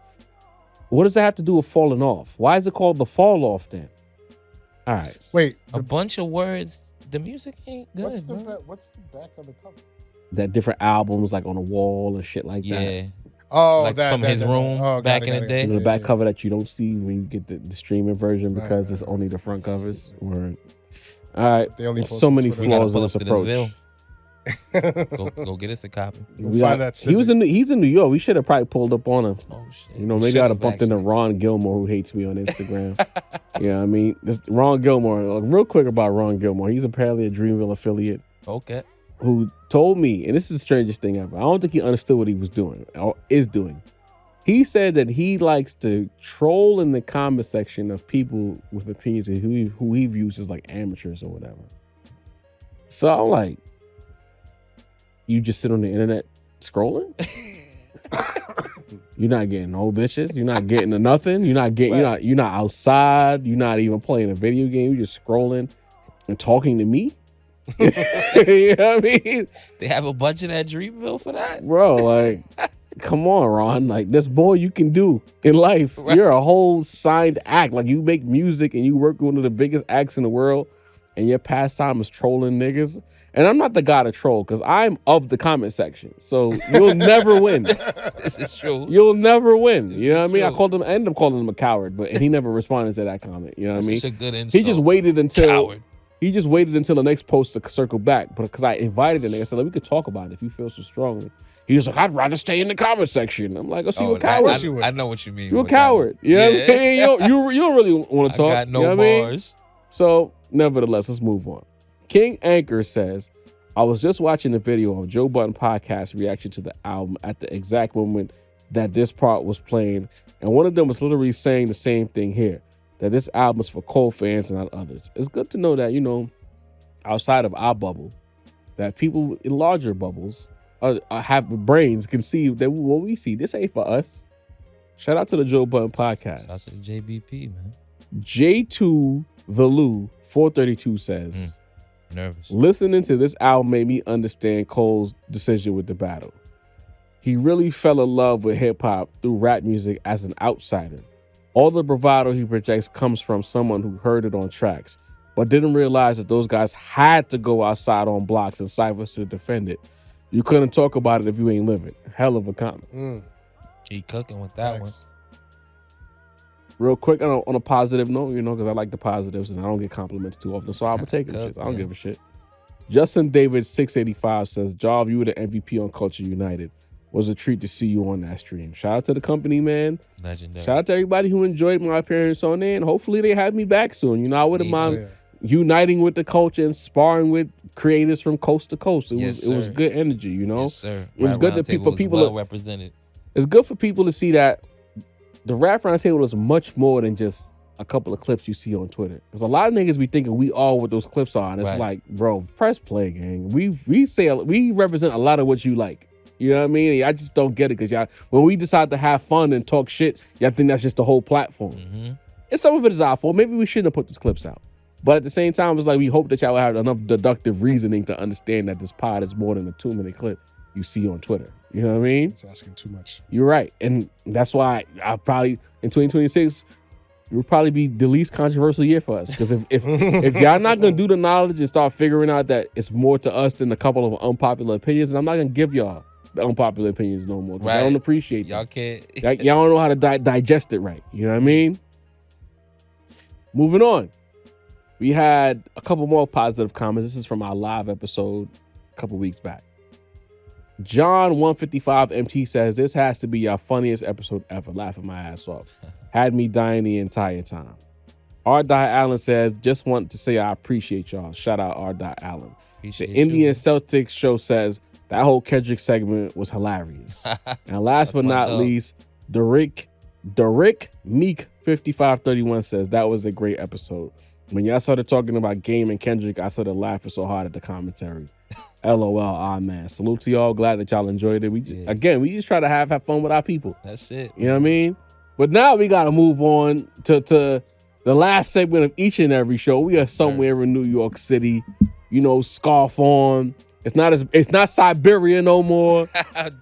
What does that have to do with falling off? Why is it called the fall off then? All right. Wait. A bunch of words. The music ain't good. What's the back of the cover? That different albums like on the wall and shit like that. Yeah. Oh, like from his room back in the day. The back cover that you don't see when you get the streaming version because it's only the front covers. All right. They only so many flaws in this approach. Go get us a copy. He's in New York. We should have probably pulled up on him. Oh shit. You know, maybe I'd have bumped into Ron Gilmore, who hates me on Instagram. Yeah, I mean, Ron Gilmore. Real quick about Ron Gilmore. He's apparently a Dreamville affiliate. Okay. Who told me, and this is the strangest thing ever. I don't think he understood what he was doing or is doing. He said that he likes to troll in the comment section of people with opinions who he views as like amateurs or whatever. So I'm like, you just sit on the internet scrolling? You're not getting no bitches. You're not getting to nothing. You're not outside. You're not even playing a video game. You're just scrolling and talking to me. You know what I mean? They have a budget at Dreamville for that? Bro, like, come on, Ron. Like, there's more you can do in life. Right. You're a whole signed act. Like, you make music and you work with one of the biggest acts in the world, and your pastime is trolling niggas. And I'm not the guy to troll because I'm of the comment section. So you'll never win. This is true. You'll never win. This you know what I mean? true. I ended up calling him a coward, and he never responded to that comment. You know what I mean? Such a good insult. He just waited until Coward. the next post to circle back. But because I invited him, I said, like, we could talk about it if you feel so strongly. He was like, I'd rather stay in the comment section. I'm like, oh, so you're a coward. I know what you mean. You're a coward. You know what I mean? You don't really want to talk. I got no you know what I mean? bars. So, nevertheless, let's move on. King Anchor says, I was just watching the video of Joe Budden podcast reaction to the album at the exact moment that this part was playing, and one of them was literally saying the same thing here, that this album is for Cole fans and not others. It's good to know that, you know, outside of our bubble, that people in larger bubbles have brains can see that what we see, this ain't for us. Shout out to the Joe Budden podcast. Shout out to the JBP, man. J2 The Lou 432 says, Nervous. listening to this album made me understand Cole's decision with the battle. He really fell in love with hip-hop through rap music as an outsider. All the bravado he projects comes from someone who heard it on tracks, but didn't realize that those guys had to go outside on blocks and ciphers to defend it. You couldn't talk about it if you ain't living. Hell of a comment. He cooking with that one. Real quick, on a positive note, you know, because I like the positives and I don't get compliments too often, so I'm taking shit. I don't give a shit. Justin David 685 says, Jarv, you were the MVP on Culture United. Was a treat to see you on that stream. Shout out to the company, man. Legendary. Shout out to everybody who enjoyed my appearance on there, and hopefully they have me back soon. You know, I wouldn't mind uniting with the culture and sparring with creators from coast to coast. It was good energy, you know? Yes, sir. It was good for people. Well represented. It's good for people to see that the Rap Roundtable is much more than just a couple of clips you see on Twitter. Because a lot of niggas be thinking we all what those clips are, and it's like, bro, press play, gang. We represent a lot of what you like. You know what I mean? I just don't get it because y'all, when we decide to have fun and talk shit, y'all think that's just the whole platform. And some of it is our fault. Maybe we shouldn't have put those clips out. But at the same time, it's like we hope that y'all have enough deductive reasoning to understand that this pod is more than a 2-minute clip you see on Twitter. You know what I mean? It's asking too much. You're right. And that's why I probably, in 2026, it will probably be the least controversial year for us. Because if y'all not going to do the knowledge and start figuring out that it's more to us than a couple of unpopular opinions, and I'm not going to give y'all the unpopular opinions no more. Right. I don't appreciate y'all them. Can't. Y'all don't know how to digest it right. You know what I mean? Moving on. We had a couple more positive comments. This is from our live episode a couple weeks back. John 155 MT says, this has to be your funniest episode ever. Laughing my ass off. Had me dying the entire time. R. Allen says, just want to say I appreciate y'all. Shout out R. Allen. Appreciate the Indian Celtics show says, that whole Kendrick segment was hilarious. And last but not least, Derek Meek 5531 says, that was a great episode. When y'all started talking about Game and Kendrick, I started laughing so hard at the commentary. LOL, man. Salute to y'all. Glad that y'all enjoyed it. We just try to have fun with our people. That's it. You know what I mean? But now we got to move on to the last segment of each and every show. We are somewhere in New York City. You know, scarf on. It's not Siberia no more.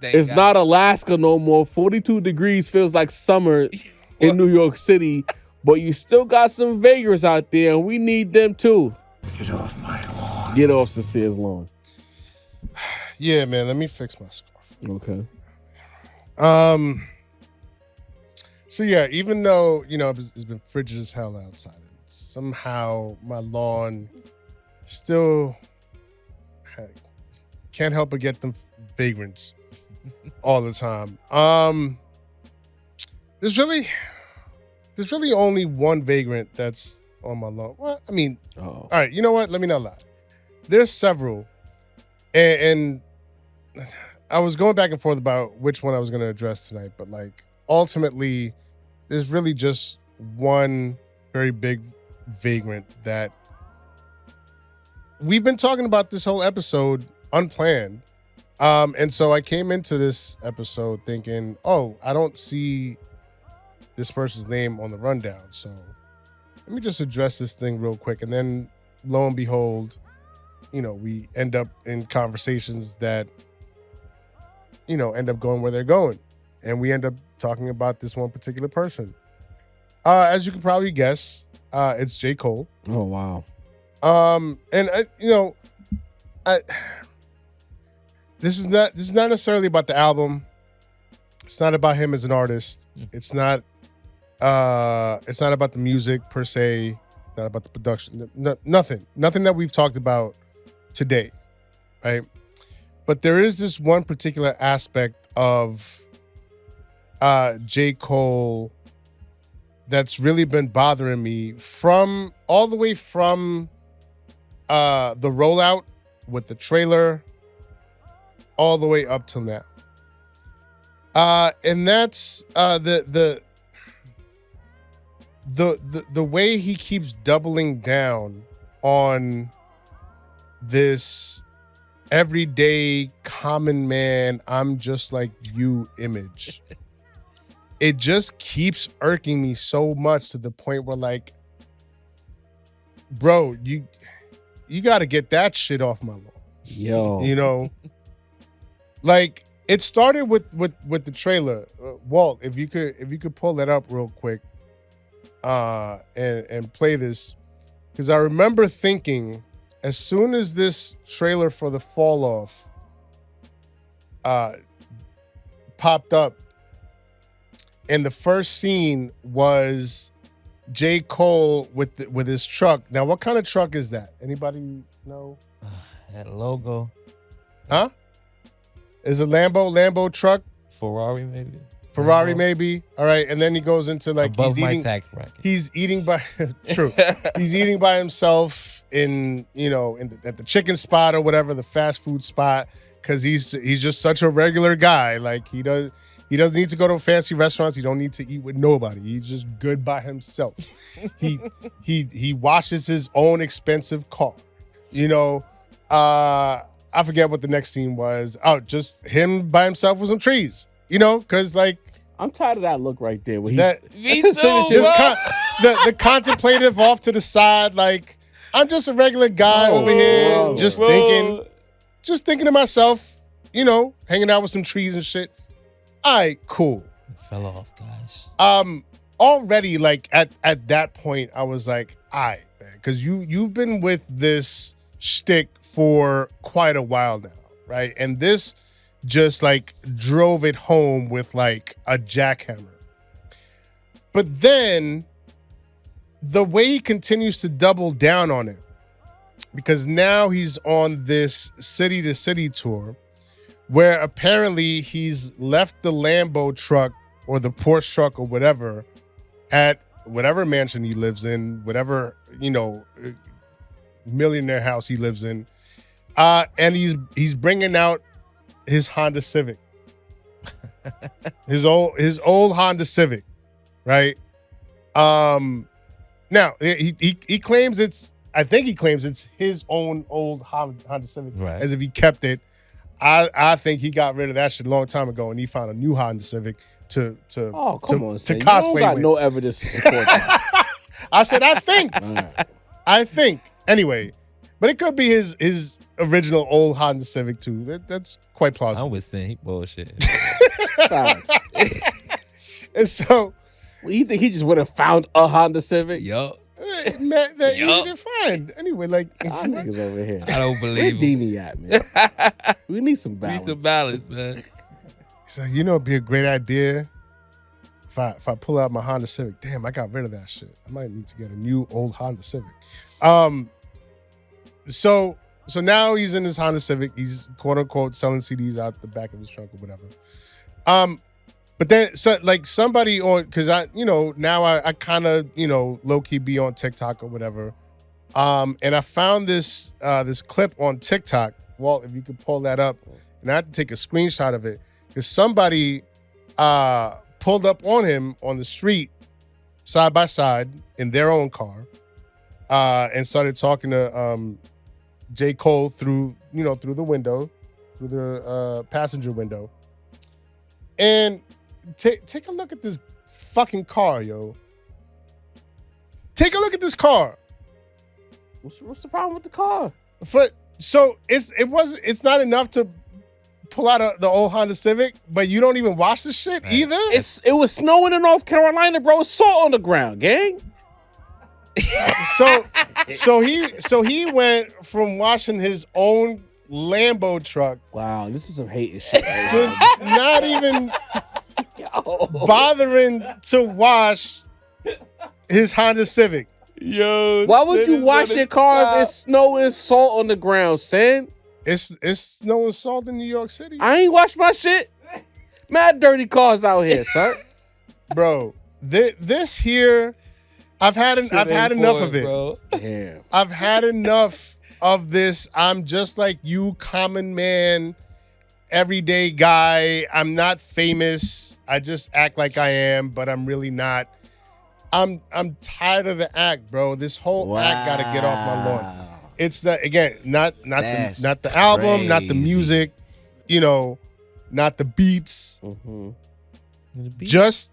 It's not Alaska no more. 42 degrees feels like summer in New York City. But you still got some vagrants out there, and we need them too. Get off my lawn. Get off Sincere's lawn. Yeah, man. Let me fix my scarf. Okay. So yeah, even though it's been frigid as hell outside, somehow my lawn still can't help but get them vagrants all the time. There's really only one vagrant that's on my lawn. Well, I mean, all right, you know what? Let me not lie. There's several. And I was going back and forth about which one I was going to address tonight, but like ultimately, there's really just one very big vagrant that we've been talking about this whole episode unplanned. And so I came into this episode thinking, oh, I don't see this person's name on the rundown. So let me just address this thing real quick. And then lo and behold, we end up in conversations that, end up going where they're going. And we end up talking about this one particular person. As you can probably guess, it's J. Cole. Oh, wow. And this is not necessarily about the album. It's not about him as an artist. It's not about the music per se. Not about the production. Nothing that we've talked about today, right? But there is this one particular aspect of J. Cole that's really been bothering me from all the way from the rollout with the trailer all the way up till now. And that's the way he keeps doubling down on this everyday common man, I'm just like you image. It just keeps irking me so much to the point where, like, bro, you got to get that shit off my lawn. Yo. Like, it started with the trailer. Walt, if you could pull that up real quick and play this, because I remember thinking, as soon as this trailer for the Fall Off popped up, and the first scene was J. Cole with his truck. Now, what kind of truck is that? Anybody know? That logo. Huh? Is a Lambo truck? Ferrari, maybe. Ferrari, maybe. All right, and then he goes into like above my tax bracket. He's eating by true. He's eating by himself at the chicken spot or whatever, the fast food spot, because he's just such a regular guy. Like he doesn't need to go to fancy restaurants. He don't need to eat with nobody. He's just good by himself. He washes his own expensive car. I forget what the next scene was. Oh, just him by himself with some trees. Because like I'm tired of that look right there. Where Me too, the contemplative off to the side, like I'm just a regular guy over here, just thinking to myself, hanging out with some trees and shit. All right, cool. It fell off, guys. Already, like at that point, I was like, all right, man, because you've been with this shtick for quite a while now, right? And this just like drove it home with like a jackhammer. But then the way he continues to double down on it, because now he's on this city to city tour where apparently he's left the Lambo truck or the Porsche truck or whatever at whatever mansion he lives in, whatever, millionaire house he lives in. And he's bringing out his Honda Civic. his old Honda Civic, right? Now he claims it's his own old Honda Civic, right, as if he kept it. I think he got rid of that shit a long time ago, and he found a new Honda Civic to cosplay you don't got with. no evidence to support that. I said I think. Right. I think. Anyway, but it could be his original old Honda Civic too. That's quite plausible. I was saying he bullshit. And so, you think he just would have found a Honda Civic? Yup. man, they're fine. Anyway, like Y'all niggas over here. I don't Where believe him. Dini at, man? We need some We balance. need some balance, man. So it'd be a great idea if I pull out my Honda Civic. Damn, I got rid of that shit. I might need to get a new old Honda Civic. So now he's in his Honda Civic. He's quote unquote selling CDs out the back of his trunk or whatever. But then somebody on, because now I kind of low key be on TikTok or whatever. And I found this clip on TikTok. Walt, if you could pull that up, and I had to take a screenshot of it because somebody pulled up on him on the street side by side in their own car and started talking to J. Cole through the window, through the passenger window. And take a look at this fucking car, yo. Take a look at this car. What's the problem with the car? So it's not enough to pull out the old Honda Civic, but you don't even wash the shit either? It was snowing in North Carolina, bro. It's salt on the ground, gang. So he went from washing his own Lambo truck. Wow, this is some hating shit. To not even bothering to wash his Honda Civic. Yo, why would you wash your car if there's snow and salt on the ground, son? It's snow and salt in New York City. I ain't washed my shit. Mad dirty cars out here, son. Bro, this here, I've had enough of it. Bro. Damn. I've had enough of this. I'm just like you, common man, everyday guy. I'm not famous. I just act like I am, but I'm really not. I'm tired of the act, bro. This whole act got to get off my lawn. It's the again, not the album, not the music, not the beats. Mm-hmm. Just,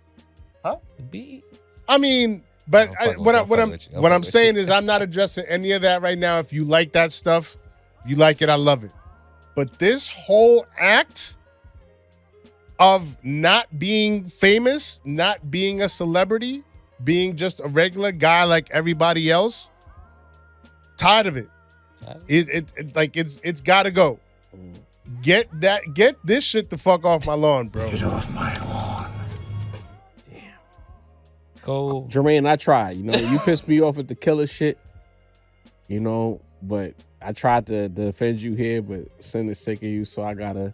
The beats. I mean, but what I'm saying is I'm not addressing any of that right now. If you like that stuff, you like it, I love it. But this whole act of not being famous, not being a celebrity, being just a regular guy like everybody else, tired of it. It's got to go. Get this shit the fuck off my lawn, bro. Get off my lawn. Go. Jermaine, I tried. You pissed me off with the killer shit. But I tried to defend you here, but Sin is sick of you, so I gotta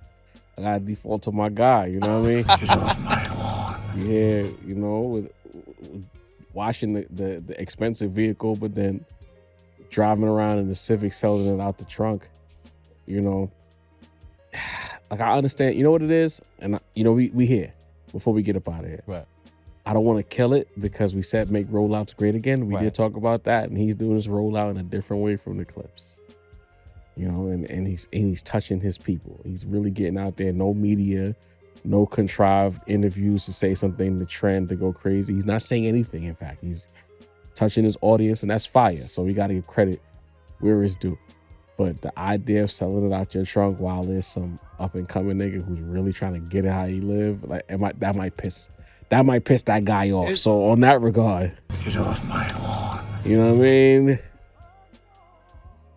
default to my guy. You know what I mean? Get off my lawn. Yeah, with washing the expensive vehicle, but then driving around in the Civic, selling it out the trunk. Like I understand. You know what it is, and we here before we get up out of here. Right. I don't want to kill it because we said make rollouts great again. We Right. did talk about that, and he's doing his rollout in a different way from the clips. And he's touching his people. He's really getting out there. No media, no contrived interviews to say something to trend to go crazy. He's not saying anything. In fact, he's touching his audience, and that's fire. So we got to give credit where it's due. But the idea of selling it out your trunk while there's some up and coming nigga who's really trying to get it how he live, like that might piss that guy off. So on that regard, Get off my lawn. you know what I mean?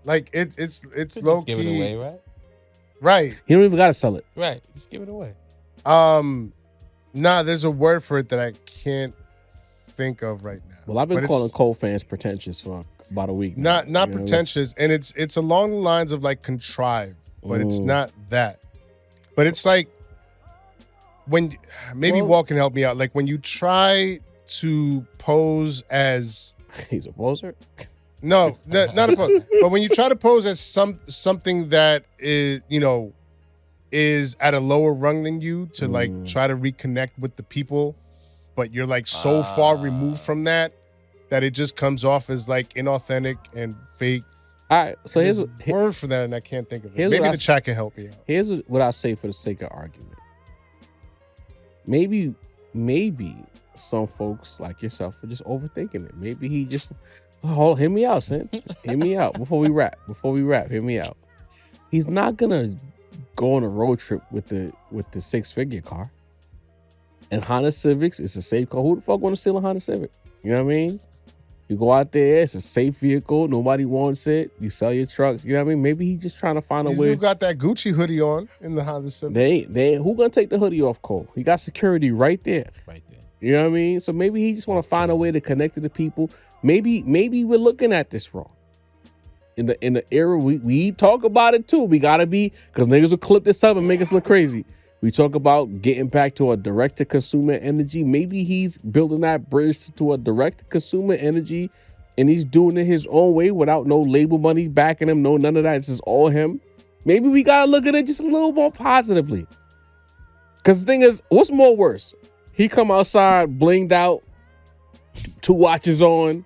Like it's low Give key, it away, right? right? He don't even gotta sell it. Right. Just give it away. Nah, there's a word for it that I can't think of right now. Well, I've been But calling it's Cole fans pretentious for about a week. now. not You know what I mean? pretentious, and it's along the lines of like contrived, but it's not that. But it's like when Walt can help me out. Like when you try to pose as He's a poser. no, not a pose, but when you try to pose as something that is at a lower rung than you to like try to reconnect with the people, but you're like so far removed from that it just comes off as like inauthentic and fake. All right, so There's here's a word for that, and I can't think of it. here's Maybe what I the chat can help me out. Here's what I say for the sake of argument. Maybe some folks like yourself are just overthinking it. Maybe he just hear me out, son. Hear me out before we wrap. Hear me out. He's not gonna go on a road trip with the 6-figure car. And Honda Civics is a safe car. Who the fuck want to steal a Honda Civic? You know what I mean? You go out there, it's a safe vehicle. Nobody wants it. You sell your trucks. You know what I mean? Maybe he's just trying to find a He's way. still got that Gucci hoodie on in the Honda Civic. They ain't. Who gonna take the hoodie off Cole? He got security right there. Right there. You know what I mean? So maybe he just want to find a way to connect to the people. Maybe we're looking at this wrong. In the era we talk about it too. We gotta be, because niggas will clip this up and make us look crazy. We talk about getting back to a direct to consumer energy. Maybe he's building that bridge to a direct to consumer energy, and he's doing it his own way without no label money backing him. No, none of that. It's just all him. Maybe we gotta look at it just a little more positively. Because the thing is, what's more worse? He come outside blinged out, 2 watches on,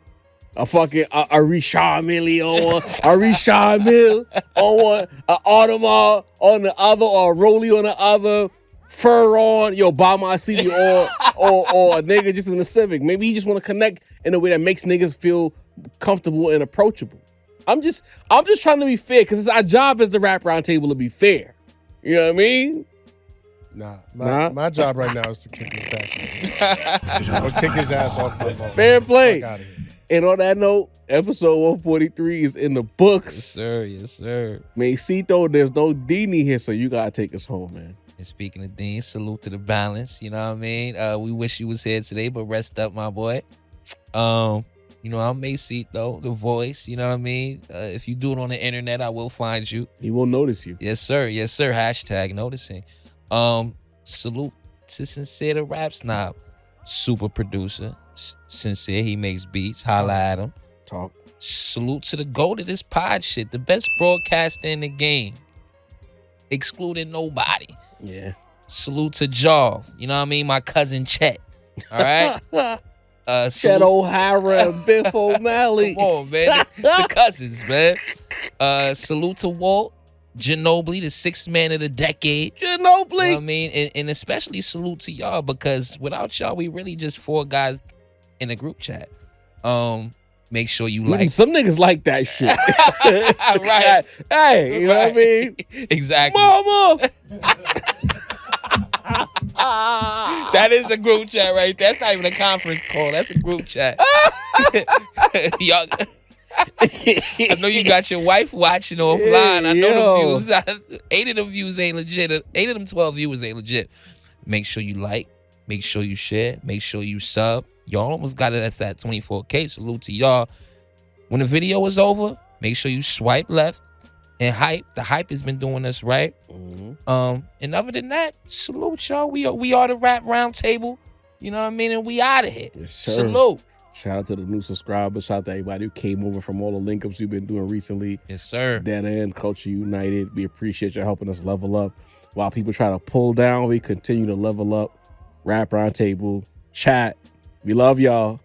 a fucking a Richard Mille on one, a Richard Mille on one, an Audemars on the other, or a Rollie on the other, fur on, buy my CD, or a nigga just in the Civic. Maybe he just want to connect in a way that makes niggas feel comfortable and approachable. I'm just trying to be fair because it's our job as the Rap Roundtable to be fair. You know what I mean? Nah. My job right now is to kick his back. Or kick his ass off my phone. Fair play. Fuck outta here. And on that note, episode 143 is in the books. Yes, sir. Masito, there's no Dini here, so you gotta take us home, man. And speaking of Dean, salute to the balance. You know what I mean? We wish you was here today, but rest up, my boy. You know, I'm Masito, the voice. You know what I mean? If you do it on the internet, I will find you. He will notice you. Yes, sir. Yes, sir. Hashtag noticing. Salute to Sincere the Rap Snob. Super producer. Sincere, he makes beats. Holla at him. Talk. Salute to the GOAT of this pod shit. The best broadcaster in the game. Excluding nobody. Yeah. Salute to Jarv. You know what I mean? My cousin Chet. All right? Chet O'Hara and Biff O'Malley. Come on, man. The cousins, man. Salute to Walt. Ginobili, the sixth man of the decade. Ginobili. You know what I mean? And especially salute to y'all because without y'all, we really just four guys in a group chat. Make sure you like. Some niggas like that shit. Right. Hey, you know what I mean? Exactly. Mama. That is a group chat right there. That's not even a conference call. That's a group chat. Y'all, I know you got your wife watching offline. I know the views. 8 of them views ain't legit. 8 of them 12 viewers ain't legit. Make sure you like. Make sure you share. Make sure you sub. Y'all almost got it at that 24K. Salute to y'all. When the video is over, make sure you swipe left and hype. The hype has been doing us right. Mm-hmm. And other than that, salute y'all. We are the Rap Roundtable. You know what I mean? And we out of here. Yes, sir. Salute. Shout out to the new subscribers. Shout out to everybody who came over from all the link-ups we've been doing recently. Yes, sir. Dead End, Culture United. We appreciate you helping us level up. While people try to pull down, we continue to level up. Rap Roundtable, chat. We love y'all.